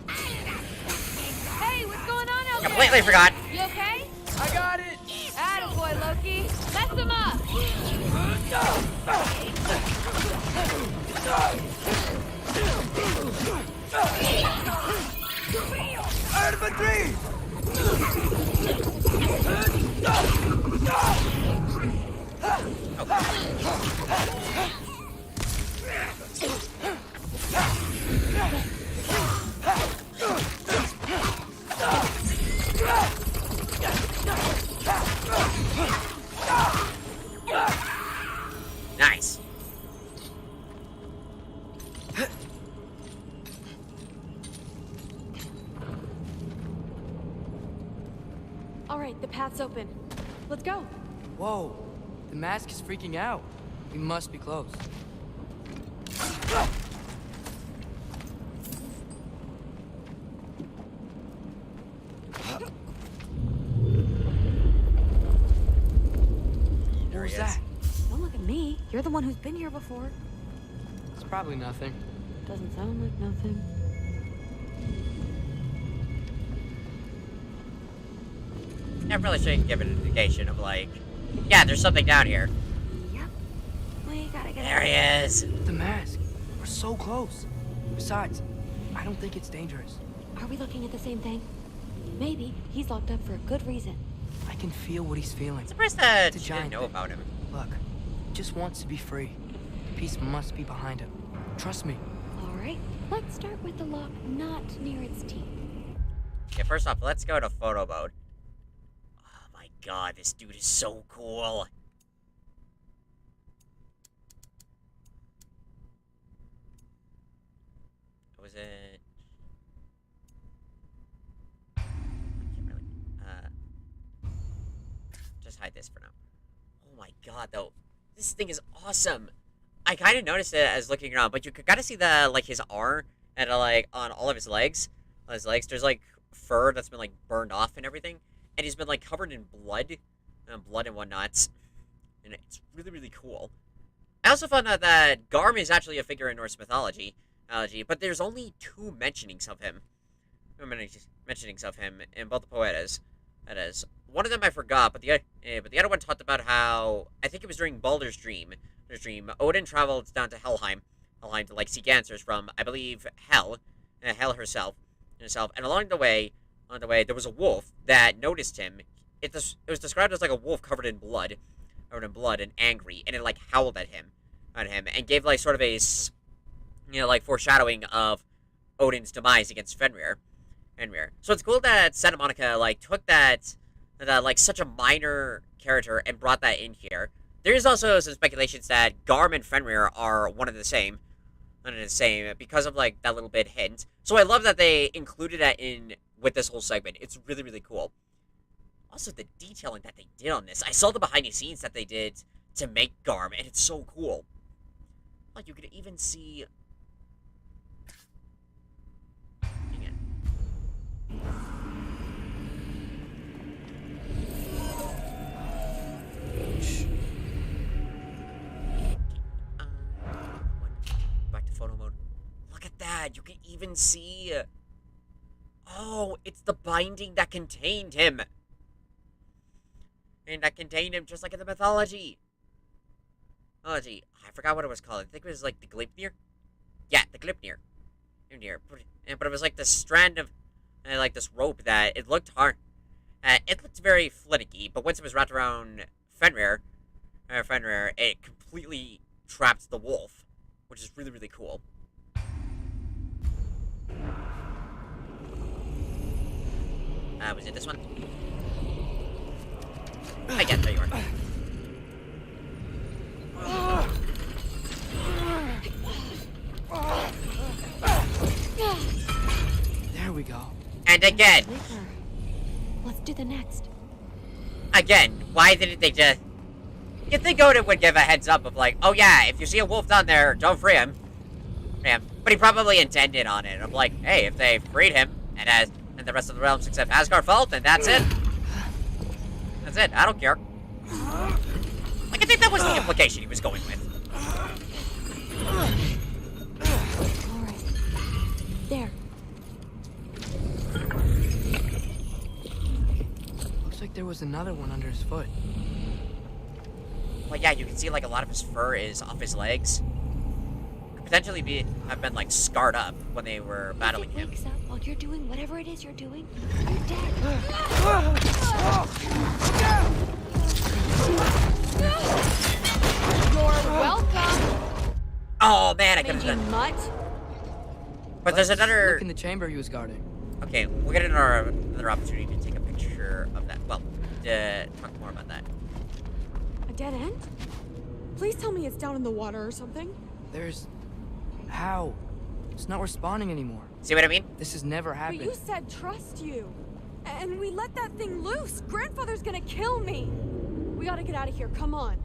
Hey, what's going on out there? Completely forgot. You okay? I got it! Attaboy, Loki. Mess him up! Nice. All right, the path's open. Let's go. Whoa, the mask is freaking out. We must be close. What was that? Don't look at me. You're the one who's been here before. It's probably nothing. Doesn't sound like nothing. I really shouldn't give an indication of, like... Yeah, there's something down here. Yep. We gotta get There he is. The mask. We're so close. Besides, I don't think it's dangerous. Are we looking at the same thing? Maybe. He's locked up for a good reason. I can feel what he's feeling. I'm surprised that It's a you didn't giant know thing. about him. Look, he just wants to be free. The peace must be behind him. Trust me. All right. Let's start with the lock not near its teeth. Okay, first off, let's go to photo mode. Oh my god, this dude is so cool. What was it? I can't really... Just hide this for now. Oh my god, though. This thing is awesome. I kind of noticed it as looking around, but you could kind of see the, like, his arm and, like, on all of his legs. On his legs, there's, like, fur that's been, like, burned off and everything. And he's been, like, covered in blood. Blood and whatnot. And it's really, really cool. I also found out that Garm is actually a figure in Norse mythology. But there's only 2 mentionings of him. Mentionings of him in both the Poetas. That is. One of them I forgot, but the other one talked about how... I think it was during Baldur's Dream. Odin traveled down to Helheim to, like, seek answers from, I believe, Hel herself. And along the way, there was a wolf that noticed him. It was described as, like, a wolf covered in blood and angry, and it, like, howled at him, and gave, like, sort of a you know, like foreshadowing of Odin's demise against Fenrir. So it's cool that Santa Monica like took that like such a minor character and brought that in here. There is also some speculations that Garm and Fenrir are one and the same, because of like that little bit hint. So I love that they included that in with this whole segment. It's really, really cool. Also, the detailing that they did on this. I saw the behind the scenes that they did to make Garm, and it's so cool. Like, you could even see... Hang on. Back to photo mode. Look at that. You can even see... Oh, it's the binding that contained him. And that contained him just like in the mythology. Oh, gee. I forgot what it was called. I think it was like the Gleipnir? Yeah, the Gleipnir. But it was like this strand of, like this rope that it looked hard. It looked very finicky, but once it was wrapped around Fenrir, it completely trapped the wolf, which is really, really cool. Was it this one? I get there you are. There we go. And again. Let's do the next. Again, why didn't they just... You'd think Odin would give a heads up of like, oh yeah, if you see a wolf down there, don't free him. But he probably intended on it. I'm like, hey, if they freed him, and the rest of the realms except Asgard fell, then that's it. That's it. I don't care. Like, I think that was the implication he was going with. Alright. There. Looks like there was another one under his foot. Well, yeah, you can see, like, a lot of his fur is off his legs. Could potentially have been, like, scarred up when they were battling him. If it wakes up while you're doing whatever it is you're doing, you're dead. You're welcome. Oh, man, I could have Mingy done... mutt. But there's another... Look in the chamber he was guarding. Okay, we'll get another opportunity to take a picture of that. Well, talk more about that. A dead end? Please tell me it's down in the water or something. There's... How? It's not responding anymore. See what I mean? This has never happened. But you said trust you. And we let that thing loose. Grandfather's gonna kill me. We gotta get out of here. Come on.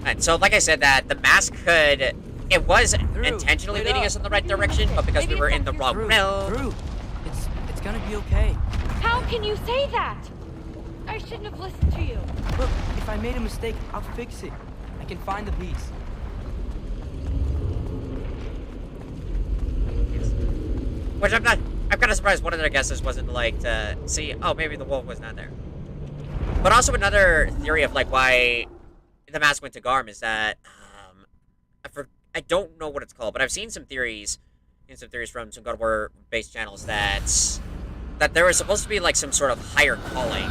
And so, like I said, that the mask could... It was intentionally leading us in the right direction, but because we were in the wrong realm... It's gonna be okay. How can you say that? I shouldn't have listened to you. Look, if I made a mistake, I'll fix it. I can find the piece. Which I'm kind of surprised one of their guesses wasn't like to see, oh, maybe the wolf was not there. But also another theory of like why the mask went to Garm is that, I don't know what it's called, but I've seen some theories from some God of War based channels that there was supposed to be like some sort of higher calling,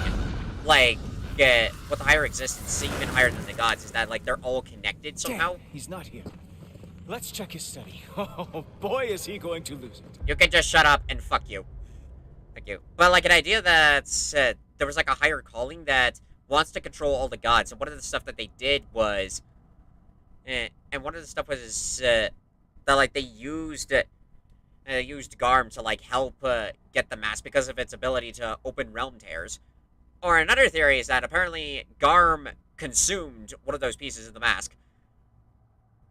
like what the higher existence, even higher than the gods, is that like they're all connected somehow. Damn, he's not here. Let's check his study. Oh boy, is he going to lose it. You can just shut up and fuck you. Thank you. But like an idea that there was like a higher calling that wants to control all the gods, and one of the stuff that they did was, and one of the stuff was that like they used Garm to like help get the mask because of its ability to open realm tears. Or another theory is that apparently Garm consumed one of those pieces of the mask.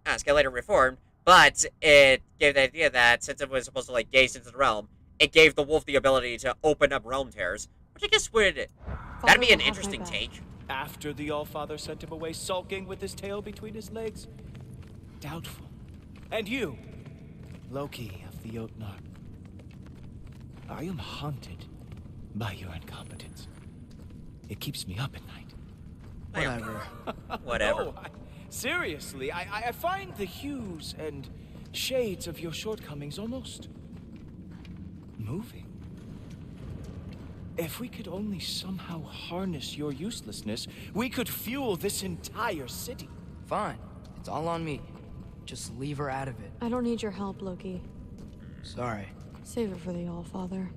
Mask later reformed, but it gave the idea that since it was supposed to like gaze into the realm, it gave the wolf the ability to open up realm tears, which I guess that'd be an interesting take. After the Allfather sent him away sulking with his tail between his legs? Doubtful. And you, Loki of the Jotnar. I am haunted by your incompetence. It keeps me up at night. Whatever. Whatever. No, seriously, I find the hues and shades of your shortcomings almost moving. If we could only somehow harness your uselessness, we could fuel this entire city. Fine. It's all on me. Just leave her out of it. I don't need your help, Loki. Sorry. Save it for the All-Father.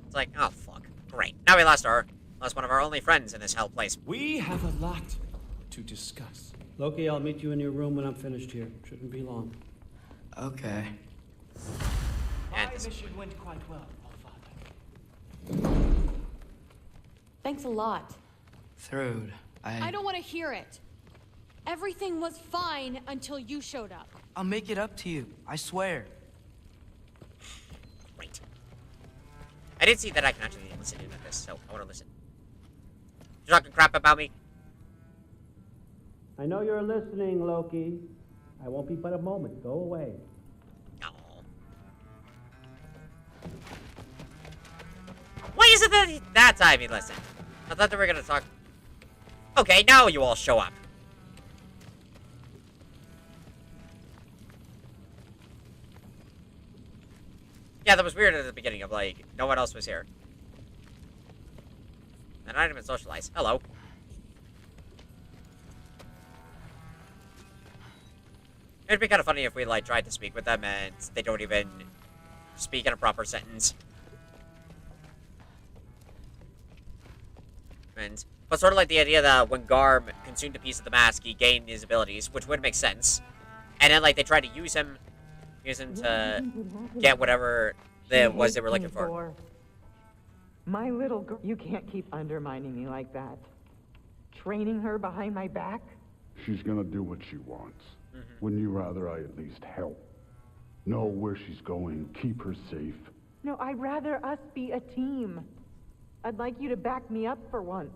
It's like, oh fuck. Great. Now we lost one of our only friends in this hell place. We have a lot to discuss. Loki, I'll meet you in your room when I'm finished here. Shouldn't be long. Okay. My mission went quite well, All-Father. Thanks a lot. Thrud, I don't want to hear it. Everything was fine until you showed up. I'll make it up to you. I swear. Great. I did see that I can actually listen in on this, so I want to listen. You're talking crap about me? I know you're listening, Loki. I won't be but a moment. Go away. Why is it that time he listened? I thought they were gonna talk. Okay, now you all show up. Yeah, that was weird at the beginning of, like, no one else was here. And I didn't even socialize. Hello. It'd be kind of funny if we, like, tried to speak with them and they don't even speak in a proper sentence. But sort of like the idea that when Garm consumed a piece of the mask, he gained his abilities, which would make sense. And then, like, they tried to use him to get whatever it was they were looking for. My little girl, you can't keep undermining me like that. Training her behind my back? She's gonna do what she wants. Wouldn't you rather I at least help? Know where she's going, keep her safe? No, I'd rather us be a team. I'd like you to back me up for once.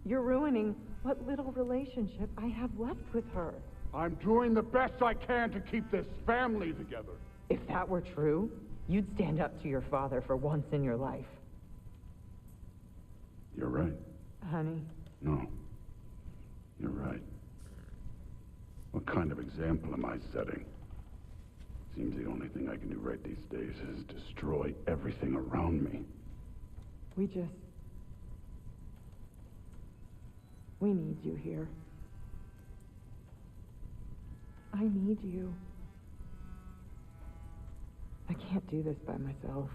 You're ruining what little relationship I have left with her. I'm doing the best I can to keep this family together. If that were true, you'd stand up to your father for once in your life. You're right. Honey. No. You're right. What kind of example am I setting? Seems the only thing I can do right these days is destroy everything around me. We need you here. I need you. I can't do this by myself.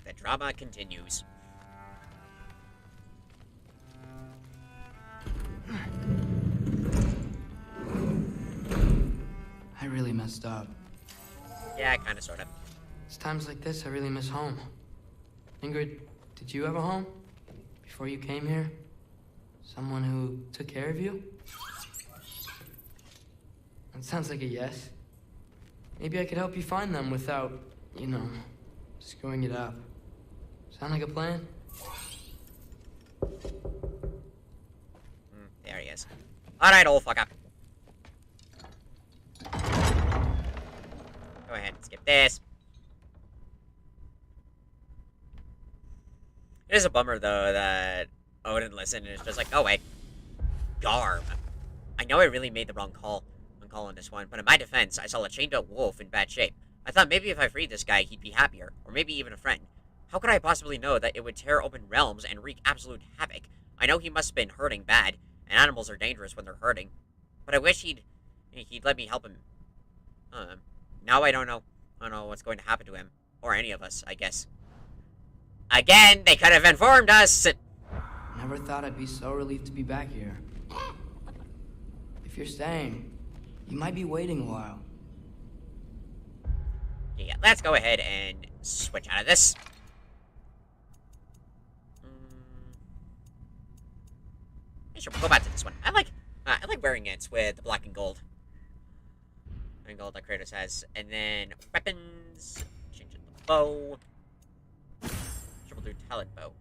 The drama continues. I really messed up. Yeah, kinda, sorta. It's times like this I really miss home. Ingrid, did you have a home? Before you came here? Someone who took care of you? That sounds like a yes. Maybe I could help you find them without, you know, screwing it up. Sound like a plan? There he is. Alright, old fucker. Go ahead and skip this. It is a bummer, though, that Odin listened and is just like, oh, wait. Garm. I know I really made the wrong call on this one, but in my defense, I saw a chained-up wolf in bad shape. I thought maybe if I freed this guy, he'd be happier, or maybe even a friend. How could I possibly know that it would tear open realms and wreak absolute havoc? I know he must have been hurting bad, and animals are dangerous when they're hurting. But I wish he'd let me help him. Now I don't know what's going to happen to him, or any of us, I guess. Again, they could have informed us! Never thought I'd be so relieved to be back here. If you're staying, you might be waiting a while. Yeah, let's go ahead and switch out of this. Sure, we'll go back to this one. I like wearing it with the black and gold. And gold that Kratos has. And then weapons. Change it to bow. Triple do talent bow.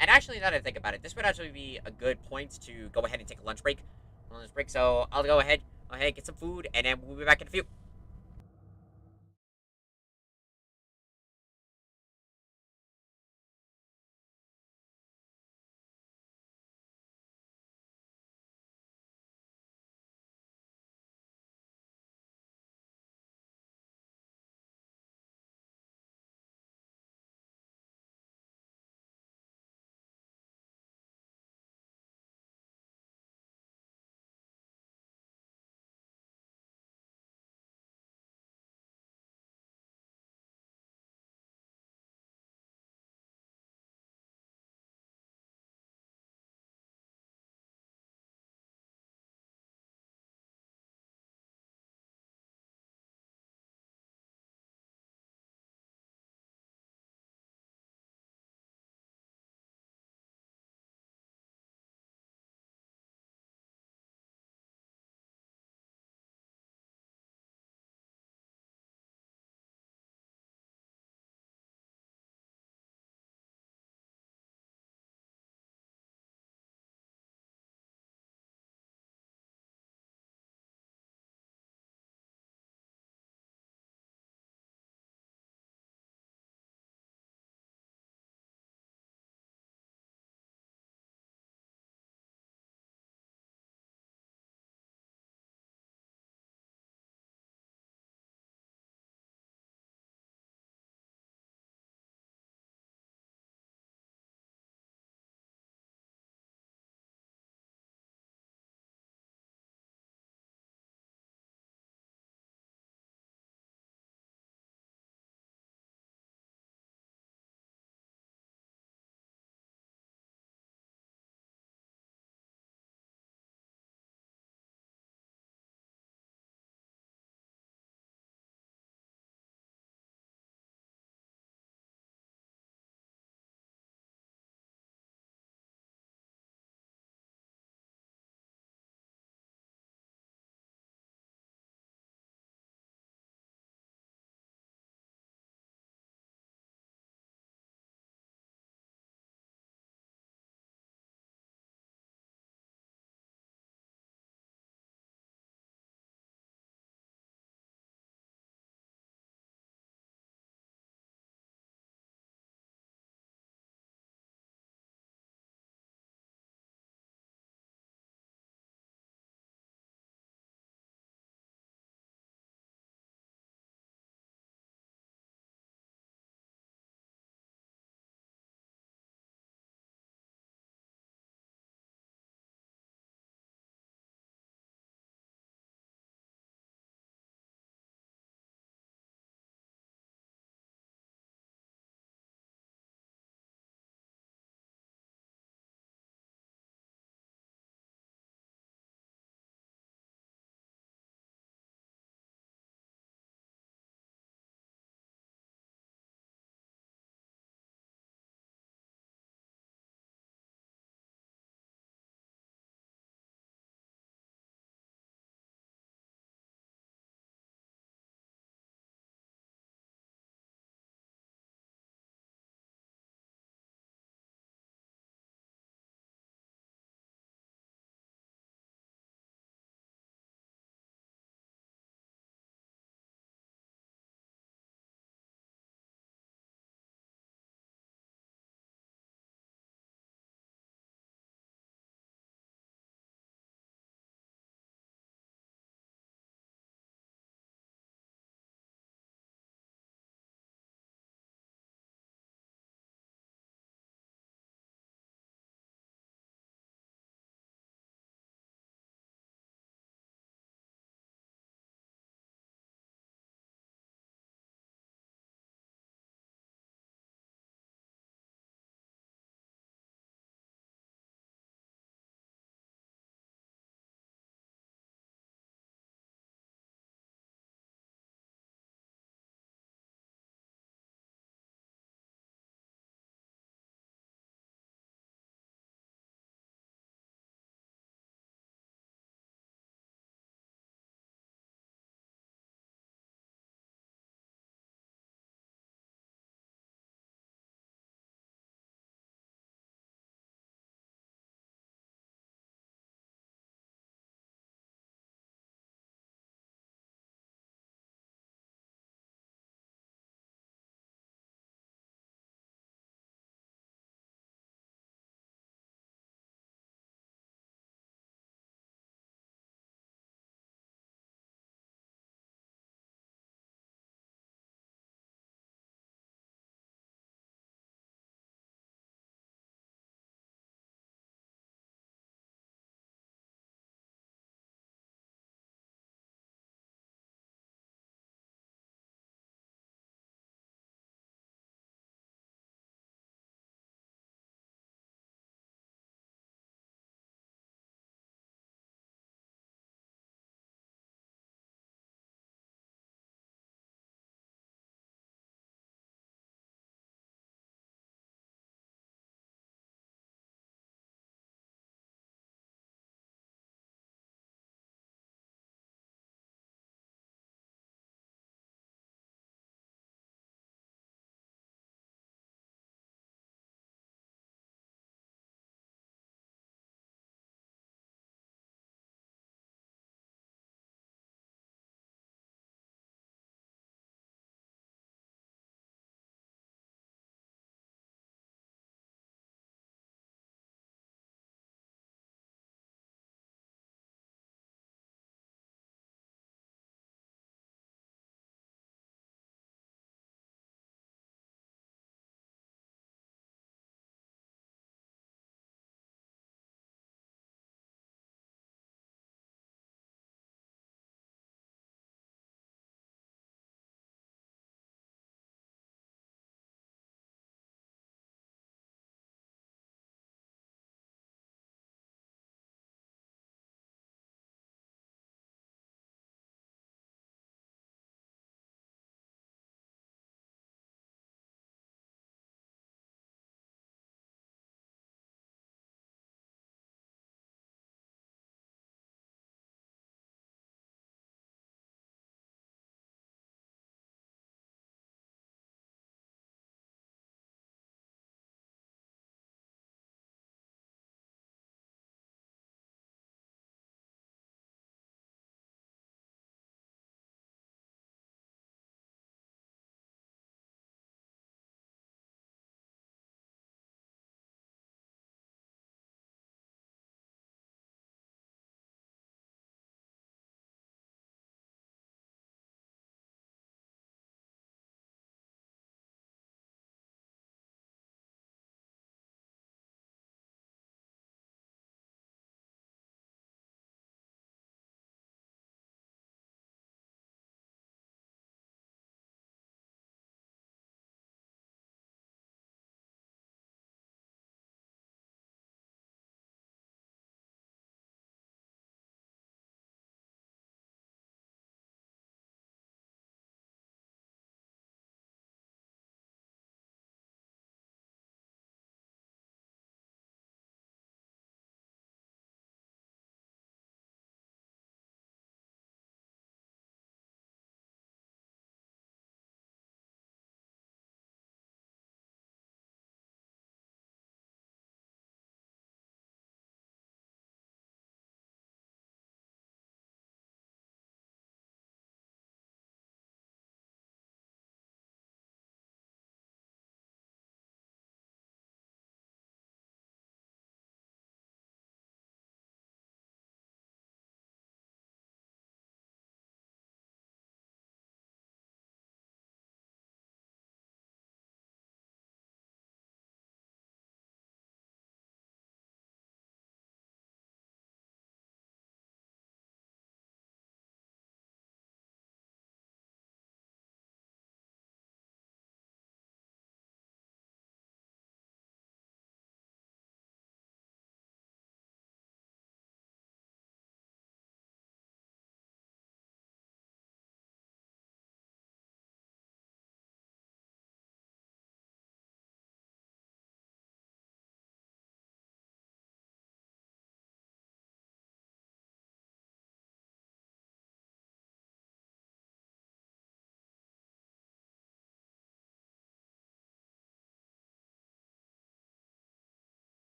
And actually, now that I think about it, this would actually be a good point to go ahead and take a lunch break. So I'll go ahead, get some food, and then we'll be back in a few.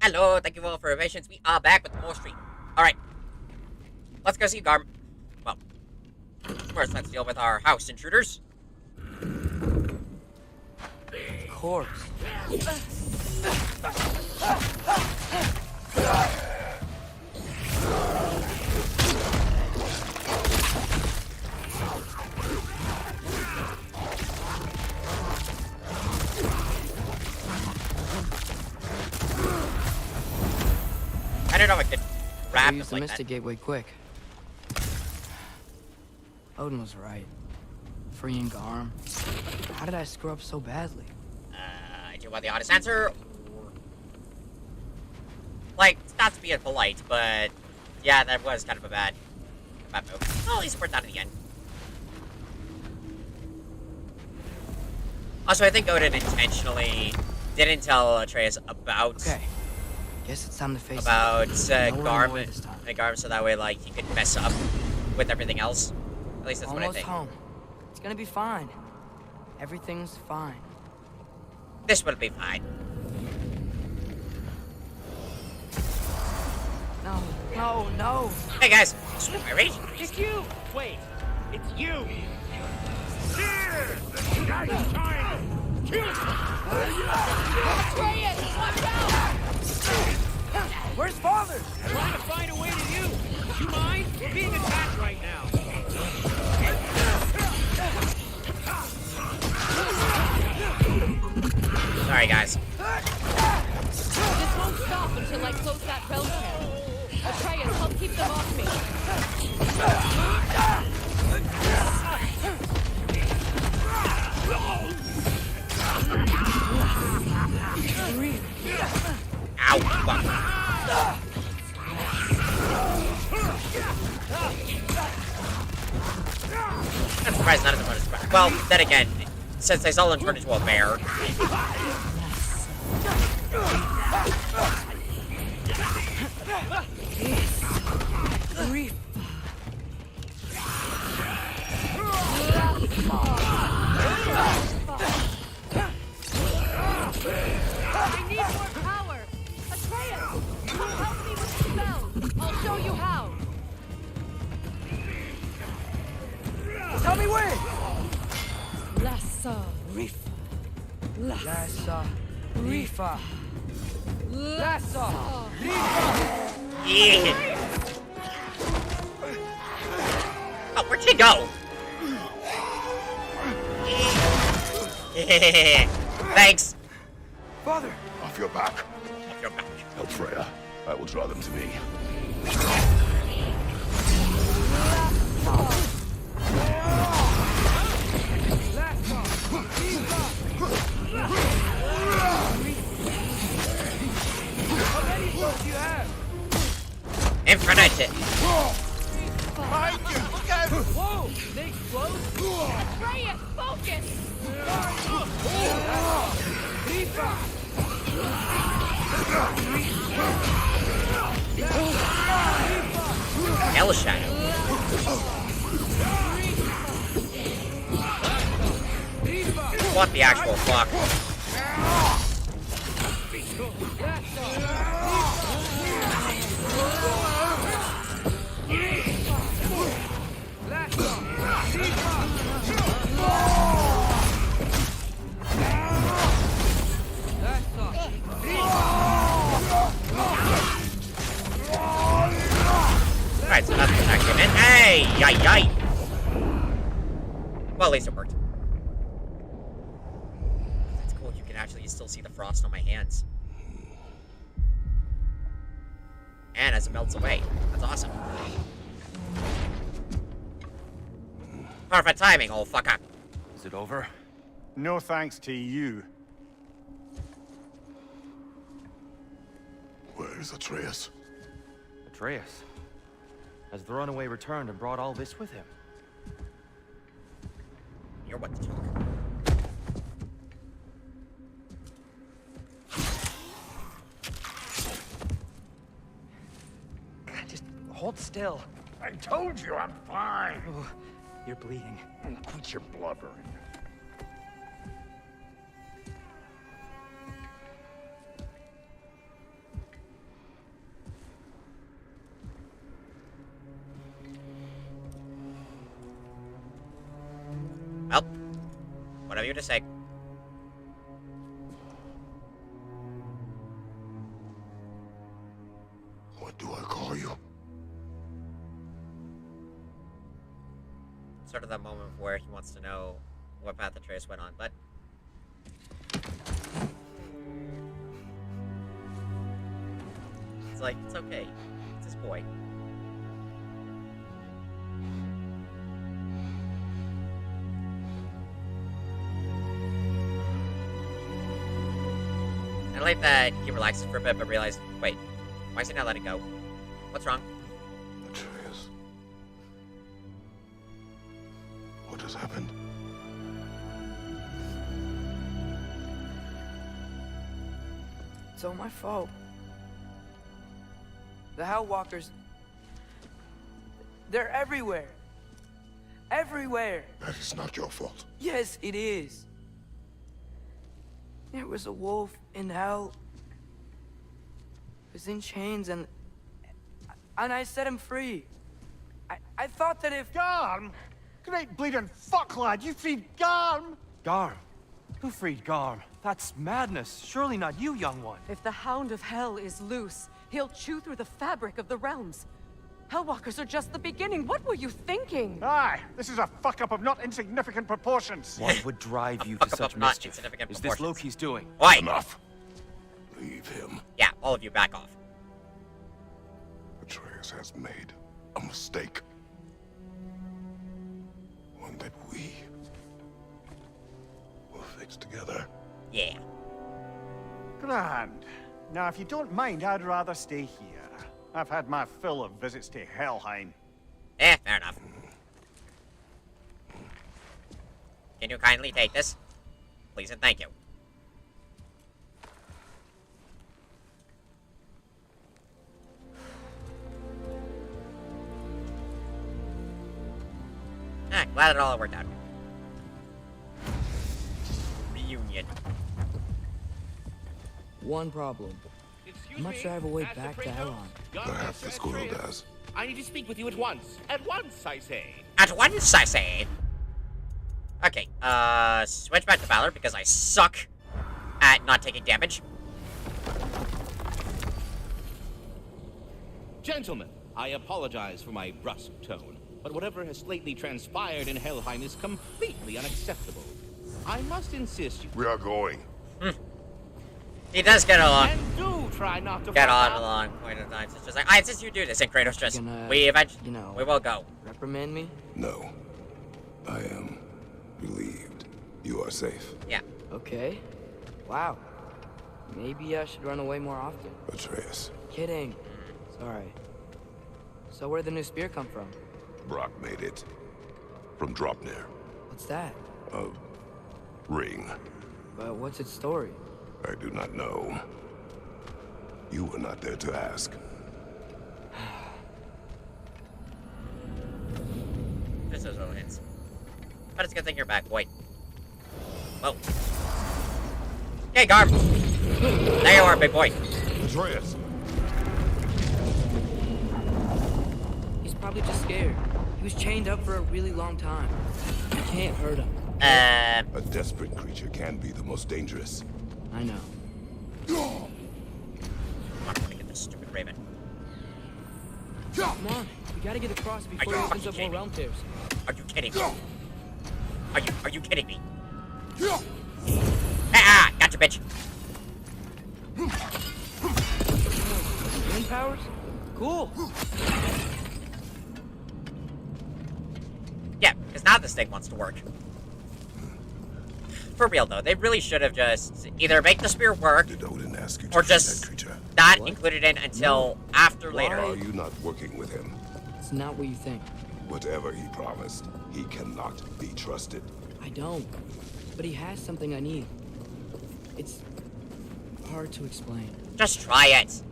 Hello, thank you all for your patience. We are back with more stream. Alright. Let's go see Garm. Well, first let's deal with our house intruders. Of course. I don't know if I could grab We them used to like miss that. the gateway quick. Odin was right. Freeing Garm. How did I screw up so badly? Do you want the honest answer? Or... Like, it's not to be impolite, but yeah, that was kind of a bad move. Well, at least it worked out in the end. Also, I think Odin intentionally didn't tell Atreus about Guess it's time to face about it. No running away Garm this time. and Garm, so that way like he could mess up with everything else. At least that's Almost what I think. home. It's gonna be fine. Everything's fine. This will be fine. No, no, no. Hey guys, swim my rage. It's you! Wait, it's you! Here! The guy's trying to kill Atreus, watch out! Where's father? Trying to find a way to you. Do you mind? We're being attacked right now. Sorry guys. This won't stop until I close that realm channel. Atreus, help keep them off me. Ow, fuck. I'm surprised none of them are surprised. Well, then again, since they saw them turn into a bear. I need more power! Atreus! You will help me with the spell! I'll show you how! Tell me when! Lassa Rifa. Lassa Rifa. Lassa Yeah. Oh, where'd she go? Thanks. Father! Off your back. Off your back. Help Freya. I will draw them to me. Infinite. Behind you! Look out! Whoa! They explode? Atreus, focus! Hell shadow. What the actual fuck? Alright, so that's what that came in. Hey! Yay, yay! Well, at least it worked. That's cool. You can actually still see the frost on my hands. And as it melts away. That's awesome. Perfect timing, old fucker. Is it over? No thanks to you. Where is Atreus? Atreus? Has the runaway returned and brought all this with him? You're what to talk. Just hold still. I told you I'm fine. Oh, you're bleeding. Quit your blubbering. you to say. What do I call you? Sort of that moment where he wants to know what path Atreus went on, but it's like, it's okay. It's his boy. I like that he relaxes for a bit, but realizes, wait, why is he not letting go? What's wrong? Atreus. What has happened? It's all my fault. The Hellwalkers... They're everywhere. Everywhere. That is not your fault. Yes, it is. There was a wolf in hell. He was in chains and I set him free. I thought that if... Garm? Great bleeding fuck, lad. You freed Garm? Garm? Who freed Garm? That's madness. Surely not you, young one. If the Hound of Hell is loose, he'll chew through the fabric of the realms. Hellwalkers are just the beginning. What were you thinking? Aye, this is a fuck-up of not insignificant proportions. What would drive you to such mischief? Is this Loki's doing? Why? Enough. Leave him. Yeah, all of you back off. Atreus has made a mistake. One that we will fix together. Yeah. Grand. Now, if you don't mind, I'd rather stay here. I've had my fill of visits to Helheim. Fair enough. Can you kindly take this? Please and thank you. Glad it all worked out. Reunion. One problem. How much do I have a way back to Helheim? Perhaps the squirrel does. I need to speak with you at once. At once, I say. At once, I say. Okay, switch back to Valor because I suck at not taking damage. Gentlemen, I apologize for my brusque tone, but whatever has lately transpired in Helheim is completely unacceptable. I must insist you... We are going. He does get along. And do try not to get on out. a long point of time. It's just like, alright, since you do this, and Kratos just, we eventually, we will go. Reprimand me? No. I am relieved. You are safe. Yeah. Okay. Wow. Maybe I should run away more often. Atreus. Kidding. Sorry. So where'd the new spear come from? Brock made it. From Dropnir. What's that? A ring. But what's its story? I do not know. You were not there to ask. This is what hits. But it's a good thing you're back. Wait. Whoa. Hey, Garm. There you are, big boy. Atreus. He's probably just scared. He was chained up for a really long time. I can't hurt him. A desperate creature can be the most dangerous. I know. I'm not gonna get this stupid raven. Come on, we gotta get across before he opens up more realm tears. Are you kidding me? Are you kidding me? Ah, gotcha, bitch. Wind powers? Cool. Yeah, because now this thing wants to work. For real though, they really should have just either make the spear work, or just not include it in until after later. Why are you not working with him? It's not what you think. Whatever he promised, he cannot be trusted. I don't. But he has something I need. It's hard to explain. Just try it.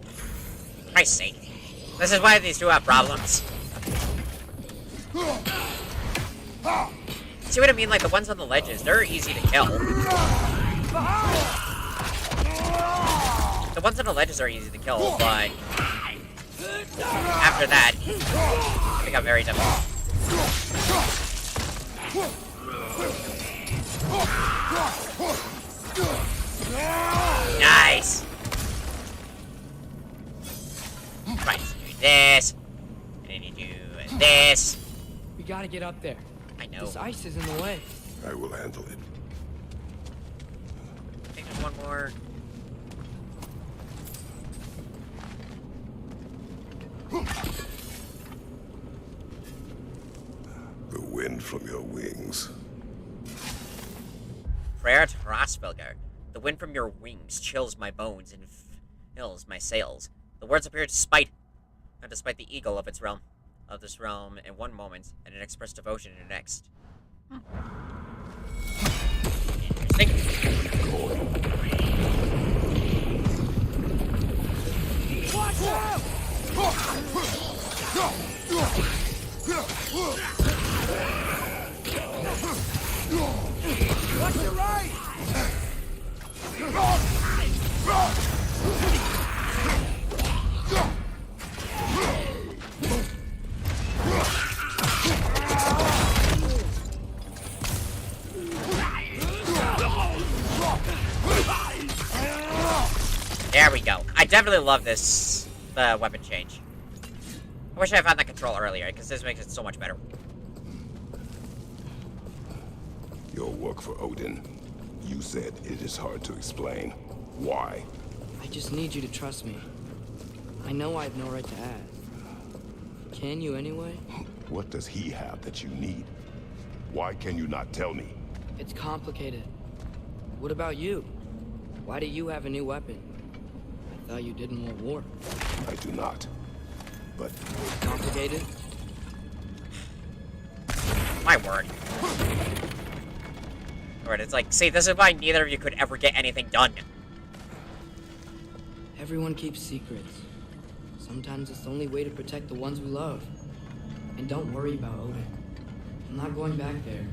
For Christ's sake. This is why these two have problems. See what I mean? Like, the ones on the ledges, they're easy to kill. The ones on the ledges are easy to kill, but... after that, they become very difficult. Nice! Right, so do this. And then you do this. We gotta get up there. I know. This ice is in the way. I will handle it. I think there's one more. The wind from your wings. Prayer to Rasfelgar. The wind from your wings chills my bones and fills my sails. The words appear despite the eagle of this realm in one moment, and it expressed devotion in the next. Interesting. Watch out! Watch your right! There we go. I definitely love this weapon change. I wish I had found that control earlier, because this makes it so much better. Your work for Odin. You said it is hard to explain. Why? I just need you to trust me. I know I have no right to ask. Can you anyway? What does he have that you need? Why can you not tell me? It's complicated. What about you? Why do you have a new weapon? I thought you didn't want war. I do not. But... Complicated? My word. Alright, it's like, see, this is why neither of you could ever get anything done. Everyone keeps secrets. Sometimes it's the only way to protect the ones we love. And don't worry about Odin. I'm not going back there.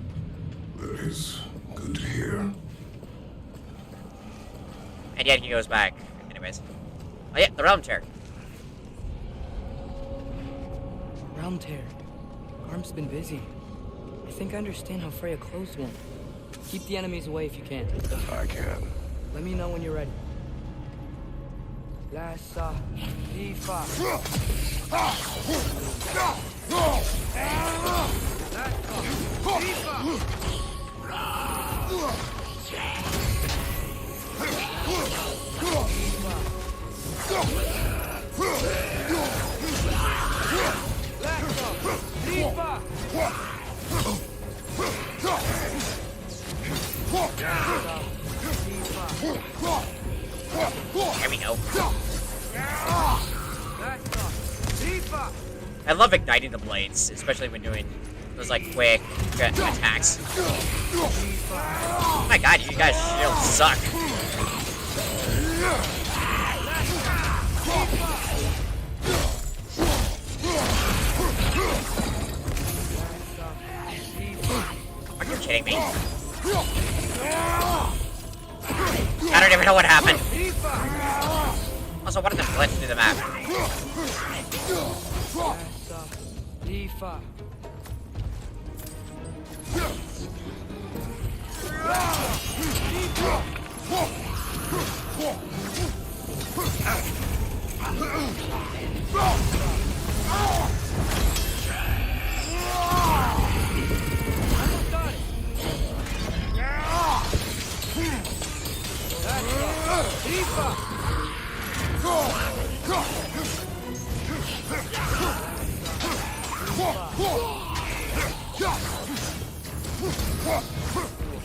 That is good to hear. And yet he goes back. Anyways. Oh yeah, the realm chair. Realm tear. Arm's been busy. I think I understand how Freya closed one. Keep the enemies away if you can. I can. Let me know when you're ready. Lassa, Ifa. There we go. I love igniting the blades, especially when doing those like quick attacks. Oh my god, you guys shields suck. Are you kidding me? I don't even know what happened. Also, what did the blitz do the map?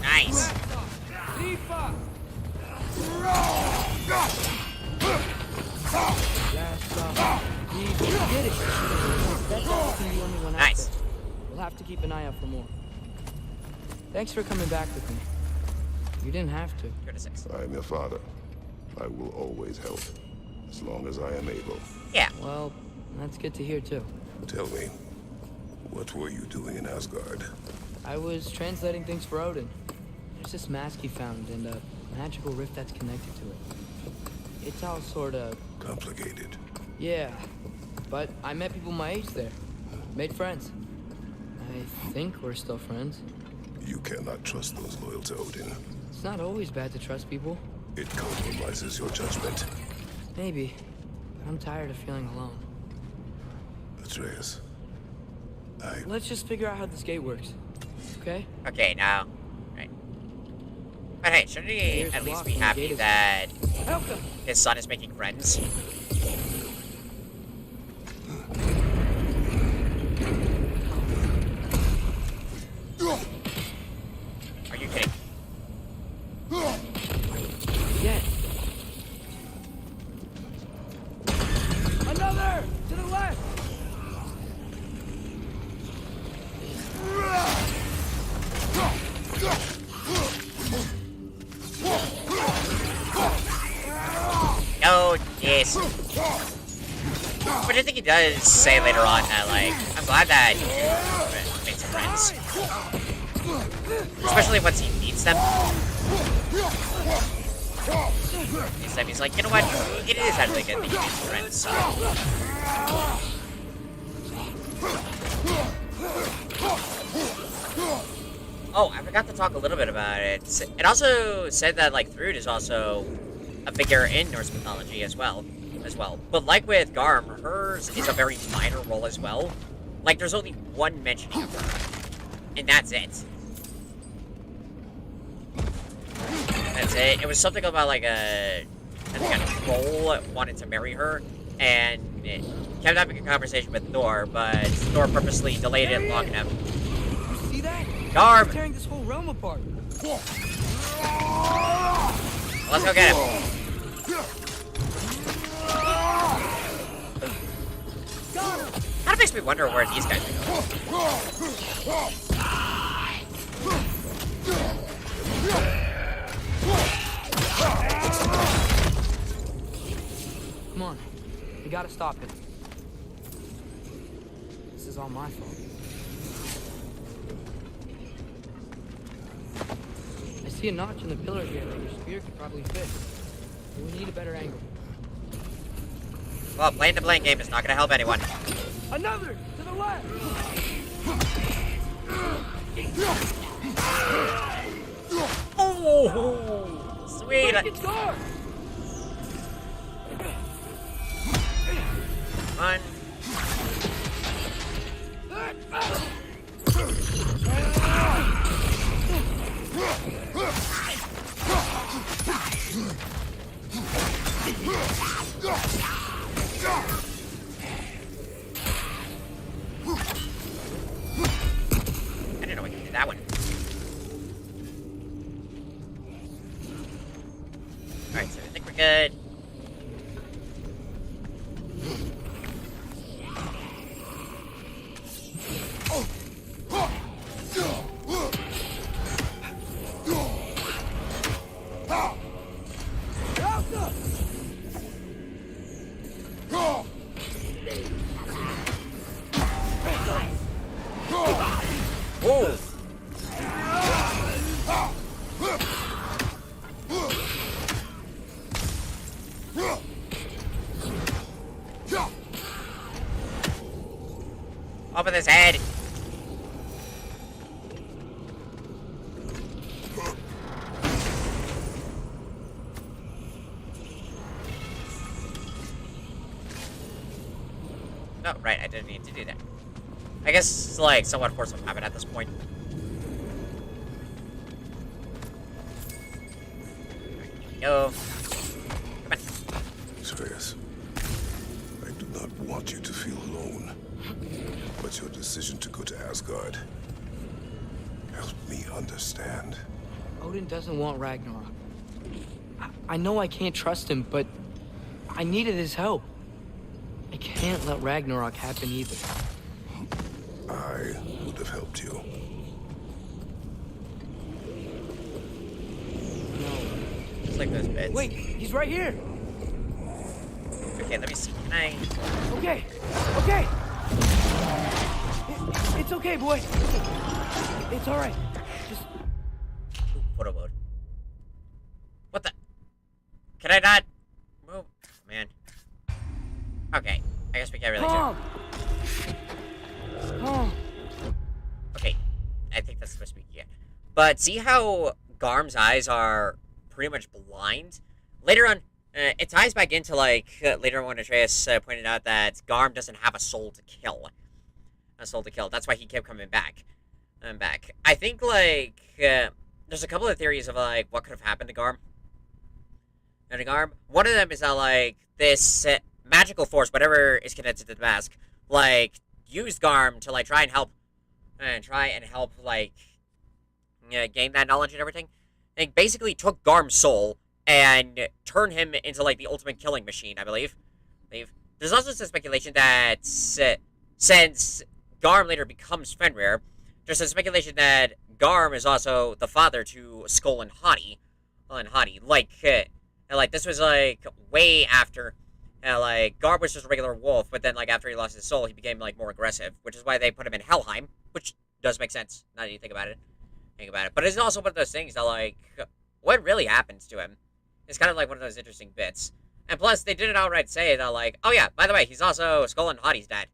Nice. Nice. We'll have to keep an eye out for more. Thanks for coming back with me. You didn't have to. I am your father. I will always help, as long as I am able. Yeah. Well, that's good to hear too. Tell me, what were you doing in Asgard? I was translating things for Odin. There's this mask he found and a magical rift that's connected to it. It's all sort of... complicated. Yeah, but I met people my age there. Made friends. I think we're still friends. You cannot trust those loyal to Odin. It's not always bad to trust people. It compromises your judgment. Maybe. But I'm tired of feeling alone. Atreus, Let's just figure out how this gate works. Okay? Okay, now. Right. But hey, shouldn't he at least be happy that his son is making friends? Are you kidding? Yeah. Another! To the left! Oh, yes. But I think he does say later on that, like, I'm glad that you made some friends. Especially once he meets them. He's like, you know what? It is actually good that you made some friends, so. Oh, I forgot to talk a little bit about it. It also said that, like, Thrud is also a figure in Norse mythology as well. But like with Garm, hers is a very minor role as well. Like, there's only one mention of her. And that's it. That's it. It was something about, like, I think a troll wanted to marry her, and it kept having a conversation with Thor, but Thor purposely delayed it long enough. See that? Garm! He's tearing this whole realm apart. Let's go get him. Kind of makes me wonder where these guys are going. Come on. We gotta stop it. This is all my fault. I see a notch in the pillar here that your spear could probably fit. But we need a better angle. Well, playing the blame game is not going to help anyone. Another! To the left! Oh, sweet! Fun. I didn't know we could do that one. Alright, so I think we're good. Open his head. No, right, I didn't need to do that. I guess it's like somewhat force of habit at this point. Go. Come on. Atreus, I do not want you to feel alone. But your decision to go to Asgard helped me understand. Odin doesn't want Ragnarok. I know I can't trust him, but I needed his help. I can't let Ragnarok happen either. I would have helped you. Just like those beds. Wait, he's right here. Okay, let me see. Can I? Okay, okay. It's okay, boy. It's all right. Just Photo mode. What the? Can I not move? Oh, man. Okay, I guess we can't really Calm. do. Okay, I think that's supposed to be yeah. But see how Garm's eyes are pretty much blind? Later on, it ties back into, like, later on when Atreus pointed out that Garm doesn't have a soul to kill. A soul to kill. That's why he kept coming back. I think, like, there's a couple of theories of, like, what could have happened to Garm. One of them is that, like, this magical force, whatever is connected to the mask, like, used Garm to, like, try and help, like, gain that knowledge and everything. They basically took Garm's soul and turned him into, like, the ultimate killing machine, I believe. There's also some speculation that since Garm later becomes Fenrir, there's a speculation that Garm is also the father to Skull and Hati. Like, this was, like, way after, like, Garm was just a regular wolf, but then, like, after he lost his soul, he became, like, more aggressive, which is why they put him in Helheim, which does make sense, now that you think about it. But it's also one of those things that, like, what really happens to him? It's kind of like one of those interesting bits. And plus, they didn't outright say that, like, oh yeah, by the way, he's also Skull and Hati's dad.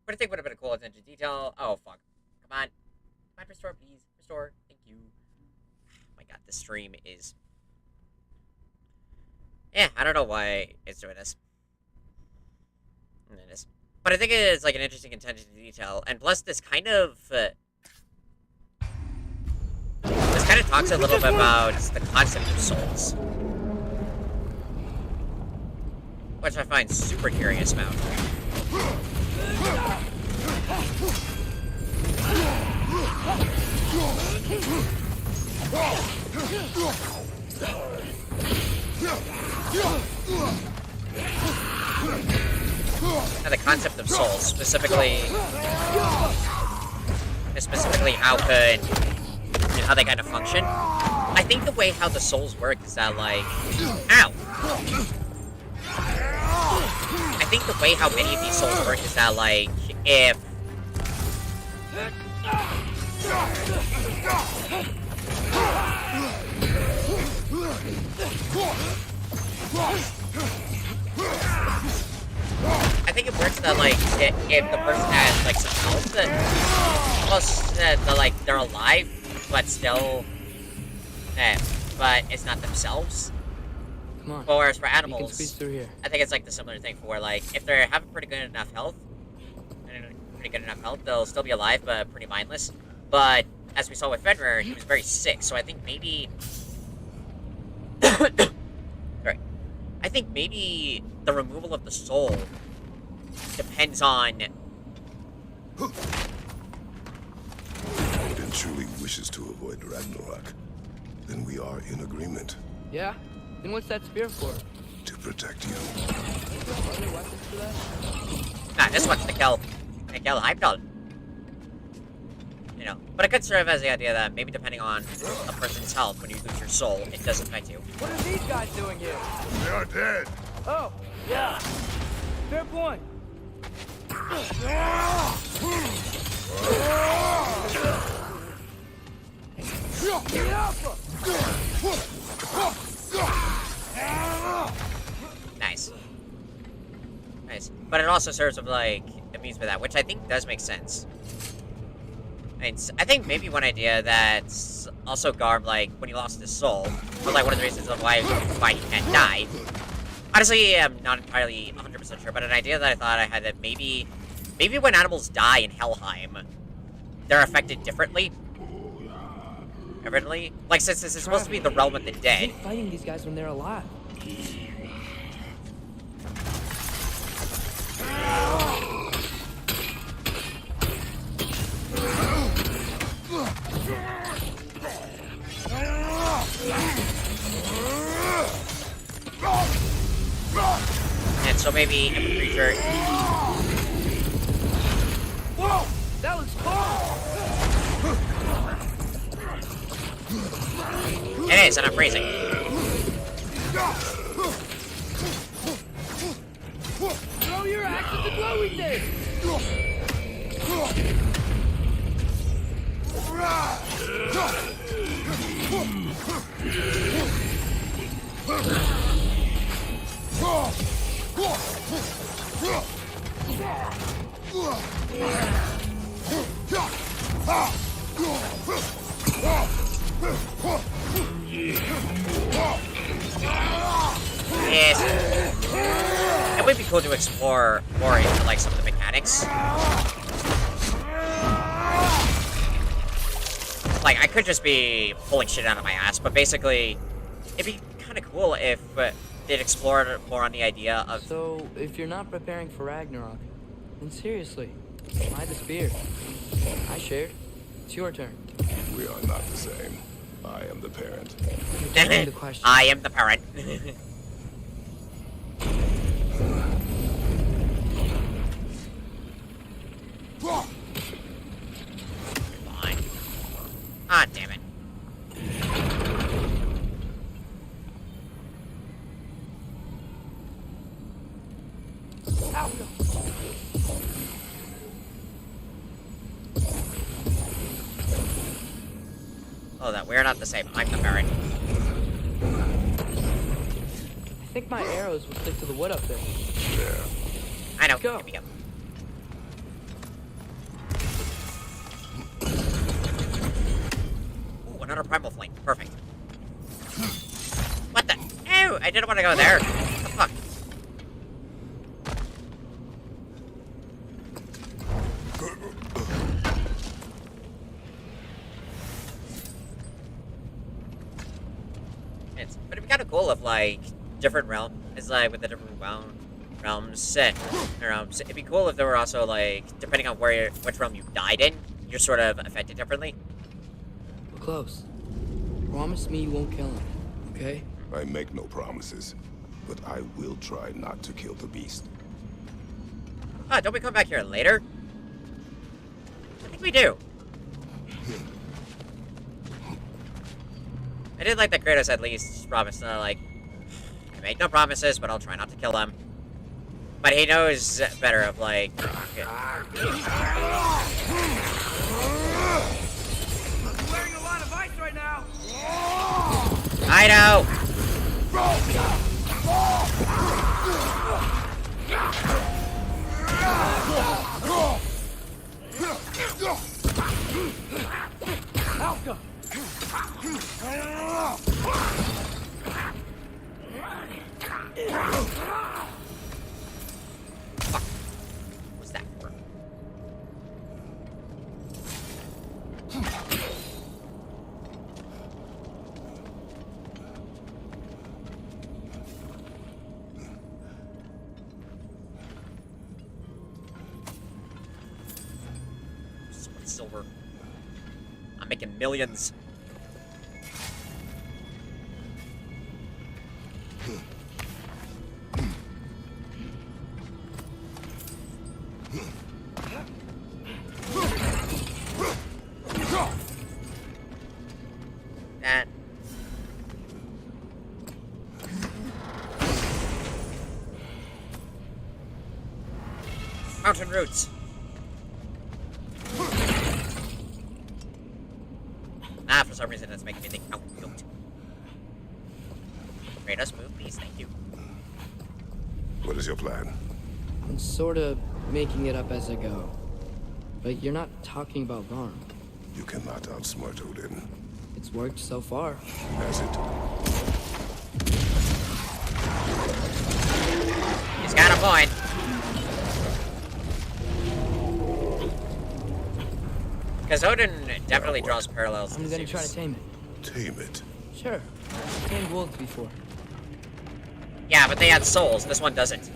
What do you think would have been a cool attention to detail? Oh, fuck. Come on. Come on, restore, please. Restore. Thank you. Oh my god, this stream is... Yeah, I don't know why it's doing this. It is. But I think it is, like, an interesting attention to detail. And plus, this kind of talks a little bit about the concept of souls. Which I find super curious about. And the concept of souls, specifically how they kind of function. I think the way how the souls work is that, like, ow! I think the way how many of these souls work is that, like, if I think it works that, like, if the person has, like, some health, like, they're alive, but still, but it's not themselves. Come on. But whereas for animals, you can squeeze through here. I think it's, like, the similar thing for where, like, if they have pretty good enough health, they'll still be alive, but pretty mindless. But, as we saw with Fenrir, he was very sick, so I think maybe... Sorry. I think maybe the removal of the soul depends on... Odin truly wishes to avoid Ragnarok. Then we are in agreement. Yeah? Then what's that spear for? To protect you. Nah, this one's to kill Heimdall. You know, but it could serve as the idea that maybe depending on a person's health, when you lose your soul, it does affect you. What are these guys doing here? They are dead. Oh, yeah. Fair point. Nice. But it also serves of, like, a means for that, which I think does make sense. I think maybe one idea that's also Garm, like, when he lost his soul, was, like, one of the reasons of why he can't die. Honestly, I'm not entirely 100% sure, but an idea that I thought I had that maybe when animals die in Helheim, they're affected differently. Like, since this is supposed to be the realm of the dead. Fighting these guys when they're alive. And so maybe if a creature... Whoa! That looks cool! It is, and I'm freezing. Throw your axe at the glowing thing! probably be cool to explore more into like some of the mechanics. Like, I could just be pulling shit out of my ass, but basically, it'd be kind of cool if they'd explore more on the idea of... So, if you're not preparing for Ragnarok, then seriously, why the spear? I shared. It's your turn. We are not the same. I am the parent. The question. I am the parent. Fine. Ah, damn it. Oh, that we're not the same. I'm the parent. I think my arrows will stick to the wood up there. There. I know. Go. Here we go. Ooh, another primal flame. Perfect. What the? Ew, I didn't want to go there. What the fuck? But it'd be kind of cool if, like, different realms, it's like with the different realms, it'd be cool if there were also, like, depending on which realm you died in, you're sort of affected differently. We're close. Promise me you won't kill him, okay? I make no promises, but I will try not to kill the beast. Ah, don't we come back here later? I think we do. I did like that Kratos at least promised, like, I make no promises, but I'll try not to kill him. But he knows better of, like... Wearing a lot of ice right now. I know! Alka! Fuck. What's that for? So much silver. I'm making millions. That. Mountain roots. Ah, for some reason that's making me think mountain goat. Kratos, move, please, thank you. What is your plan? I'm sort of making it up as I go. But you're not talking about Garm. You cannot outsmart Odin. It's worked so far. Has it? He's got a point. Because Odin definitely draws parallels to I'm gonna Zeus. try to tame it. Tame it? Sure. Tamed wolves before. Yeah, but they had souls. This one doesn't.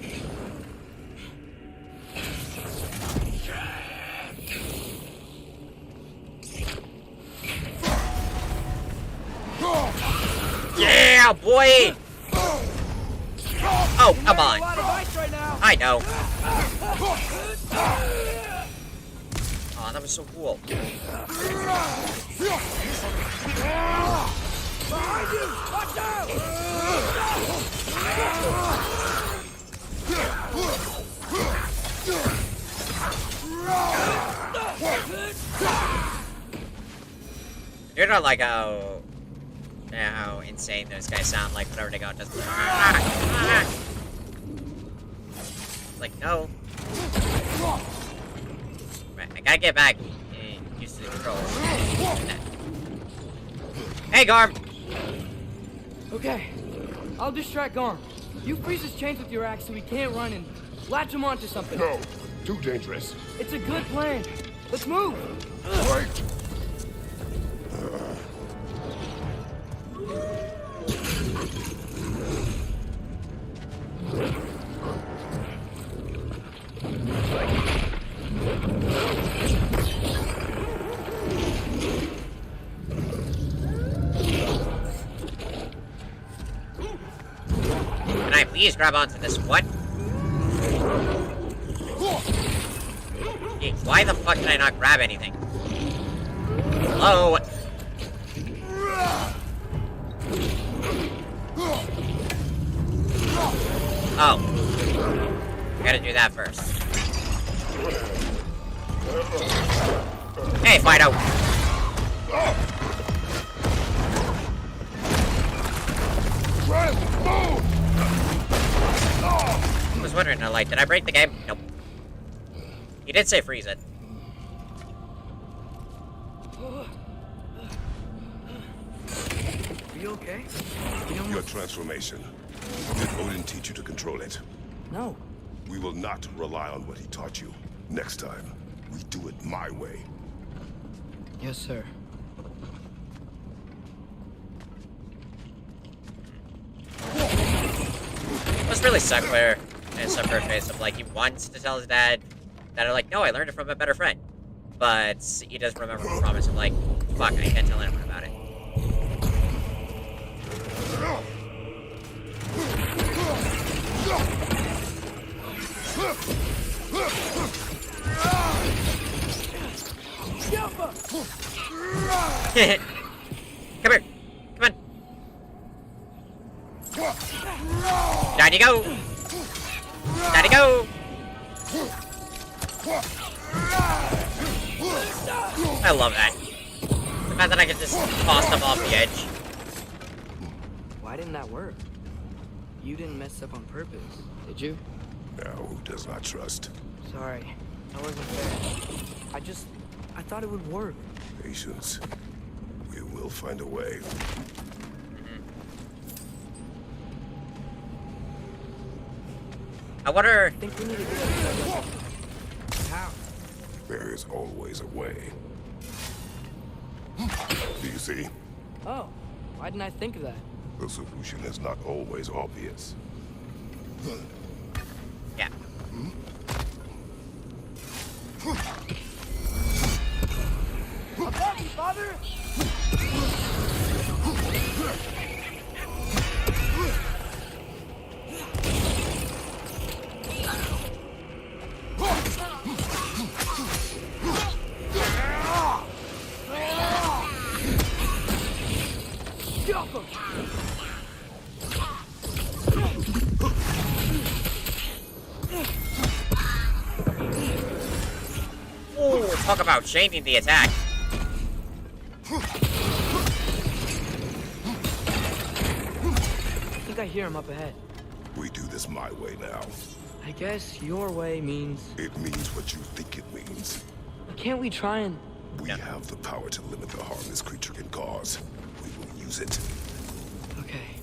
Yeah, boy! Oh, come on. I know. Oh, that was so cool. Watch out! You're not like how insane those guys sound like whenever they go just like no. Right, I gotta get back used to the controls. Hey Garm! Okay. I'll distract Garm. You freeze his chains with your axe so he can't run and latch him onto something. No, too dangerous. It's a good plan. Let's move. Wait! Can I please grab onto this? What? Why the fuck can I not grab anything? Hello? Oh. Gotta do that first. Hey, Fido! I was wondering, like, did I break the game? Nope. He did say freeze it. Are you okay? Your transformation. Did Odin teach you to control it? No. We will not rely on what he taught you. Next time, we do it my way. Yes, sir. It must really suck where in some case of like he wants to tell his dad that are like, no, I learned it from a better friend. But he does remember the promise of like, fuck, I can't tell anyone about it. Come here. Come on. Down you go. Down you go. I love that. The fact that I can just toss them off the edge. Why didn't that work? You didn't mess up on purpose, did you? Now, who does not trust? Sorry. That wasn't fair. I thought it would work. Patience. We will find a way. I wonder. I think we need to do it. How? There is always a way. Do you see? Oh, why didn't I think of that? The solution is not always obvious. Yeah. Above you, father! Ooh, talk about changing the attack. I think I hear him up ahead. We do this my way now. I guess your way means... It means what you think it means. Can't we try and... We have the power to limit the harm this creature can cause. We will use it. Okay.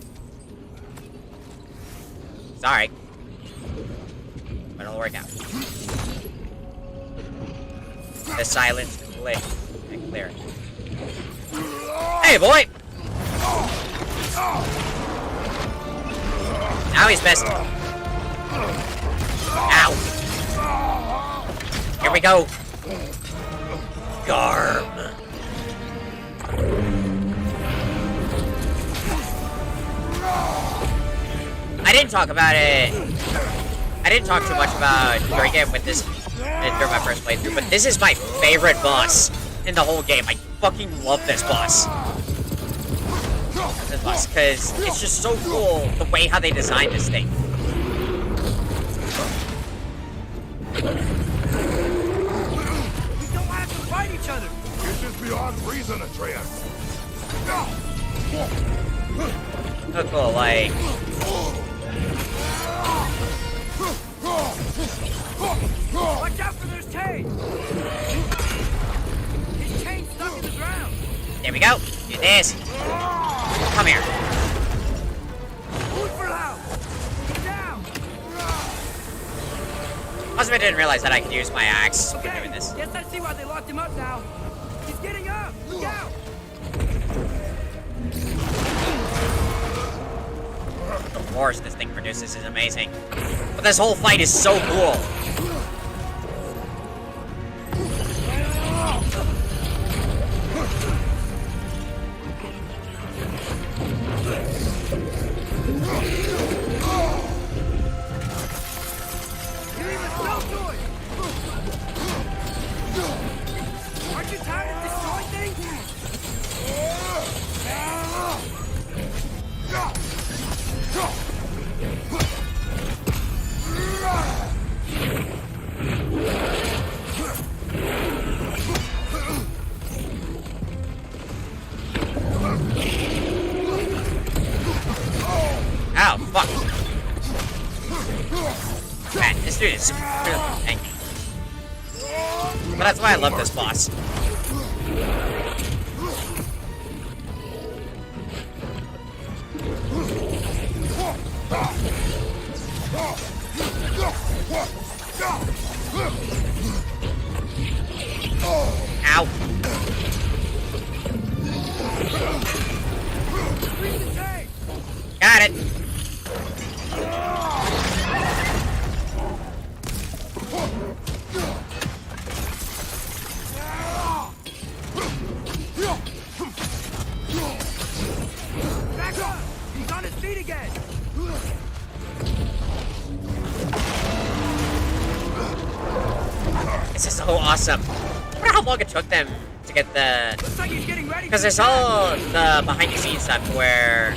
Sorry. But it'll work out. The silence clear. Clear. Hey, boy! Now he's missed. Ow! Here we go. Garm. I didn't talk about it. I didn't talk too much about during it with this during my first playthrough, but this is my favorite boss in the whole game. I fucking love this boss. This boss, because it's just so cool the way how they designed this thing. We don't have to fight each other. This is beyond reason, Atreus. So cool, like. Watch out for those chains! His chain's stuck in the ground. There we go. Do this. Come here. Food for Lao. Also, I didn't realize that I could use my axe for doing this. Guess I see why they locked him up now. He's getting up! Look out! The force this thing produces is amazing. But this whole fight is so cool. Aren't you tired of destroying things? Ow, fuck. Man, this dude is really angry. But that's why I love this boss. Ow. Got it. Back up! He's on his feet again! This is so awesome. I wonder how long it took them to get the... Looks like he's getting ready. Because there's all the behind-the-scenes stuff where...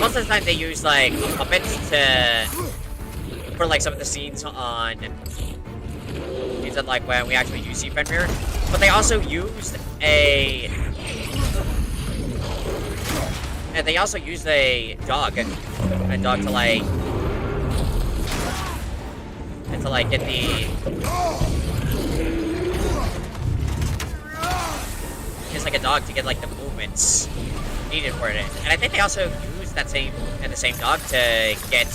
most of the time they use, like, a puppet to... for, like, some of the scenes on... Things that, like, when we actually use see Fenrir. But they also used a... and they also used a dog. A dog to, like... and to, like, get the... just like a dog to get, like, the movements needed for it. And I think they also used that same dog to get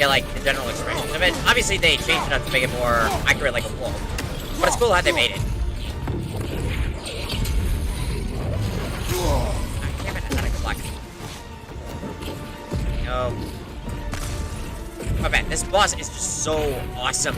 like the general expressions of it. Obviously they changed it up to make it more accurate like a wolf. But it's cool how they made it. Ah, damn it, I thought I could block it. No. Oh man, this boss is just so awesome.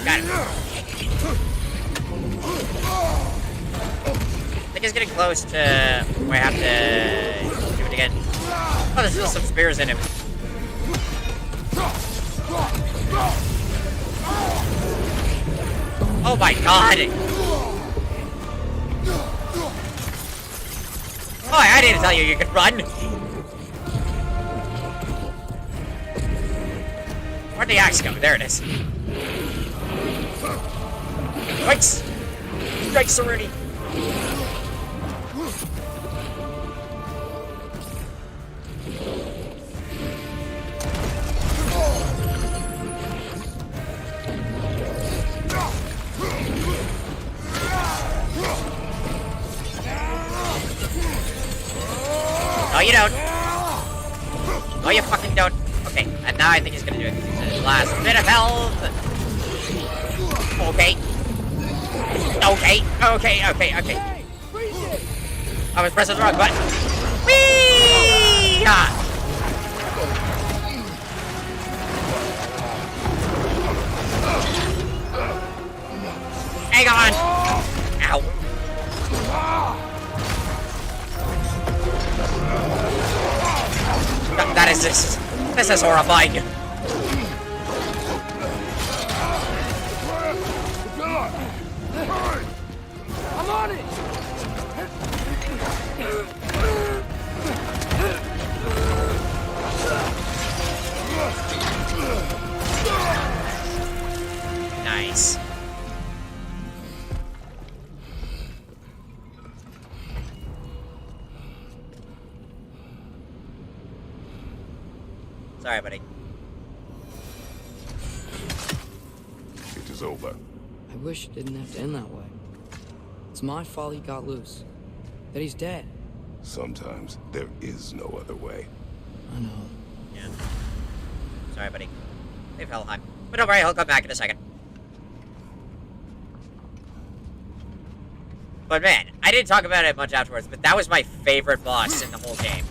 Got it. I think it's getting close to where I have to do it again. Oh, there's still some spears in him. Oh my god! Oh, I didn't tell you could run! Where'd the axe go? There it is. Yikes! Yikes already! No, you don't. No, you fucking don't. Okay, and now I think he's gonna do it. He's his last bit of health. Okay. Okay. I was pressing the wrong button. Whee! Ah. Hang on. Ow. That is this. This is horrifying. I'm on it! Sorry, buddy. It is over. I wish it didn't have to end that way. It's my fault he got loose. That he's dead. Sometimes there is no other way. I know. Yeah. Sorry, buddy. Leave Helheim. But don't worry, he'll come back in a second. But man, I didn't talk about it much afterwards, but that was my favorite boss in the whole game.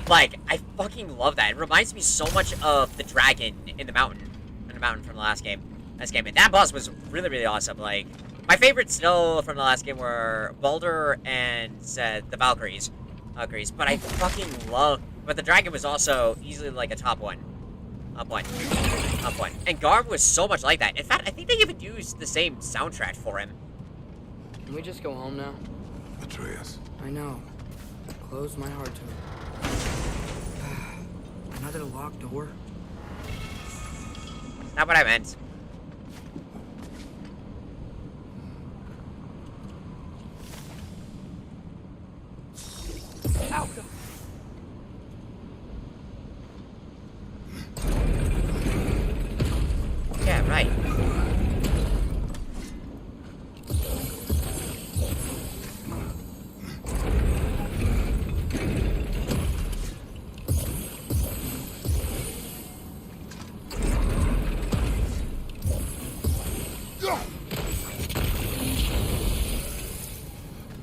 Like, I fucking love that. It reminds me so much of the dragon in the mountain. In the mountain from the last game. And that boss was really, really awesome. Like, my favorites still from the last game were Baldur and the Valkyries. But I fucking love... But the dragon was also easily like a top one. Up one. And Garm was so much like that. In fact, I think they even used the same soundtrack for him. Can we just go home now? Atreus. I know. Closed my heart to it. Another locked door? Not what I meant. Alka! Yeah, right.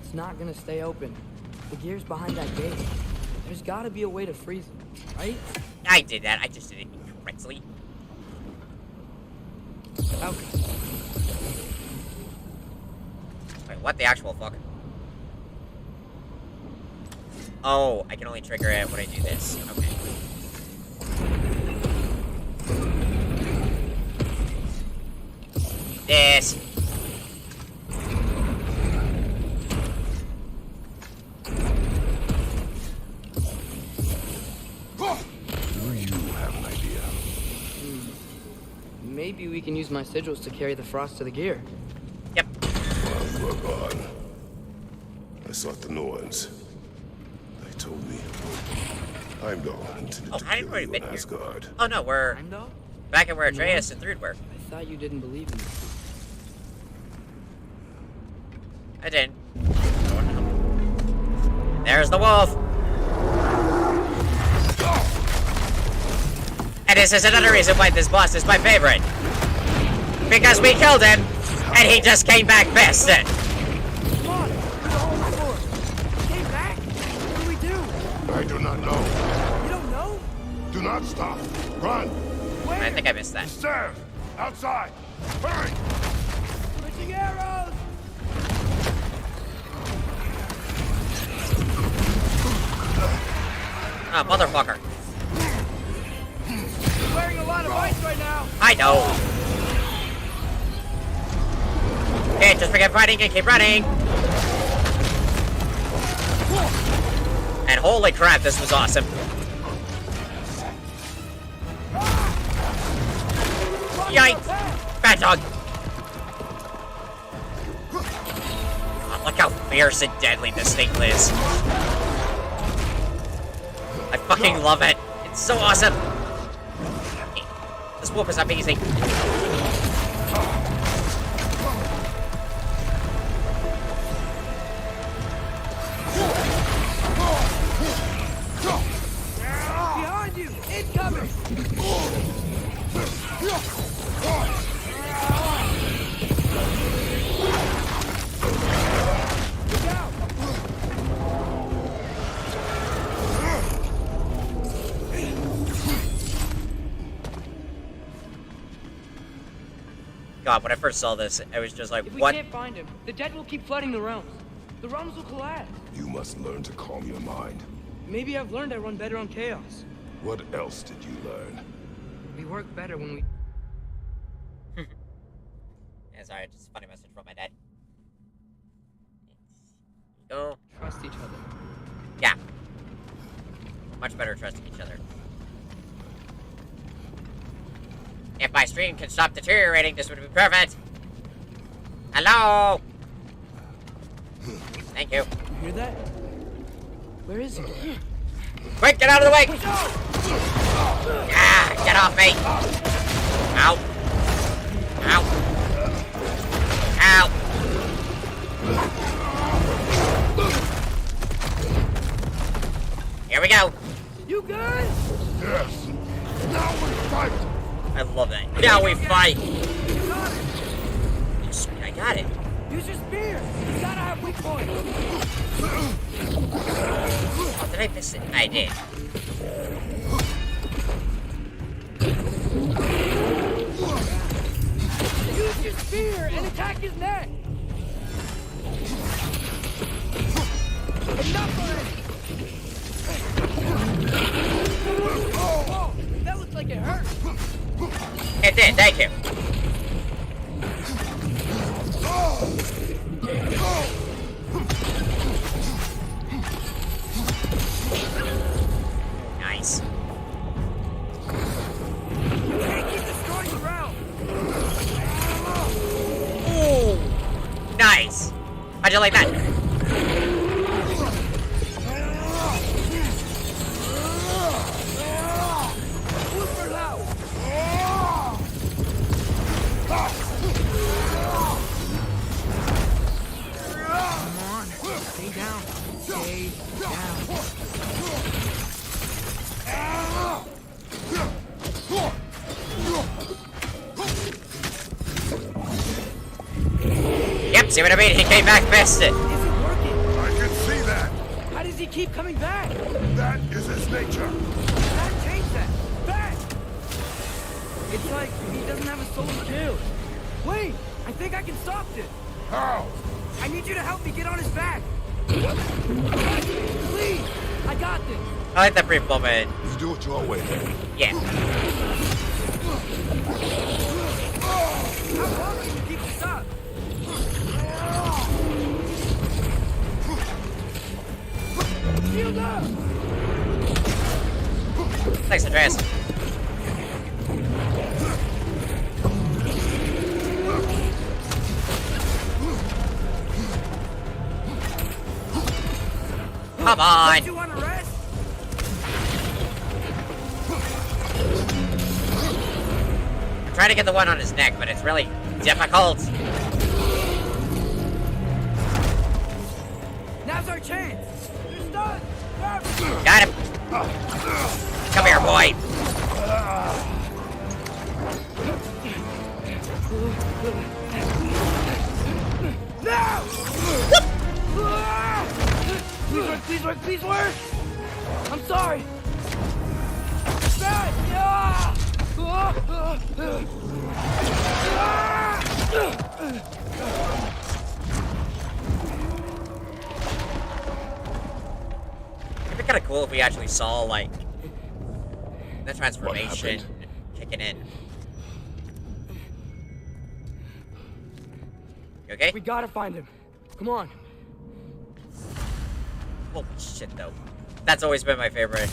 It's not gonna stay open. The gear's behind that gate. There's gotta be a way to freeze it, right? I did that. I just did it incorrectly. Okay. Wait, what the actual fuck? Oh, I can only trigger it when I do this. Okay. This. Do you have an idea? Maybe we can use my sigils to carry the frost to the gear. While you were gone, I sought the Norns. They told me Heimdall intended to kill you in Asgard. Oh no, we're back at where Atreus and Thrud were. I thought you didn't believe in me. I didn't. There's the wolf. And this is another reason why this boss is my favorite. Because we killed him, and he just came back pissed. Come on, we're home before. Came back? What do we do? I do not know. You don't know? Do not stop. Run. I think I missed that. Stairs. Outside. Hurry. Switching arrows! Ah, motherfucker. You're wearing a lot of ice right now. I know. Okay, just forget fighting and keep running. And holy crap, this was awesome. Yikes! Bad dog! Oh, look how fierce and deadly this thing is. I fucking love it. It's so awesome. This wolf is amazing. Behind you! Incoming! God, when I first saw this, I was just like, If we what? can't find him, the dead will keep flooding the realms. The realms will collapse. You must learn to calm your mind. Maybe I've learned I run better on chaos. What else did you learn? We work better when we... Yeah, sorry, just a funny message from my dad. Go. Trust each other. Yeah. Much better trusting each other. If my stream can stop deteriorating, this would be perfect. Hello? Thank you. You hear that? Where is he? Quick, get out of the way! Ah, get off me! Ow. Ow. Ow. Here we go. You good? Yes. Now we fight. I love that. Now we fight. You got it. Sweet, I got it. Use your spear. You gotta have weak points. Oh, did I miss it? I did. Use your spear and attack his neck. Enough already. Oh, that looks like it hurt. It did, thank you. Nice. You can't keep destroying the realm. Ooh, nice. How'd you like that? Whisper loud. Come on. Stay down. Stay down. Yep, see what I mean? He came back past it. Is it working? I can see that. How does he keep coming back? That is his nature. That changed that. Back! It's like he doesn't have a soul to kill. Wait! I think I can stop this. How? I need you to help me get on his back. Please! I got this. I like that brief moment. You do it your way then. Yeah. How long can you keep this up? Shield up! Thanks, Andreas. Come on! Don't you want to rest? I'm trying to get the one on his neck, but it's really difficult. Now's our chance. You're stunned. Grab him. Got him. Come here, boy. Now! Please work, please work! I'm sorry! Bad! It'd be kind of cool if we actually saw, like, the transformation kicking in. You okay? We gotta find him. Come on. Holy shit, though. That's always been my favorite.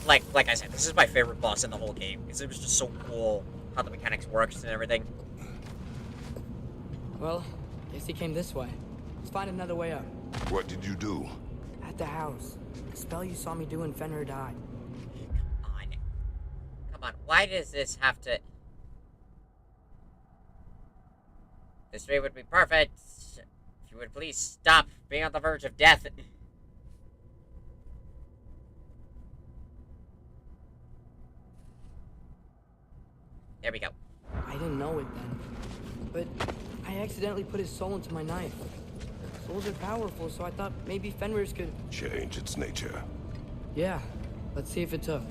Like I said, this is my favorite boss in the whole game, because it was just so cool how the mechanics works and everything. Well, guess he came this way. Let's find another way up. What did you do? At the house. The spell you saw me do when Fenrir died. Come on, why does this have to... This stream would be perfect if you would please stop being on the verge of death. There we go. I didn't know it then. But I accidentally put his soul into my knife. Souls are powerful, so I thought maybe Fenrir's could... Change its nature. Yeah. Let's see if it took.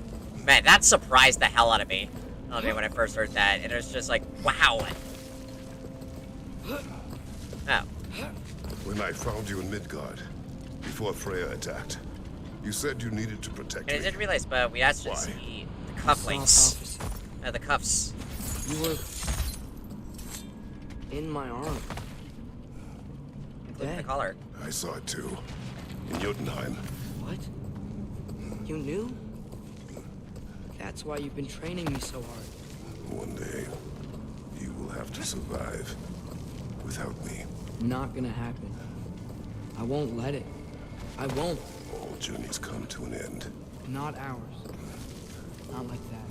Man, that surprised the hell out of me. When I first heard that. And it was just like, wow. Oh. When I found you in Midgard, before Freya attacked, you said you needed to protect And I me. didn't realize, but we actually see the cufflinks. The cuffs. You were... in my arm. Including the collar. I saw it too. In Jotunheim. What? You knew? That's why you've been training me so hard. One day, you will have to survive without me. Not gonna happen. I won't let it. I won't. All journeys come to an end. Not ours. Not like that.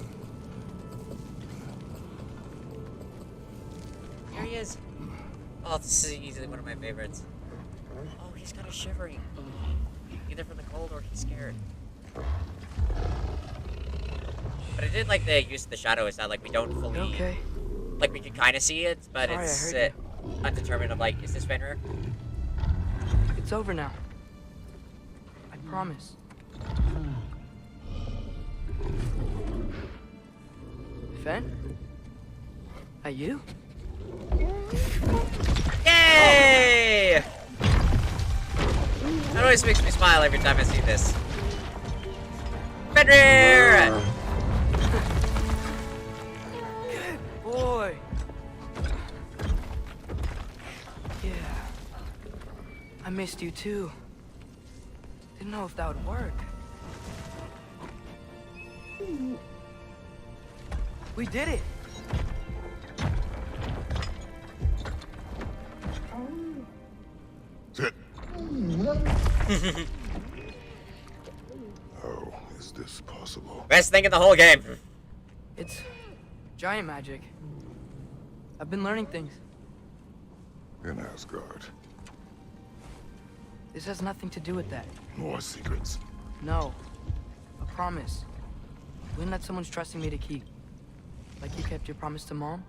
Here he is. Oh, this is easily one of my favorites. Oh, he's kind of shivering. Either from the cold or he's scared. But I did like the use of the shadow. Is that like we don't fully, Okay. like we can kind of see it, but Sorry, it's I heard undetermined. Of like, is this Fenrir? It's over now. I promise. Fen? Are you? Yay! That always makes me smile every time I see this. Fenrir! Good boy. Yeah. I missed you too. Didn't know if that would work. We did it. Sit. How is this possible? Best thing in the whole game. It's giant magic. I've been learning things. In Asgard. This has nothing to do with that. More secrets. No. A promise. Wouldn't let someone's trusting me to keep. Like you kept your promise to Mom?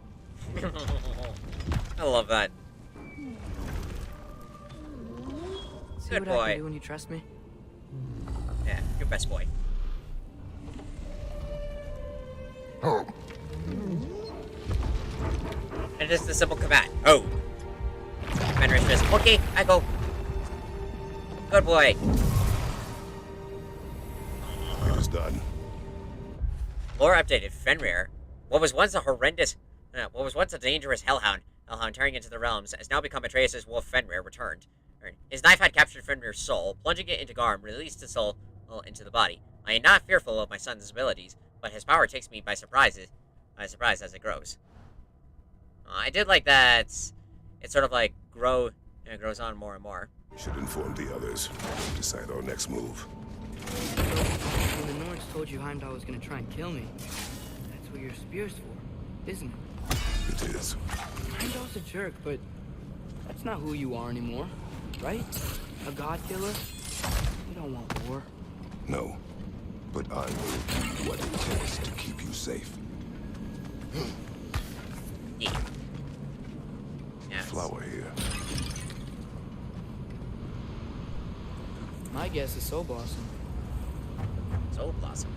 I love that. See Good what I boy. can do when you trust me? Yeah, your best boy. Oh. And just the simple command. Oh. Fenrir's just, okay, I go. Good boy. It is done. Lore updated. Fenrir, what was once a dangerous hellhound tearing into the realms, has now become Atreus' wolf Fenrir returned. His knife had captured Fenrir's soul, plunging it into Garm, released his soul into the body. I am not fearful of my son's abilities, but his power takes me by surprise as it grows. I did like that. It's sort of like grows on more and more. We should inform the others. Decide our next move. When the Norns told you Heimdall was gonna try and kill me, that's what your spear's for, isn't it? It is. Heimdall's a jerk, but that's not who you are anymore, right? A god killer? You don't want war. No. But I will do what it takes to keep you safe. Yeah. Yes. Flower here. My guess is Soul Blossom. Soul Blossom.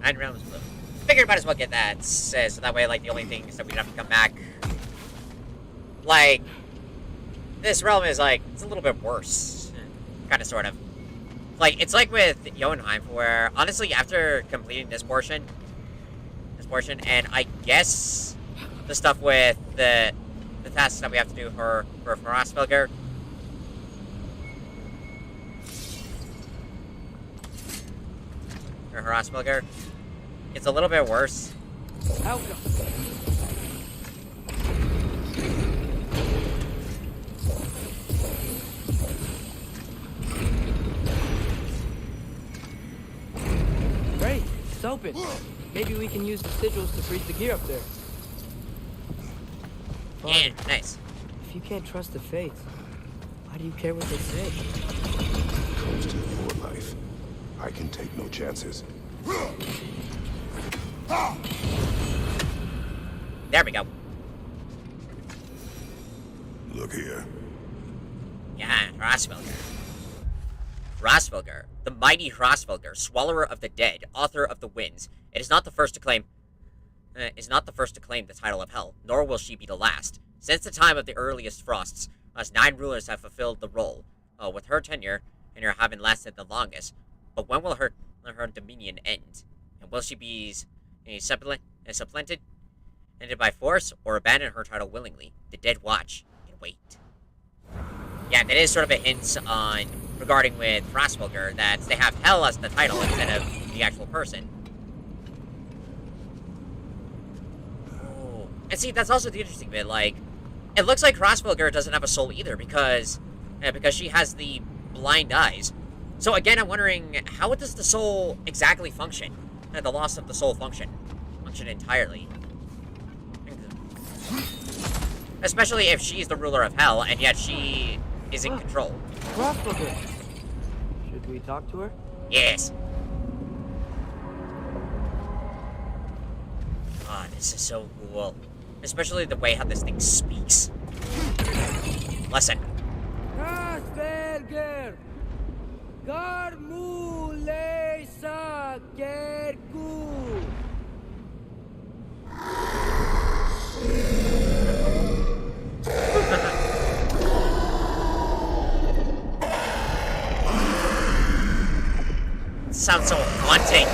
9 realms blue. Figured might as well get that, so that way, like, the only thing is that we don't have to come back. Like, this realm is, like, it's a little bit worse. Kind of, sort of. Like, it's like with Jotunheim, where, honestly, after completing this portion, and I guess the stuff with the tasks that we have to do for Frostbilger, it's a little bit worse. Outcome. Great, it's open. Maybe we can use the sigils to freeze the gear up there. Yeah, nice. If you can't trust the fates, why do you care what they say? Comes to your life. I can take no chances. There we go. Look here. Yeah, Hrosvilger, the mighty Hrosvilger, swallower of the dead, author of the winds. It is not the first to claim the title of Hell, nor will she be the last. Since the time of the earliest frosts, us 9 rulers have fulfilled the role, with her tenure having lasted the longest. But when will her dominion end? And will she be supplanted, ended by force, or abandon her title willingly? The dead watch and wait. Yeah, that is sort of a hint regarding with Frostbilger, that they have Hell as the title instead of the actual person. Oh. And see, that's also the interesting bit, like, it looks like Frostbilger doesn't have a soul either, because she has the blind eyes. So again, I'm wondering, how does the soul exactly function? And the loss of the soul function entirely. Especially if she's the ruler of hell, and yet she is in control. Grasshopper. Should we talk to her? Yes. Ah, this is so cool. Especially the way how this thing speaks. Listen. Asperger. Garmule Sakerku. Sounds so haunting.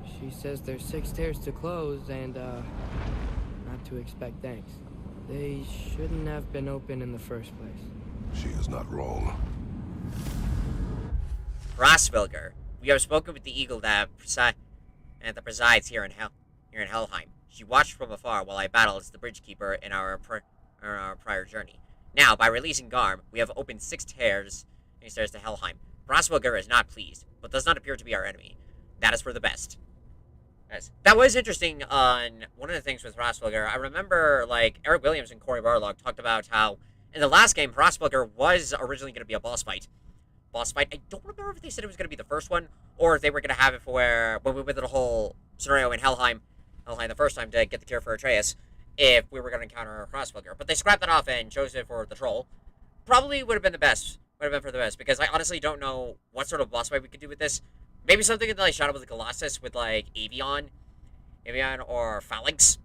She says there's 6 stairs to close and, not to expect thanks. They shouldn't have been open in the first place. She is not wrong. Rosvilger, we have spoken with the eagle that presides here in Helheim. She watched from afar while I battled as the bridge keeper in our prior journey. Now, by releasing Garm, we have opened 6 stairs to Helheim. Rosvilger is not pleased, but does not appear to be our enemy. That is for the best. Yes. That was interesting on one of the things with Rosvilger. I remember, like, Eric Williams and Corey Barlog talked about how in the last game, Rosvilger was originally going to be a boss fight. I don't remember if they said it was going to be the first one, or if they were going to have it for when we went through the whole scenario in Helheim the first time to get the cure for Atreus, if we were going to encounter Rosvilger. But they scrapped that off and chose it for the troll. Probably would have been the best. Would have been for the best, because I honestly don't know what sort of boss fight we could do with this. Maybe something in like Shadow of the Colossus with like Avion or Phalanx,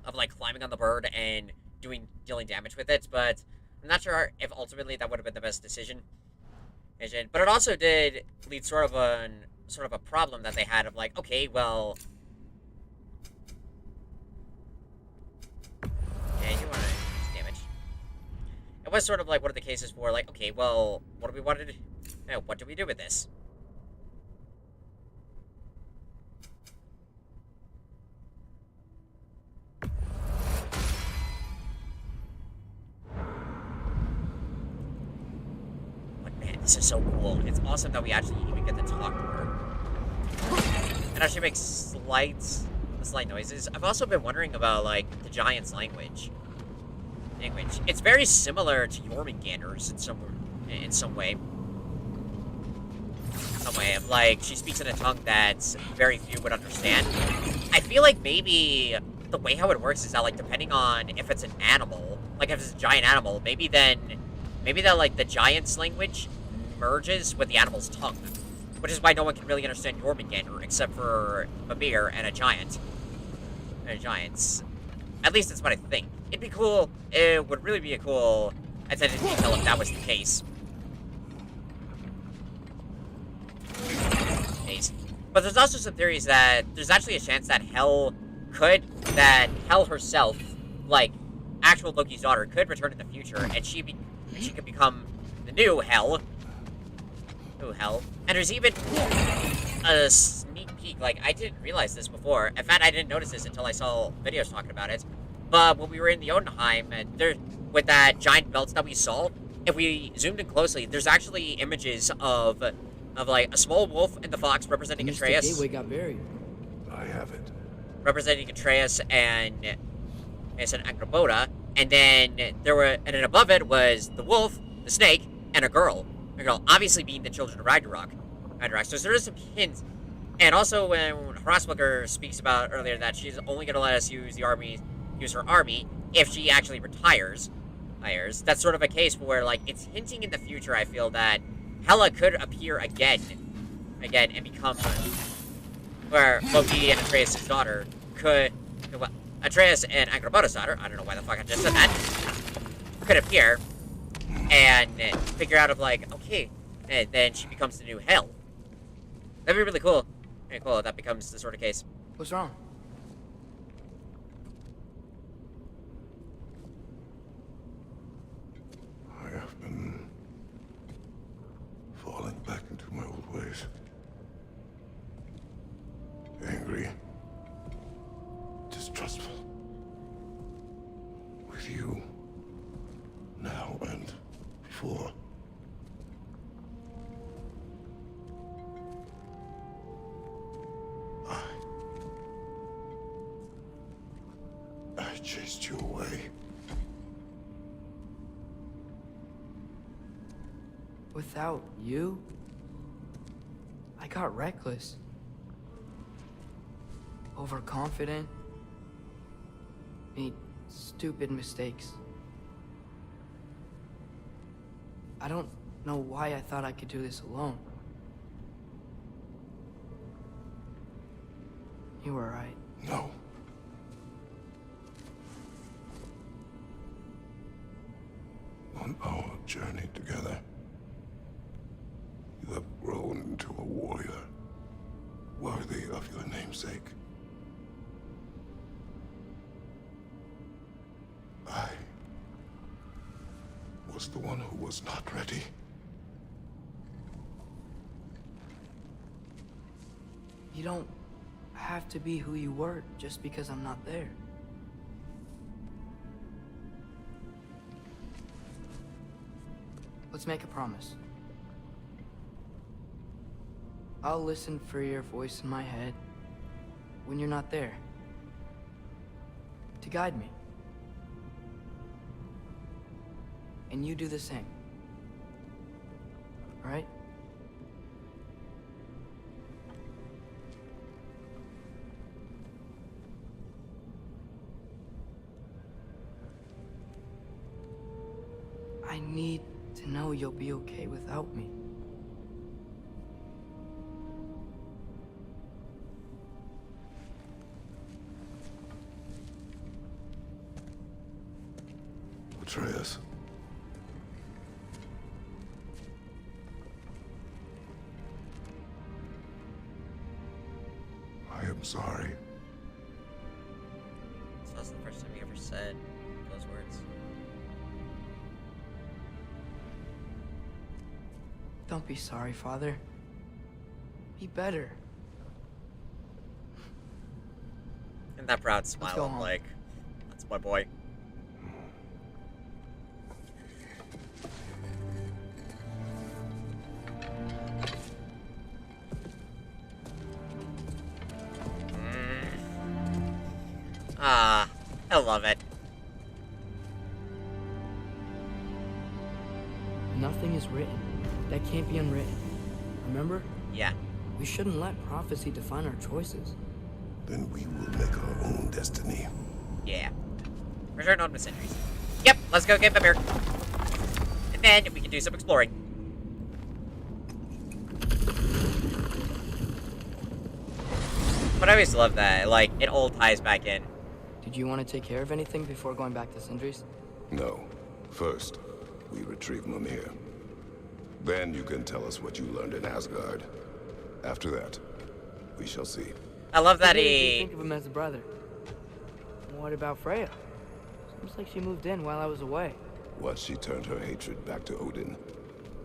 of like climbing on the bird and dealing damage with it. But I'm not sure if ultimately that would have been the best decision. But it also did lead sort of a problem that they had of like, okay, well, yeah, you want to damage. It was sort of like one of the cases where like, okay, well, what do we want to do? What do we do with this? This is so cool. It's awesome that we actually even get to talk to her. It actually makes slight noises. I've also been wondering about, like, the Giant's language. It's very similar to Jormungandr's in some way. Like, she speaks in a tongue that very few would understand. I feel like maybe the way how it works is that, like, depending on if it's an animal, like, if it's a giant animal, maybe that, like, the Giant's language merges with the animal's tongue, which is why no one can really understand Jormungandr except for Mimir and a giant. At least that's what I think. It'd be cool. It would really be a cool attention to detail if that was the case. But there's also some theories that there's actually a chance that Hel herself, like actual Loki's daughter, could return in the future, and she could become the new Hel. And there's even a sneak peek. Like, I didn't realize this before. In fact, I didn't notice this until I saw videos talking about it. But when we were in the Jotunheim, and with that giant belt that we saw, if we zoomed in closely, there's actually images of like a small wolf and the fox representing Atreus. Gateway got buried. I have it. Representing Atreus and Angrboda, and then above it was the wolf, the snake, and a girl. A girl, obviously being the children of Ragnarok. So there is some hints. And also when Hroswalker speaks about earlier that she's only going to let us use her army if she actually retires. That's sort of a case where, like, it's hinting in the future, I feel, that Hela could appear again, and become where Loki and Atreus' daughter Atreus and Angrboda's daughter, I don't know why the fuck I just said that, could appear and figure out of like, okay, and then she becomes the new Hel. That'd be really cool. Very cool if that becomes the sort of case. What's wrong? I have been falling back into my old ways. Angry. Distrustful. With you, before. I chased you away. Without you, I got reckless. Overconfident. Made stupid mistakes. I don't know why I thought I could do this alone. You were right. No. On our journey together, you have grown into a warrior worthy of your namesake. I was the one who was not ready. You don't have to be who you were just because I'm not there. Let's make a promise. I'll listen for your voice in my head when you're not there, to guide me. And you do the same. All right? I need to know you'll be okay without me. Atreus. I am sorry. So that's the first time you ever said those words. Don't be sorry, Father. Be better. And that proud go smile, I'm home. like, that's my boy. Ah, I love it. Nothing is written that can't be unwritten. Remember? Yeah. We shouldn't let prophecy define our choices. Then we will make our own destiny. Yeah. Return on the centuries. Yep, let's go get Mimir. And then we can do some exploring. But I always love that, like, it all ties back in. Did you want to take care of anything before going back to Sindri's? No. First, we retrieve Mimir. Then you can tell us what you learned in Asgard. After that, we shall see. I love that You he... think of him as a brother. What about Freya? Seems like she moved in while I was away. Once she turned her hatred back to Odin,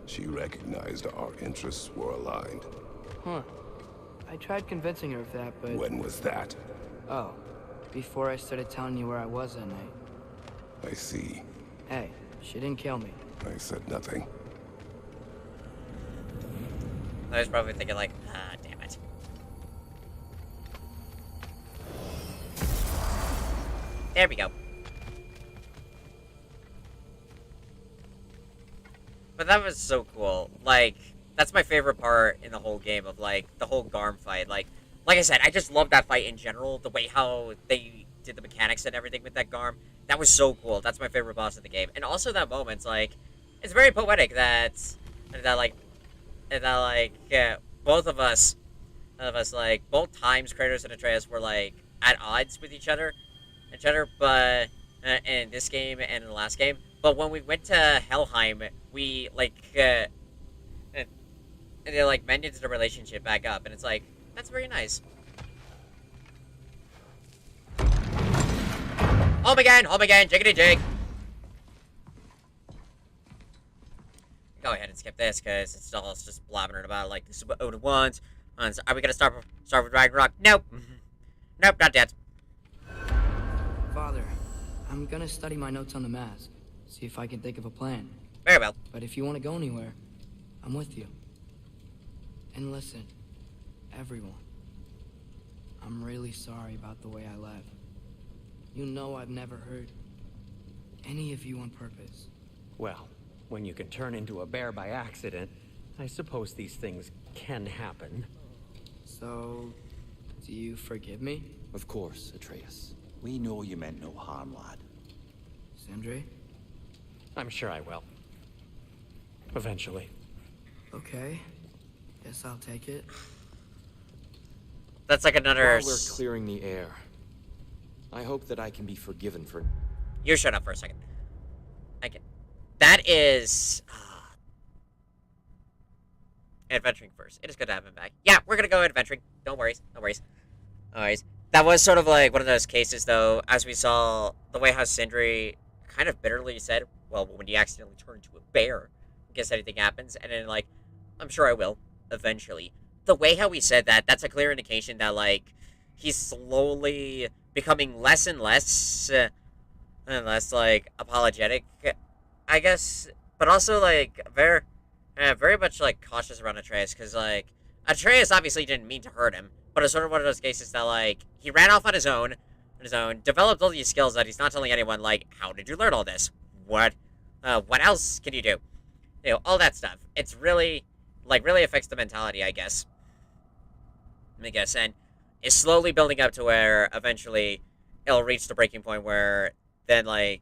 she recognized our interests were aligned. Huh. I tried convincing her of that, but... When was that? Oh. Before I started telling you where I was that night. I see. Hey, she didn't kill me. I said nothing. I was probably thinking like, ah, damn it. There we go. But that was so cool. Like, that's my favorite part in the whole game of, like, the whole Garm fight. Like I said, I just love that fight in general. The way how they did the mechanics and everything with that Garm. That was so cool. That's my favorite boss of the game. And also that moment, like, it's very poetic that both of us, like, both times Kratos and Atreus were, like, at odds with each other, but, in this game and in the last game. But when we went to Helheim, we, like, and they, like, mended the relationship back up, and it's like, that's very nice. Home again, jiggity jig. Go ahead and skip this, because it's all just blabbering about, like, this is what Odin wants. Are we gonna start with Ragnarok? Nope. Nope, not yet. Father, I'm gonna study my notes on the mask. See if I can think of a plan. Very well. But if you want to go anywhere, I'm with you. And listen, everyone. I'm really sorry about the way I left. You know I've never hurt any of you on purpose. Well, when you can turn into a bear by accident, I suppose these things can happen. So, do you forgive me? Of course, Atreus. We know you meant no harm, lad. Sindri? I'm sure I will. Eventually. Okay. Guess I'll take it. That's like another... While we're clearing the air, I hope that I can be forgiven for... You shut up for a second. That is... adventuring first. It is good to have him back. Yeah, we're gonna go adventuring. Don't worry. No worries. No worries. That was sort of like one of those cases, though, as we saw the way how Sindri kind of bitterly said, well, when you accidentally turn into a bear, in case anything happens, and then, like, I'm sure I will, eventually. The way how he said that, that's a clear indication that, like, he's slowly becoming less and less, like, apologetic, I guess, but also, like, very much, like, cautious around Atreus, because, like, Atreus obviously didn't mean to hurt him, but it's sort of one of those cases that, like, he ran off on his own, developed all these skills that he's not telling anyone, like, how did you learn all this? What else can you do? You know, all that stuff. It's really, like, really affects the mentality, I guess. And is slowly building up to where, eventually, it'll reach the breaking point where, then, like,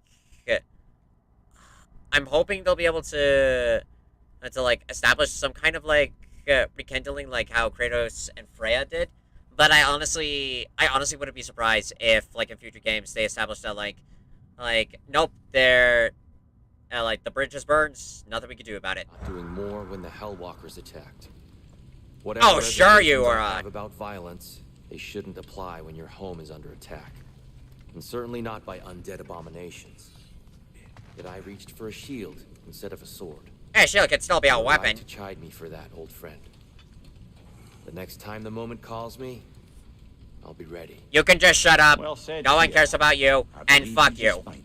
I'm hoping they'll be able to like, establish some kind of, like, rekindling, like how Kratos and Freya did. But I honestly wouldn't be surprised if, like, in future games, they establish that, like, nope, they're, like, the bridge is burned, nothing we can do about it. Doing more when the Hellwalkers attacked. Oh, sure you are. Have about violence, they shouldn't apply when your home is under attack. And certainly not by undead abominations. Yet I reached for a shield instead of a sword. Hey, shield can still be a weapon. Right to chide me for that, old friend. The next time the moment calls me, I'll be ready. You can just shut up. Well said, no one Tia. cares about you, and fuck you. Fine.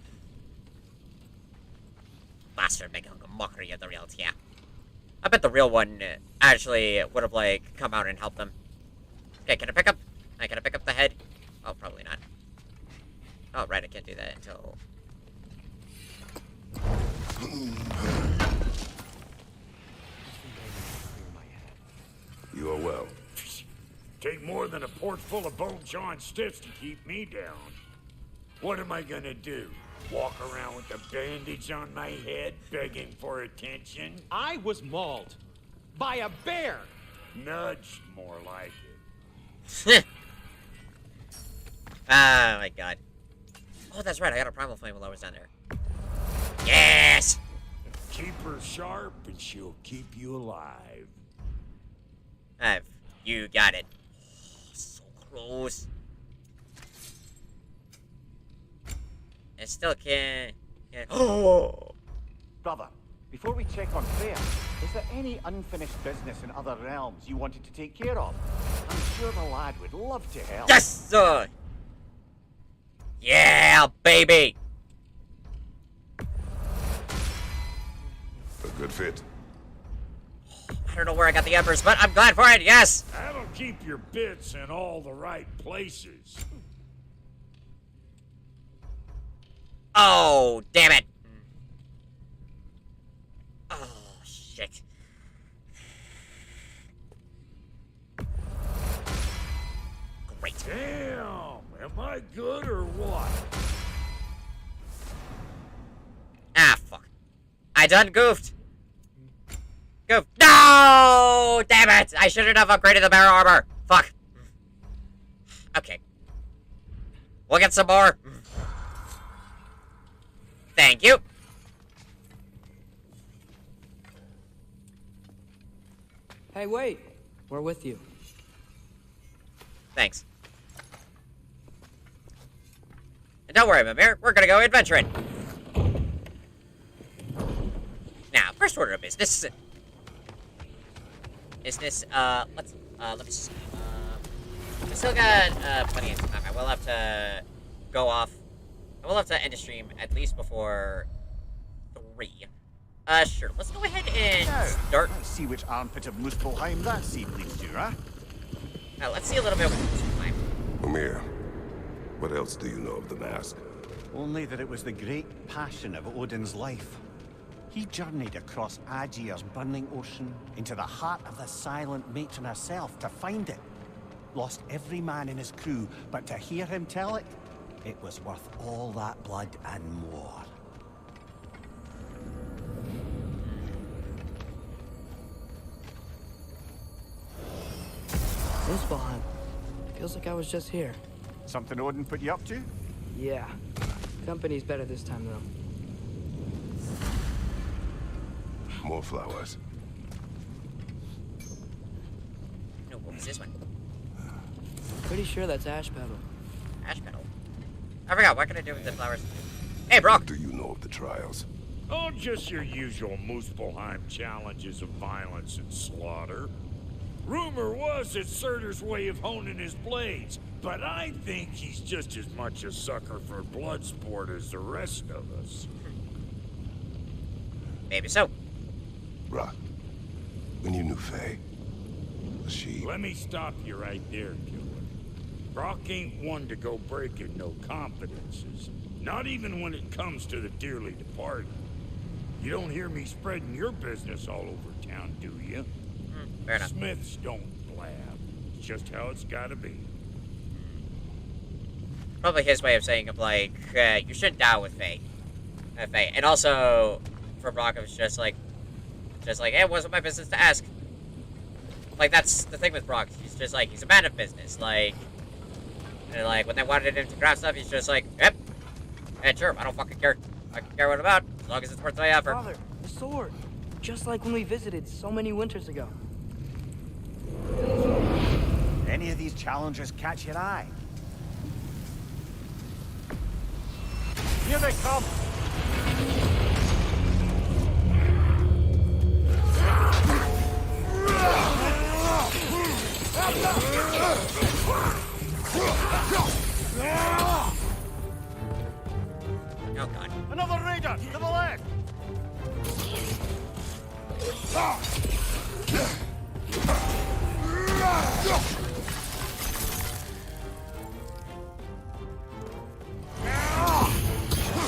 Bastard making a mockery of the real Tia. I bet the real one actually would have, like, come out and helped them. Okay, can I pick up? Can I pick up the head? Oh, probably not. Oh, right, I can't do that until... You are well. Take more than a port full of bone-chawing sticks to keep me down. What am I gonna do? Walk around with a bandage on my head, begging for attention? I was mauled by a bear. Nudged, more like it. Oh my god. Oh, that's right, I got a primal flame while I was down there. Yes! Keep her sharp and she'll keep you alive. You got it. Oh, so close. I still can't... Oh! Brother, before we check on Freya, is there any unfinished business in other realms you wanted to take care of? I'm sure the lad would love to help. Yes, sir! Yeah, baby! A good fit. I don't know where I got the embers, but I'm glad for it, yes! That'll keep your bits in all the right places. Oh, damn it! Oh, shit. Great. Damn! Am I good or what? Ah, fuck. I done goofed. Goof. No! Damn it! I shouldn't have upgraded the barrel armor. Fuck. Okay. We'll get some more. Thank you. Hey, wait. We're with you. Thanks. And don't worry, Mimir. We're gonna go adventuring. Now, first order of business. Let me see. I still got plenty of time. I will have to go off. I will have to end the stream at least before 3. Sure. Let's go ahead and start. Let's see which armpit of Muspelheim that seed leads to, huh? Now, let's see a little bit of Muspelheim. Amir, what else do you know of the mask? Only that it was the great passion of Odin's life. He journeyed across Aegir's burning ocean into the heart of the silent matron herself to find it. Lost every man in his crew, but to hear him tell it, it was worth all that blood and more. Muspelheim. Feels like I was just here. Something Odin put you up to? Yeah. Company's better this time, though. More flowers. No, what was this one? Pretty sure that's ash petal. Ash petal? I forgot, what can I do with the flowers? Hey, Brock! What do you know of the trials? Oh, just your usual Muspelheim challenges of violence and slaughter. Rumor was it's Surtur's way of honing his blades, but I think he's just as much a sucker for blood sport as the rest of us. Maybe so. Brock, when you knew Faye, was she... Let me stop you right there, killer. Brock ain't one to go breaking no confidences. Not even when it comes to the dearly departed. You don't hear me spreading your business all over town, do you? Fair enough. Smiths don't blab. It's just how it's gotta be. Probably his way of saying, like, you shouldn't die with Faye. Faye. And also, for Brock, it was just like, hey, it wasn't my business to ask. Like, that's the thing with Brock. He's just like, he's a man of business. Like, and like, when they wanted him to grab stuff, he's just like, yep. Yeah, sure, I don't fucking care. I can care what about, as long as it's worth my effort. Father, the sword. Just like when we visited so many winters ago. Any of these challenges catch your eye? Here they come! Oh god. Another raider! To the left!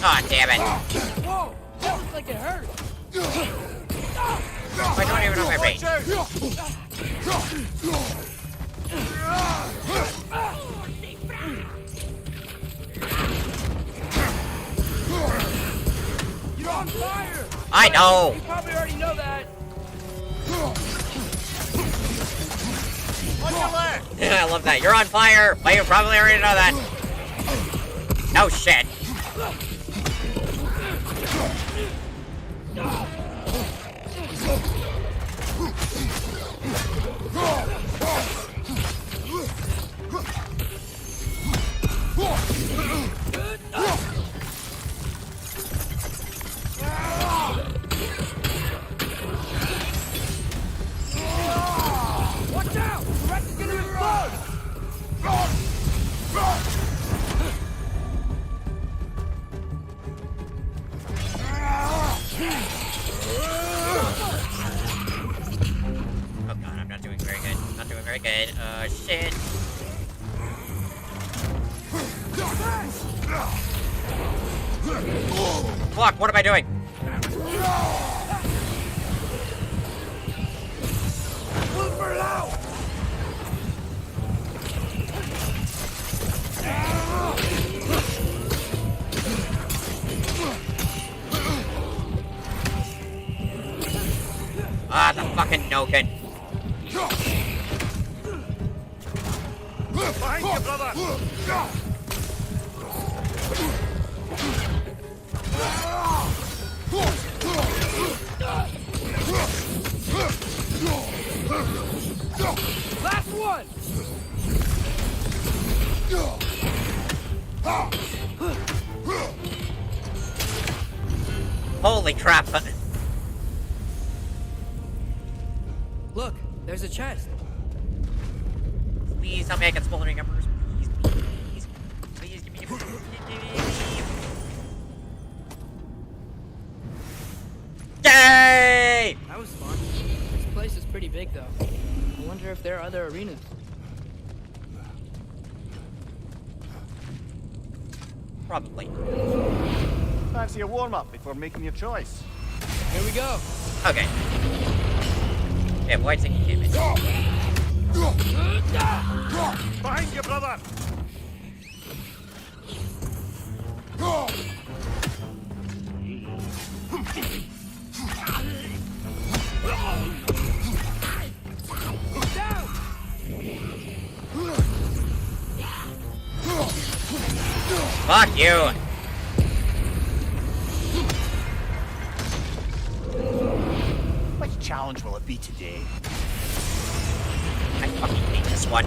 Oh, damn it. Whoa! That looks like it hurt! I don't even know my range. You're on fire! I know! You probably already know that. On your left! I love that. You're on fire, but you probably already know that. No shit. Watch out! The wreck's gonna explode! Oh god, I'm not doing very good. Not doing very good. Shit. Fuck, what am I doing? Ah, the fucking Noken. Behind you, brother! Last one! Holy crap. Look, there's a chest. Please tell me I get smoldering embers. Please, please, please give me. Yeah! pretty big, though. I wonder if there are other arenas. Probably. Fancy a warm-up before making your choice? Here we go. Okay. Yeah, White's taking damage. Behind you, brother! Fuck you! Which challenge will it be today? I fucking hate this one.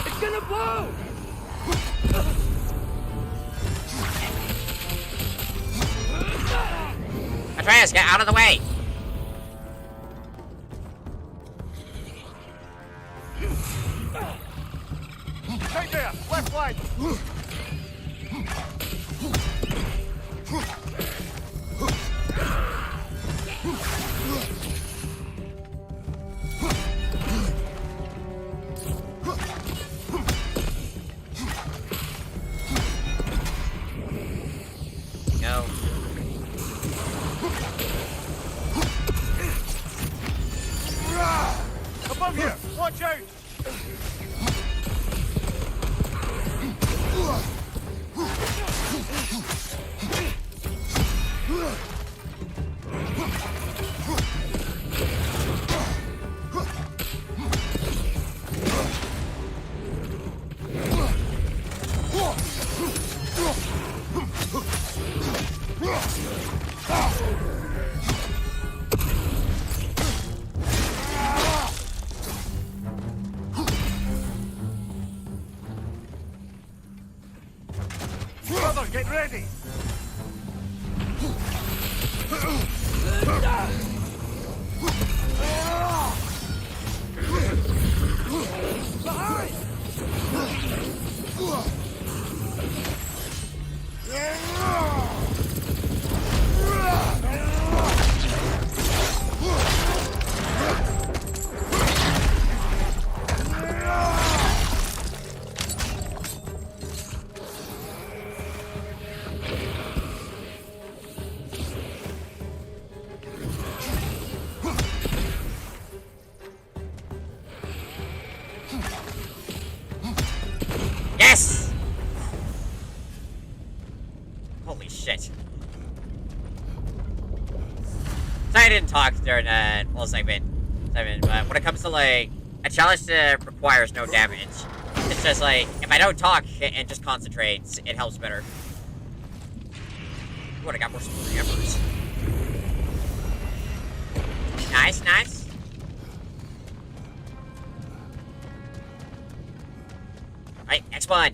It's gonna blow! Atreus, get out of the way! Right there! Left wide! No. Above here! Watch out! Brother, get ready! Yes! Holy shit. So I didn't talk during that whole segment, but when it comes to, like, a challenge that requires no damage, it's just like, if I don't talk and just concentrate, it helps better. Ooh, I got more hammers. Nice, nice. Alright, next one.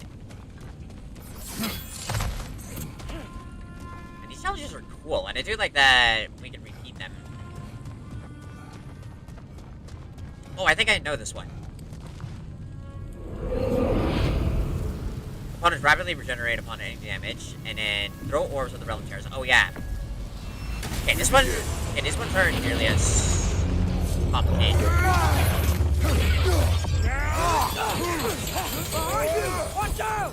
And these challenges are cool, and I do like that we can repeat them. Oh, I think I know this one. Opponents rapidly regenerate upon any damage, and then throw orbs with the realm chairs. Oh yeah. Okay, this one's aren't nearly as complicated. Watch out!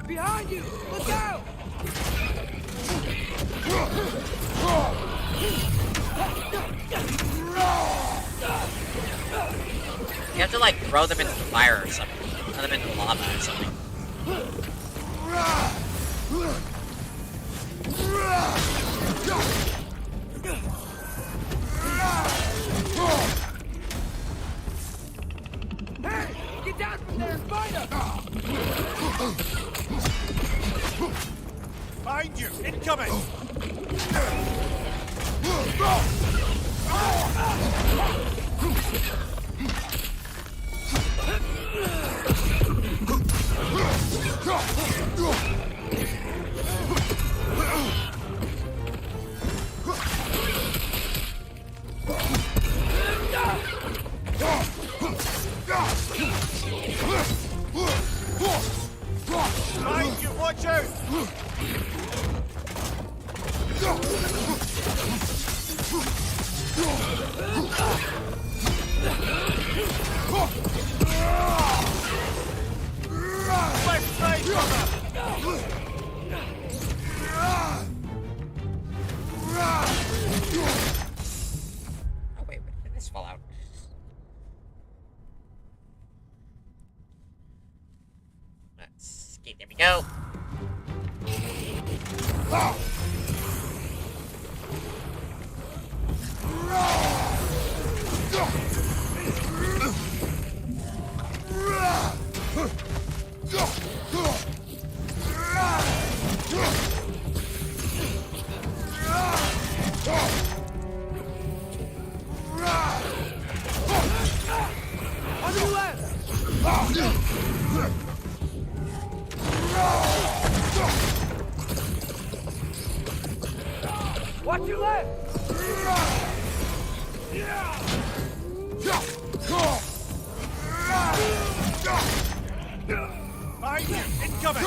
Behind you! Look out! You have to, like, throw them into the fire or something. Throw them into the lava or something. Hey! Get down from there and find us! Behind you! Incoming! Behind you, watch out! Left side, brother! Oh wait, did this fall out? Let's escape. There we go. On your left! Watch your left! Behind you, incoming!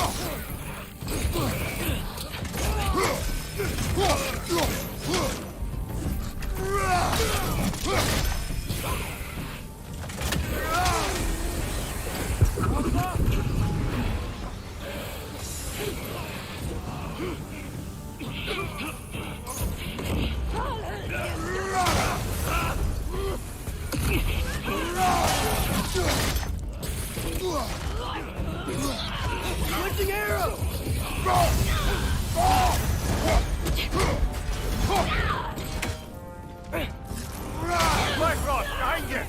Switching arrow! Black Rock, behind you!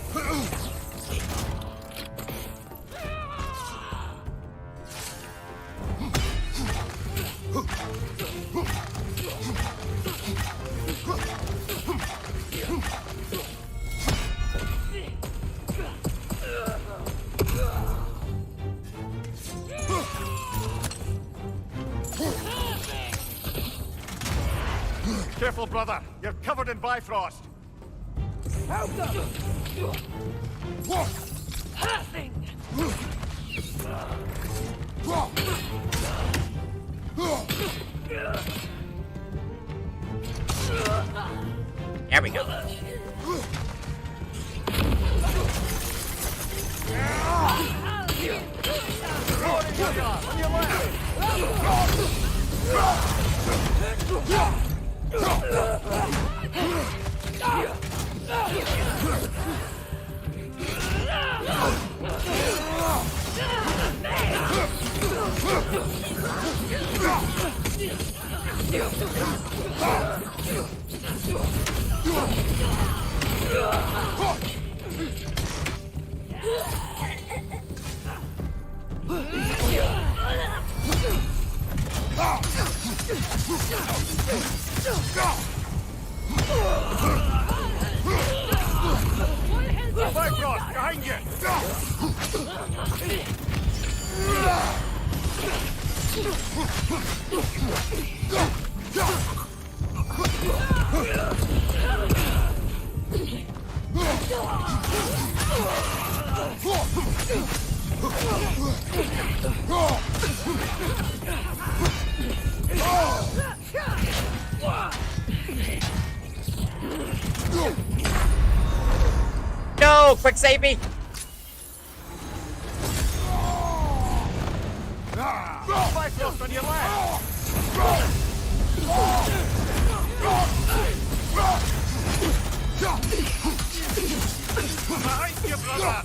Careful, brother. You're covered in Bifrost. Help them! Passing! There we go. Bifrost, behind you! No! Quick save me! Bifrost on your left! Behind you, brother!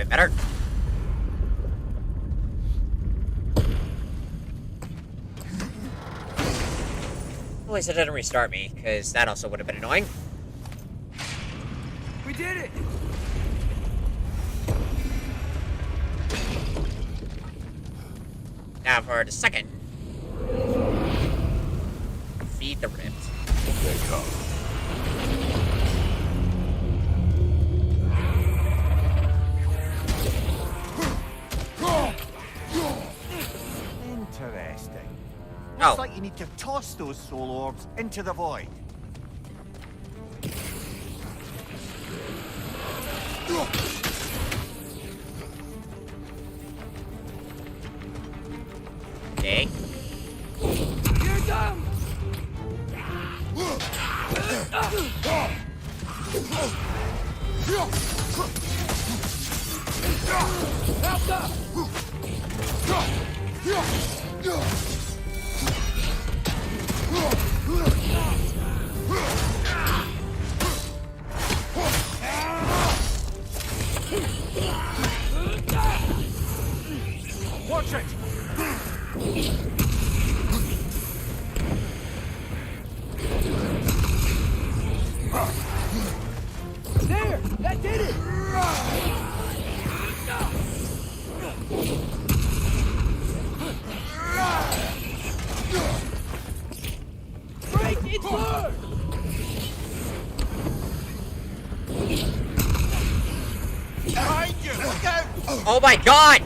that better? At least it didn't restart me, because that also would have been annoying. We did it! Now for the second. Feed the rift. They come. Interesting. Oh. Looks like you need to toss those soul orbs into the void. Okay. You're dumb! Help up! Watch it! There! That did it! Break its lure! Behind you! Look out! Oh my god!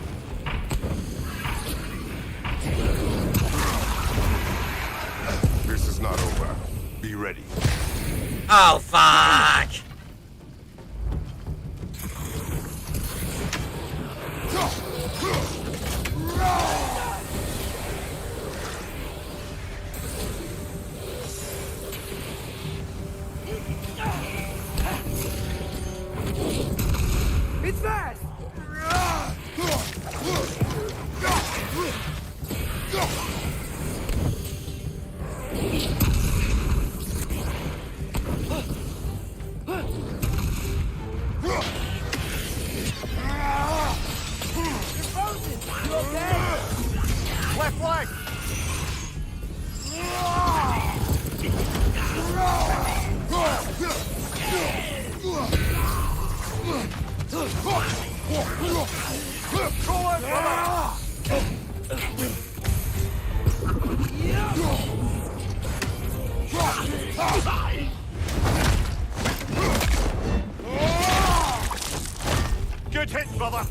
This is not over. Be ready. Oh, fuck! It's fast! Left leg! Good hit, brother!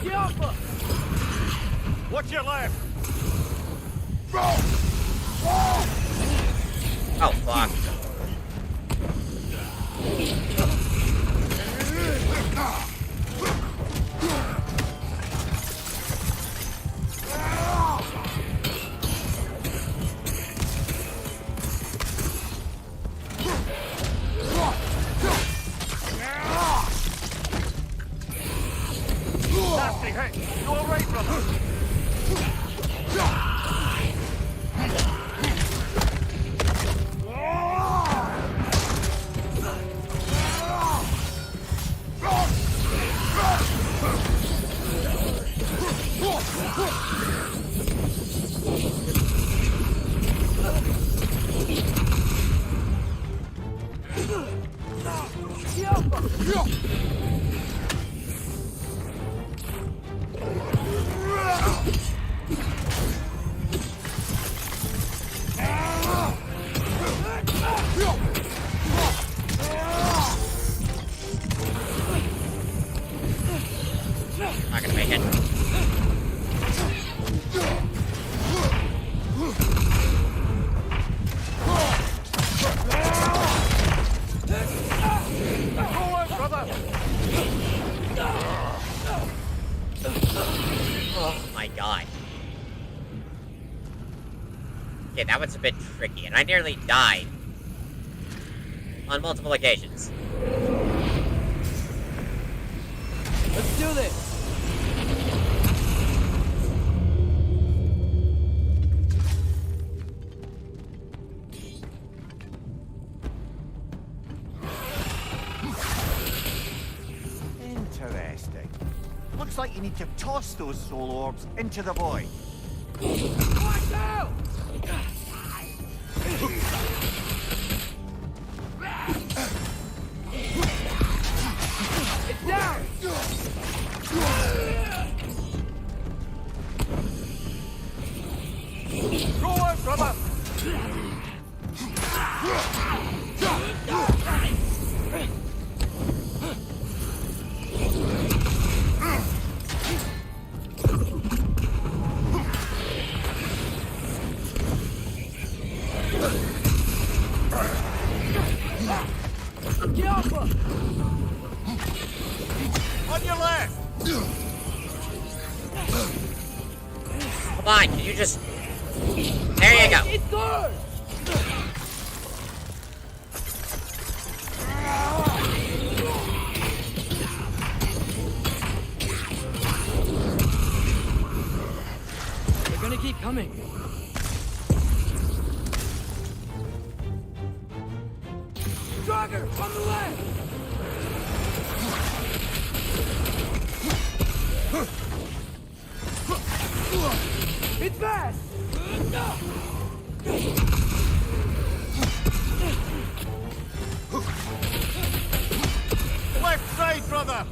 Get off us! Watch your left! Oh, fuck. Nasty hit! You alright, brother? Not gonna make it. Oh my god. Okay, that was a bit tricky, and I nearly died on multiple occasions. Let's do this! to toss those soul orbs into the void. Watch out! It's down! Go on, brother! Get off her! On your left! Come on, can you just... There you go. It's good! They're gonna keep coming. Drugger, on the left! It's fast! Left side, brother!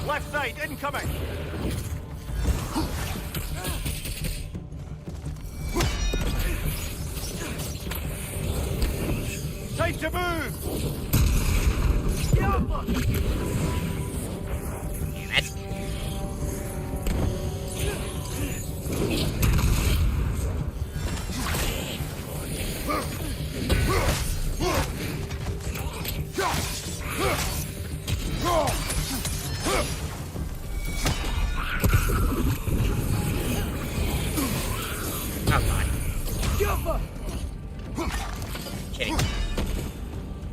Left side, incoming! Time to move! Get off her! Damn it. Oh god. Get off her! Kidding me?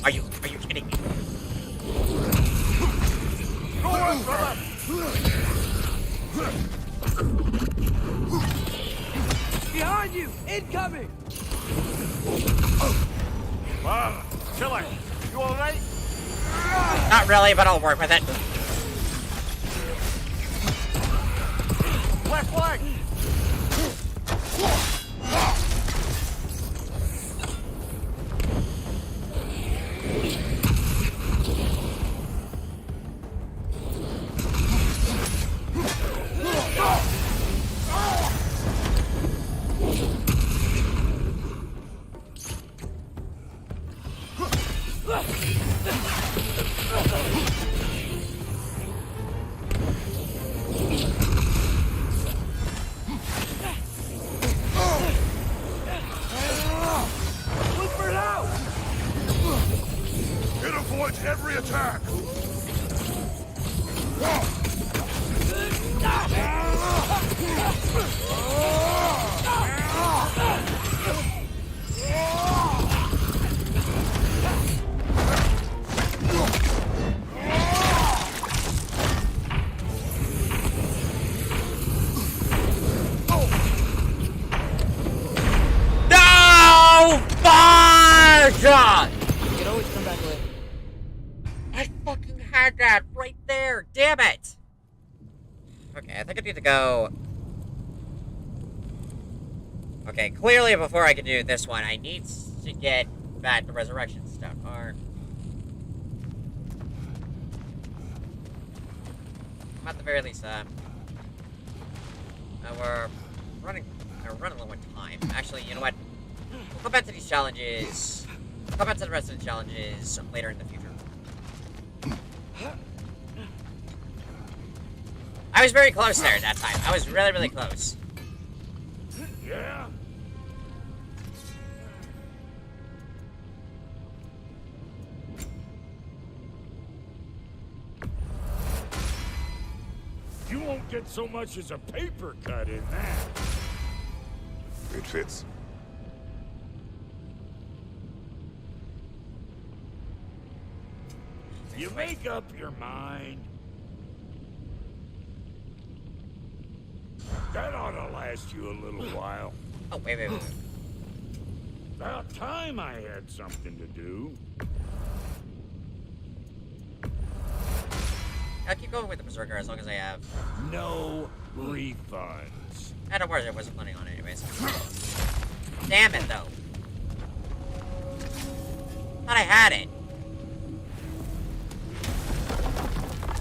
Are you kidding me? Go on, brother! Behind you! Incoming! Wow, Chiller, you alright? Not really, but I'll work with it. Left leg! Look for it out! It avoids every attack! No! Fudge! You can always come back later. I fucking had that right there. Damn it. Okay, I think I need to go. Okay, clearly before I can do this one, I need to get back the resurrection stuff. Or at the very least, we're running low on time. Actually, you know what? We'll come back to these challenges. We'll come back to the rest of the challenges later in the future. I was very close there that time. I was really, really close. Yeah? You won't get so much as a paper cut in that. It fits. You make up your mind. That ought to last you a little while. Oh, wait. About time I had something to do. I'll keep going with the Berserker as long as I have. No refunds. I don't worry, I wasn't planning on it anyways. Damn it, though. Thought I had it.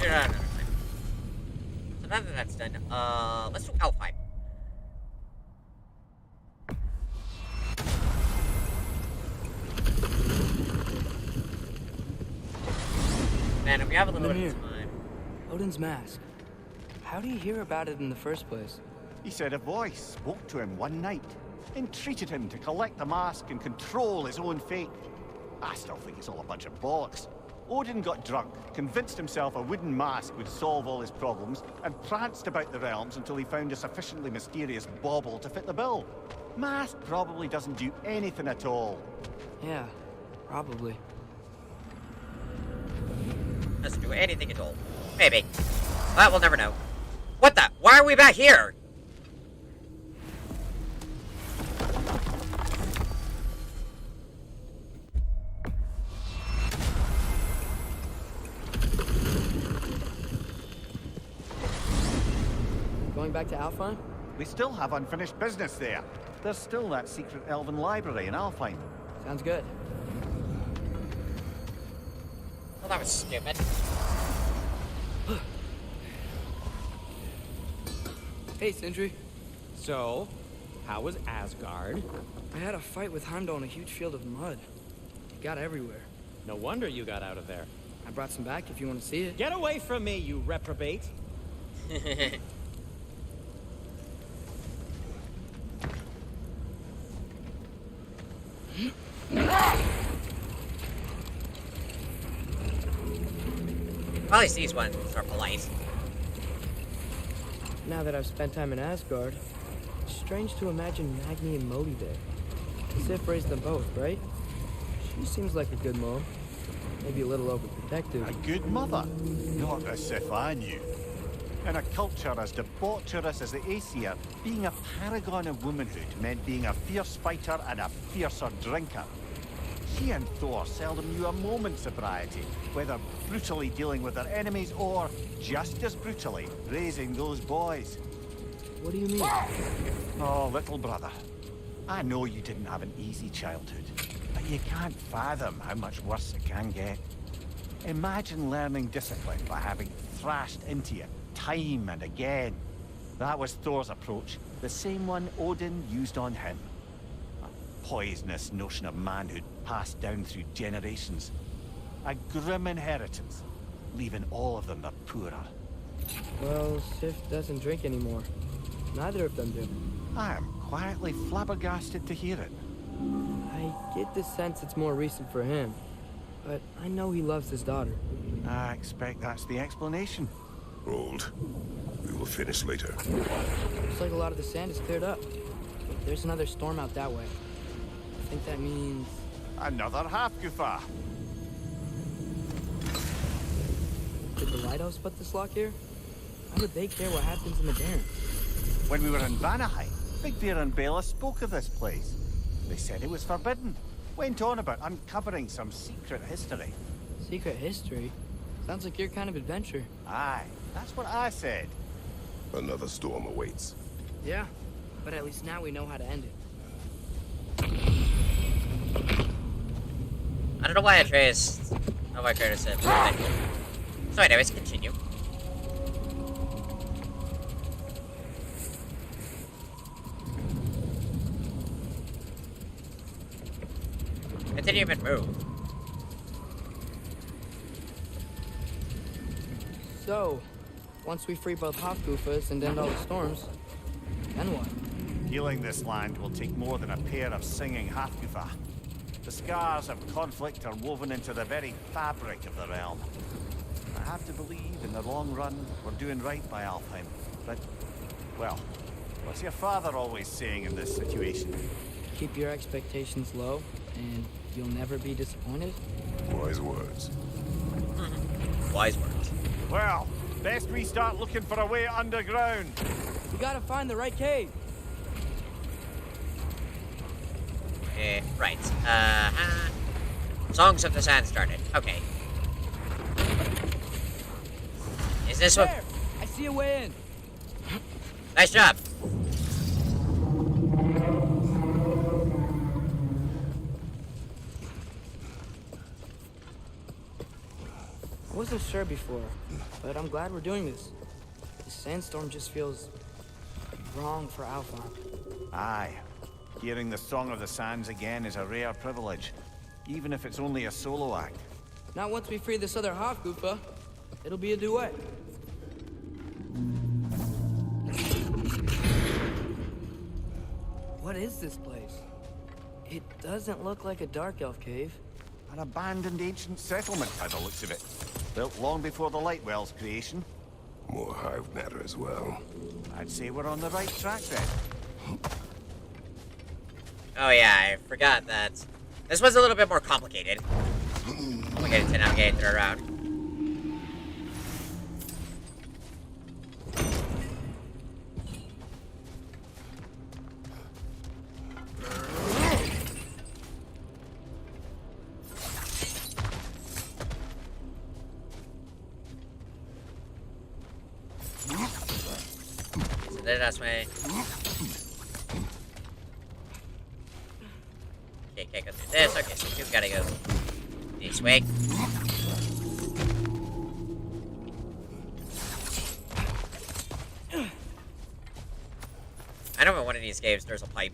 No. So now that that's done, let's do Alpine. Man, if we have a little bit of time. Odin's mask. How do you hear about it in the first place? He said a voice spoke to him one night, entreated him to collect the mask and control his own fate. I still think it's all a bunch of bollocks. Odin got drunk, convinced himself a wooden mask would solve all his problems, and pranced about the realms until he found a sufficiently mysterious bauble to fit the bill. Mask probably doesn't do anything at all. Yeah, probably. Doesn't do anything at all. Maybe. But we'll never know. What the? Why are we back here? Going back to Alfheim? We still have unfinished business there. There's still that secret elven library in Alfheim. Sounds good. Well, that was stupid. Hey, Sindri. So, how was Asgard? I had a fight with Heimdall in a huge field of mud. It got everywhere. No wonder you got out of there. I brought some back if you want to see it. Get away from me, you reprobate! At least these ones are polite. Now that I've spent time in Asgard, it's strange to imagine Magni and Modi there. Sif raised them both, right? She seems like a good mom. Maybe a little overprotective. A good mother? Not as if I knew. In a culture as debaucherous as the Aesir, being a paragon of womanhood meant being a fierce fighter and a fiercer drinker. She and Thor seldom knew a moment's sobriety, whether brutally dealing with their enemies or, just as brutally, raising those boys. What do you mean? Oh, little brother. I know you didn't have an easy childhood, but you can't fathom how much worse it can get. Imagine learning discipline by having thrashed into you time and again. That was Thor's approach, the same one Odin used on him. A poisonous notion of manhood passed down through generations. A grim inheritance, leaving all of them the poorer. Well, Sif doesn't drink anymore. Neither of them do. I am quietly flabbergasted to hear it. I get the sense it's more recent for him, but I know he loves his daughter. I expect that's the explanation. Hold. We will finish later. Looks like a lot of the sand is cleared up. There's another storm out that way. I think that means... Another half-goofa. Did the lighthouse put this lock here? How would they care what happens in the Barrens? When we were in Vanaheim, Big Bear and Bela spoke of this place. They said it was forbidden. Went on about uncovering some secret history. Secret history? Sounds like your kind of adventure. Aye, that's what I said. Another storm awaits. Yeah, but at least now we know how to end it. I don't know why Atreus... Oh, why Kratos said... So anyways, continue. It didn't even move. So, once we free both Hofgufas and end all the storms, then what? Healing this land will take more than a pair of singing Hafgufa. The scars of conflict are woven into the very fabric of the realm. I have to believe in the long run we're doing right by Alfheim. But, well, what's your father always saying in this situation? Keep your expectations low, and you'll never be disappointed? Wise words. Wise words. Well, best we start looking for a way underground. We gotta find the right cave. Right. Songs of the Sand started. Okay. Is this what? There! I see a way in. Nice job. I wasn't sure before, but I'm glad we're doing this. The sandstorm just feels wrong for Alphon. Aye. Hearing the Song of the Sands again is a rare privilege, even if it's only a solo act. Not once we free this other Hofgufa. It'll be a duet. What is this place? It doesn't look like a Dark Elf cave. An abandoned ancient settlement by the looks of it. Built long before the Lightwell's creation. More hive matter as well. I'd say we're on the right track then. Oh yeah, I forgot that. This was a little bit more complicated. Complicated to navigate around. So that's way. Okay, can't go through this. Okay, so we've gotta go this way. I know in one of these caves there's a pipe,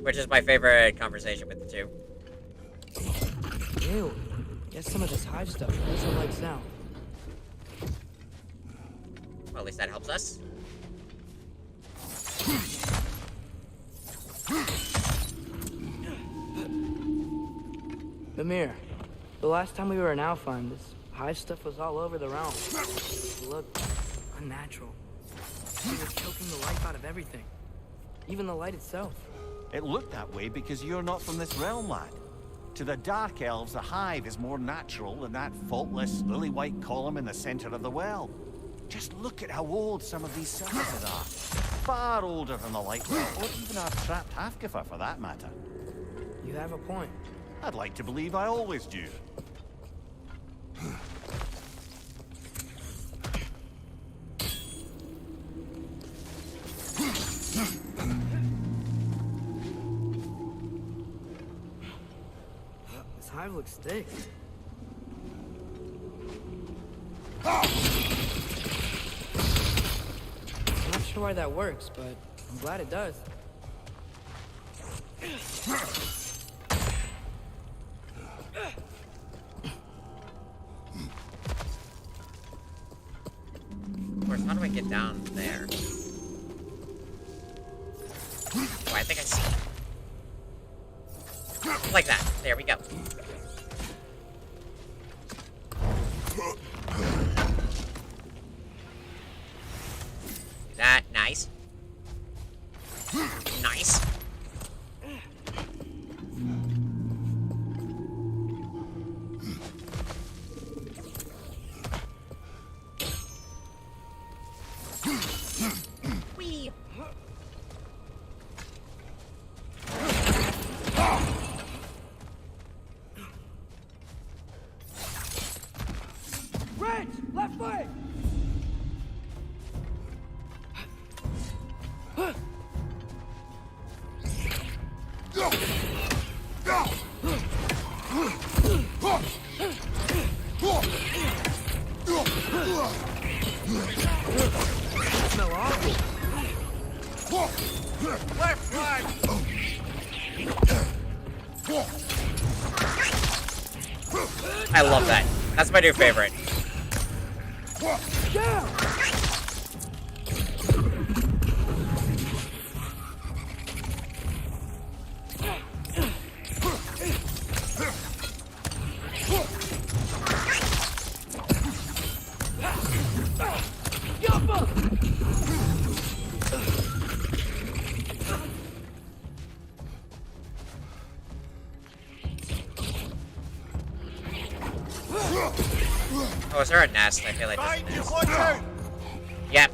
which is my favorite conversation with the two. Ew. Guess some of this hive stuff doesn't like sound. Well, at least that helps us. Mimir, the last time we were in Alfheim, this hive stuff was all over the realm. It looked unnatural. It was choking the life out of everything. Even the light itself. It looked that way because you're not from this realm, lad. To the Dark Elves, the hive is more natural than that faultless, lily-white column in the center of the well. Just look at how old some of these services are. Far older than the Lightwell, or even our trapped Hafgifer for that matter. You have a point. I'd like to believe I always do. This hive looks thick. I'm not sure why that works, but I'm glad it does. Of course, how do I get down there? Oh, I think I see it. Like that. There we go. That, nice. Nice. Whee! Rich! Left foot! Smell awful. Left flank! I love that. That's my new favorite. Oh, is there a nest? I feel like there's a nest. Watch out! Yep.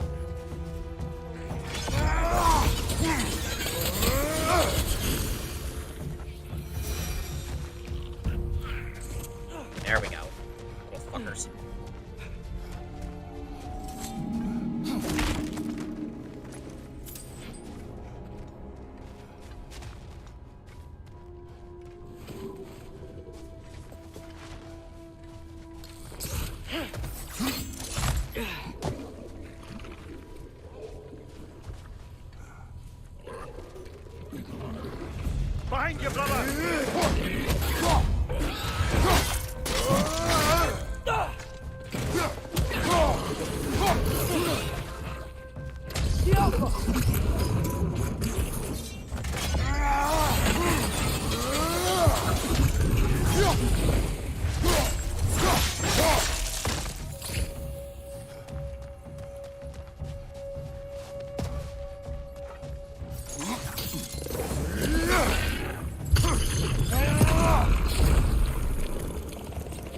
There we go. Little fuckers. Behind you, brother!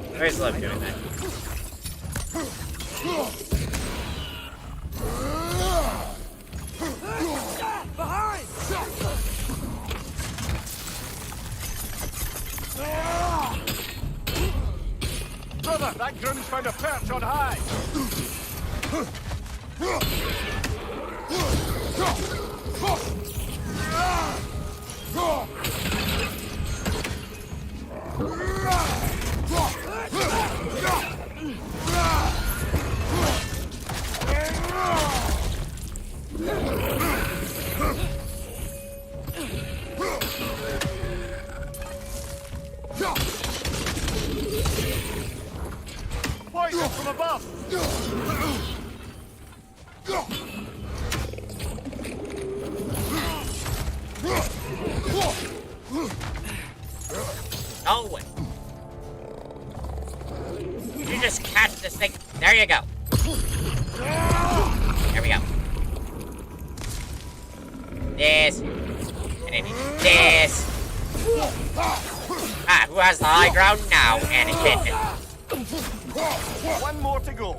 I always love doing that. Behind! Brother, that groom's found a perch on high! Poison from above! No way. You just catch this thing. There you go. There we go. This. And I need this. Ah, who has the high ground now, Anakin? One more to go.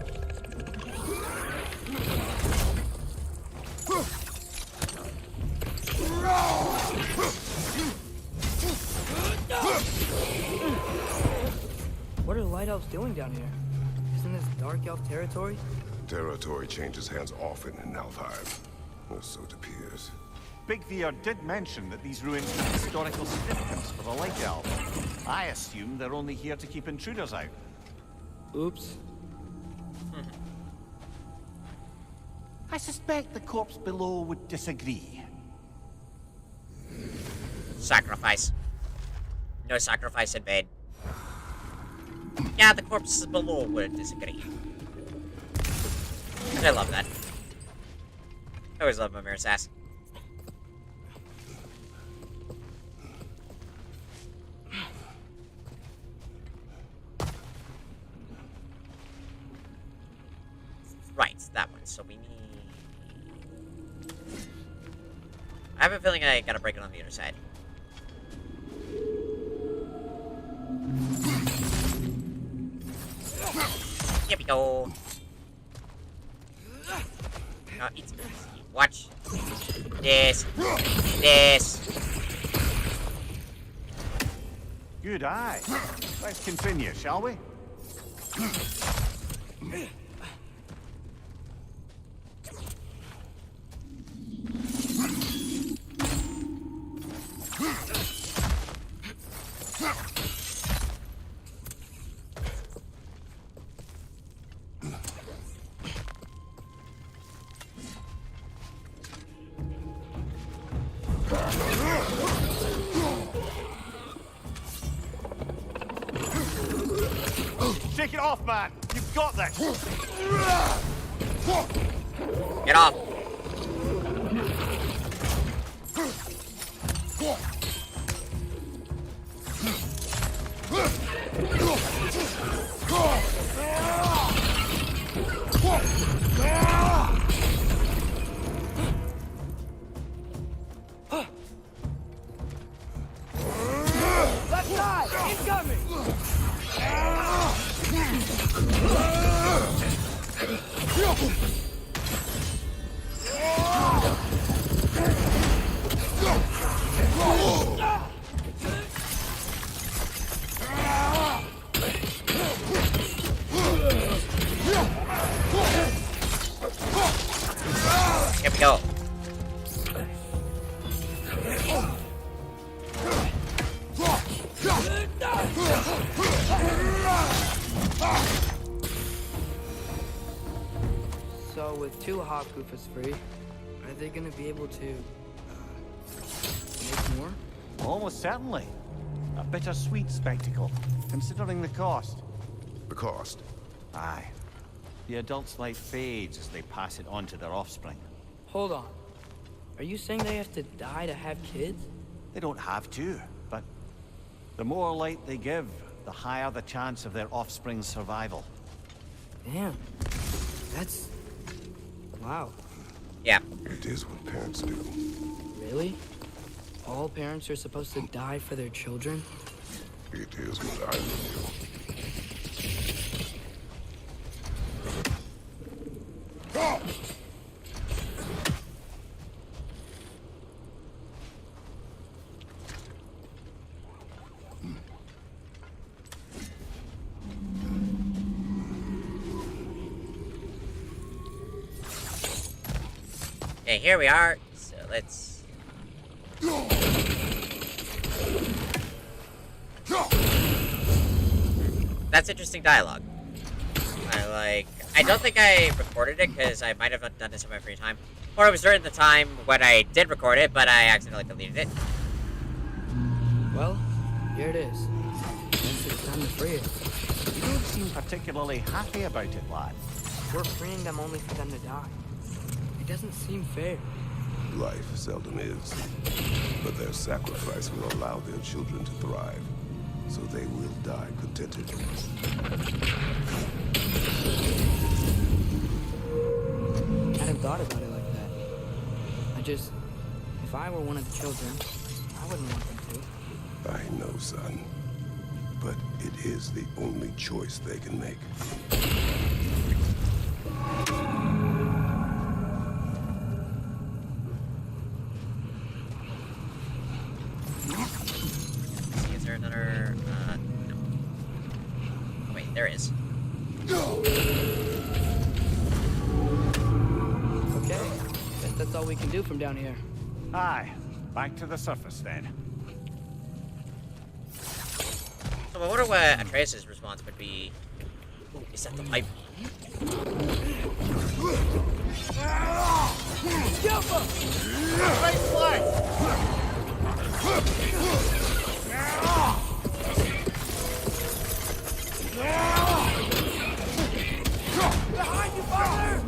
What are the Light Elves doing down here? Isn't this Dark Elf territory? Territory changes hands often in Alfheim. Or so it appears. Big Veer did mention that these ruins have historical significance for the Light Elves. I assume they're only here to keep intruders out. Oops. I suspect the corpse below would disagree. Sacrifice. No sacrifice in vain. Yeah, the corpses below would disagree. And I love that. I always love Mimir's ass. Right, that one. So we need... I have a feeling I gotta break it on the other side. Here we go. No, it's easy. Watch. This. This. Good eye. Let's continue, shall we? Shake it off, man! You've got this! Get off! Left side! Incoming! with 2 Hopgoofers free, are they gonna be able to, make more? Almost certainly. A bittersweet spectacle, considering the cost. The cost? Aye. The adult's life fades as they pass it on to their offspring. Hold on. Are you saying they have to die to have kids? They don't have to, but the more light they give, the higher the chance of their offspring's survival. Damn. That's... wow. Yeah. It is what parents do. Really? All parents are supposed to die for their children? It is what I would do. Okay, here we are. So let's. That's interesting dialogue. I don't think I recorded it because I might have done this in my free time. Or it was during the time when I did record it, but I accidentally deleted it. Well, here it is. Guess it's time to free it. You don't seem particularly happy about it, lad. We're freeing them only for them to die. It doesn't seem fair. Life seldom is. But their sacrifice will allow their children to thrive. So they will die contented. I hadn't thought about it like that. If I were one of the children, I wouldn't want them to. I know, son. But it is the only choice they can make. See, is there another, no. Oh, wait, there is. Okay, guess that's all we can do from down here. Aye. Back to the surface, then. So I wonder what Atreus' response would be. Is that the pipe? Behind you, father!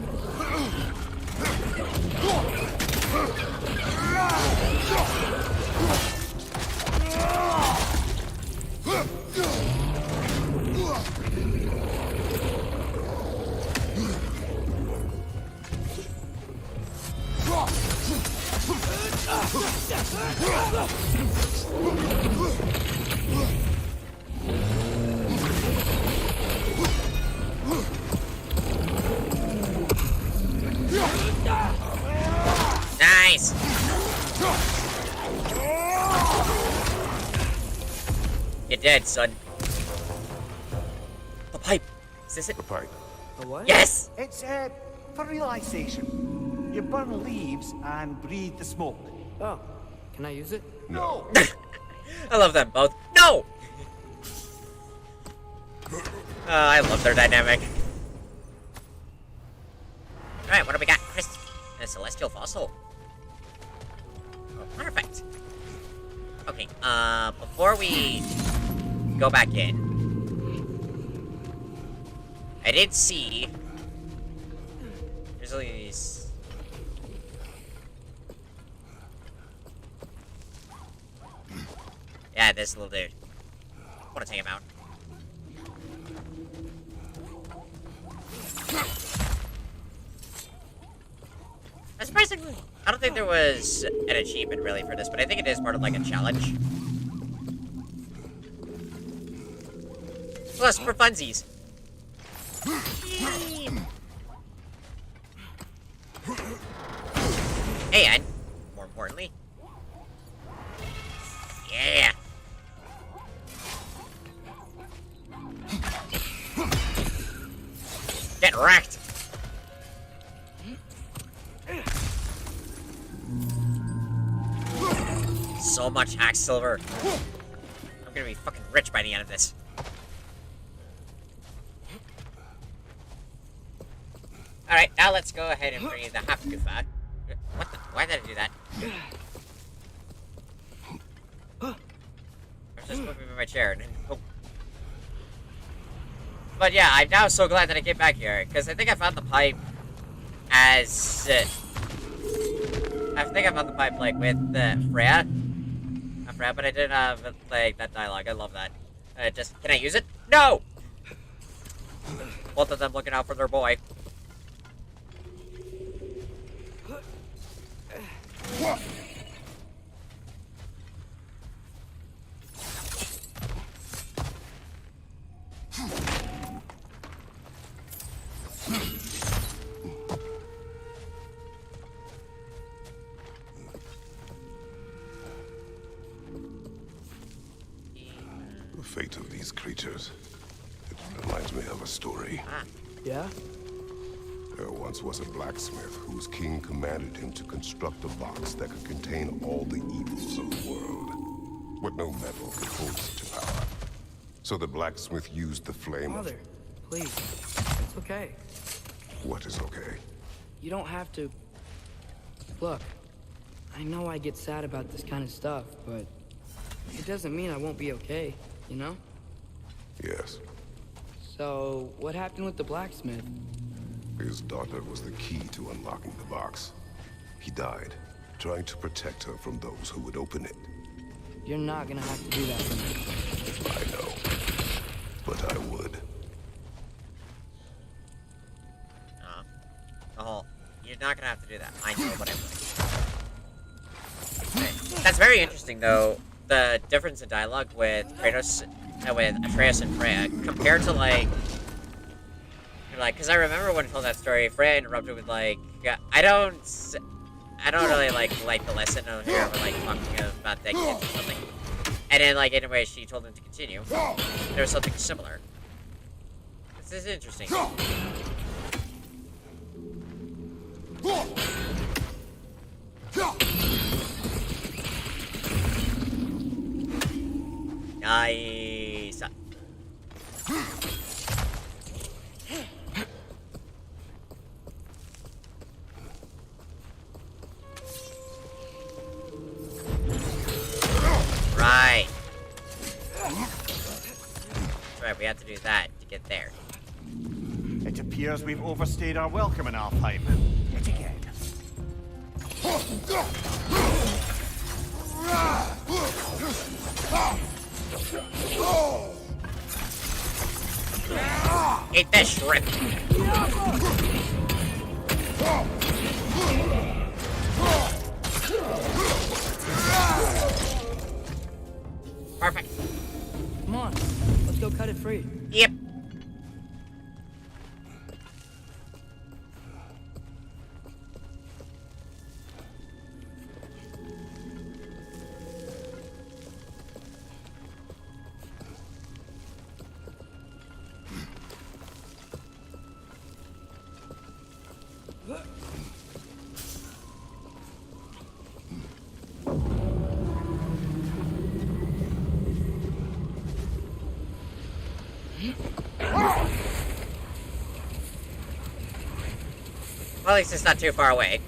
Nice! You're dead, son. The pipe. Is this it? The pipe. The what? Yes! It's, for realization. You burn leaves and breathe the smoke. Oh, can I use it? No! I love them both. No! I love their dynamic. Alright, what do we got? Chris, a celestial fossil. Oh, perfect. Okay, before we go back in, I did see there's these. Yeah, this little dude. I want to take him out. Surprisingly, I don't think there was an achievement really for this, but I think it is part of like a challenge. Plus, for funsies. And, more importantly, yeah. Get wrecked. So much hack silver. I'm gonna be fucking rich by the end of this. Alright, now let's go ahead and free the Hafgufa. What the? Why did I do that? I was just moving in my chair and then, oh. But yeah, I'm now so glad that I came back here, because I think I found the pipe as... I think I found the pipe, like, with Freya. Not Freya, but I didn't have, like, that dialogue. I love that. Can I use it? No! Both of them looking out for their boy. The fate of these creatures. It reminds me of a story. Yeah? There once was a blacksmith whose king commanded him to construct a box that could contain all the evils of the world. But no metal could hold such a power. So the blacksmith used the flame Mother, please. It's okay. What is okay? You don't have to... Look, I know I get sad about this kind of stuff, but it doesn't mean I won't be okay, you know? Yes. So, what happened with the blacksmith? His daughter was the key to unlocking the box. He died, trying to protect her from those who would open it. You're not gonna have to do that for me. I know, but I would. Oh, you're not gonna have to do that. I know, but I would. Okay. That's very interesting, though. The difference in dialogue with Kratos, with Atreus and Freya, compared to like, because I remember when I told that story, Freya interrupted with like, I don't really like the lesson of here, or like talking about that kids or something. And then like anyway, she told him to continue. There was something similar. This is interesting. Nice. Right. That's right, we have to do that to get there. It appears we've overstayed our welcome in Alfheim. Yet again. Eat this shrimp. Perfect. Come on, let's go cut it free. Yep. Well, at least it's not too far away.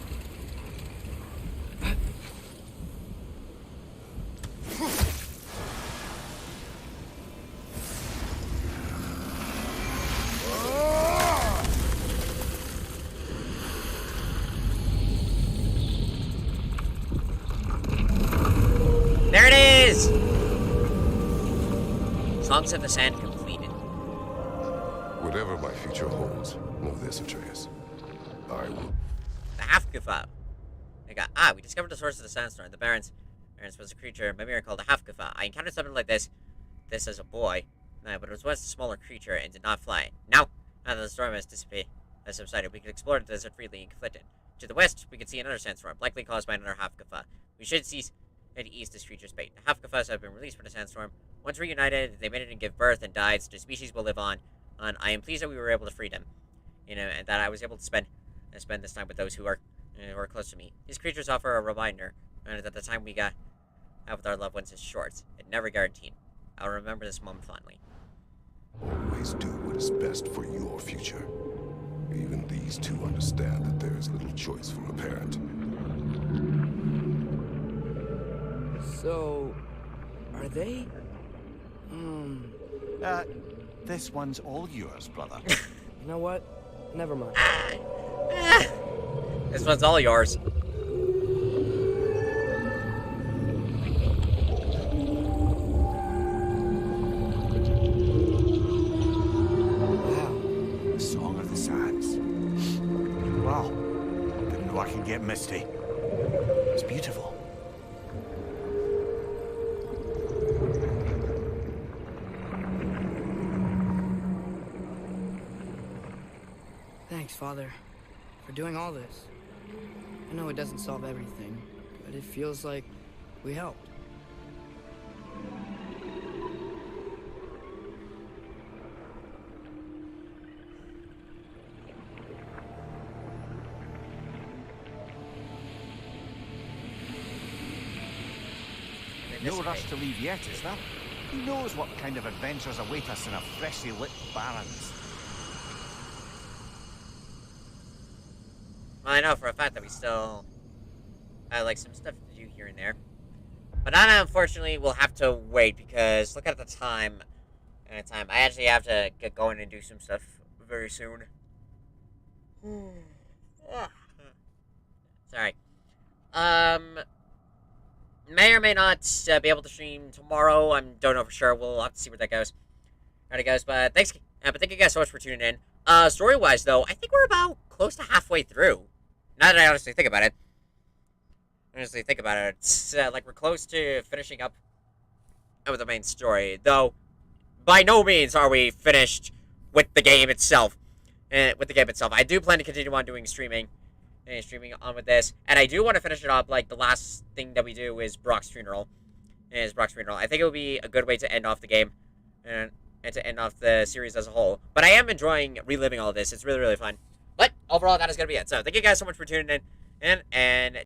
There it is! Songs of the Sand completed. Whatever my future holds, know this, Atreus. I will. The Hafgufa. We discovered the source of the sandstorm. The Barons was a creature, Mimir, called a Hafgufa. I encountered something like this as a boy, but it was once a smaller creature and did not fly. Now that the storm has subsided, we can explore the desert freely and conflict it. To the west, we can see another sandstorm, likely caused by another Hafgufa. We should cease and ease this creature's fate. The Hafgufas have been released from the sandstorm. Once reunited, they mated and give birth and died, so the species will live on. And I am pleased that we were able to free them, and that I was able to spend this time with those who are close to me. These creatures offer a reminder that the time we have with our loved ones is short and never guaranteed. I'll remember this moment fondly. Always do what is best for your future. Even these two understand that there is little choice for a parent. So, are they? This one's all yours, brother. You know what? Never mind. This one's all yours. Wow. The Song of the Sands. Wow. Didn't know I can get misty. It's beautiful. Thanks, Father, for doing all this. I know it doesn't solve everything, but it feels like we helped. No rush to leave yet, is there? Who knows what kind of adventures await us in a freshly lit Barrens? Well, I know for a fact that we still have like some stuff to do here and there. But Anna, unfortunately, will have to wait because look at the time. I actually have to get going and do some stuff very soon. Sorry. May or may not be able to stream tomorrow. I don't know for sure. We'll have to see where that goes. How it goes. But thank you guys so much for tuning in. Story-wise, though, I think we're about close to halfway through. Now that I honestly think about it. It's like we're close to finishing up with the main story. Though, by no means are we finished with the game itself. I do plan to continue on doing streaming on with this, and I do want to finish it up. Like the last thing that we do is Brock's funeral. I think it would be a good way to end off the game, and to end off the series as a whole. But I am enjoying reliving all of this. It's really, really fun. But overall, that is gonna be it. So thank you guys so much for tuning in, and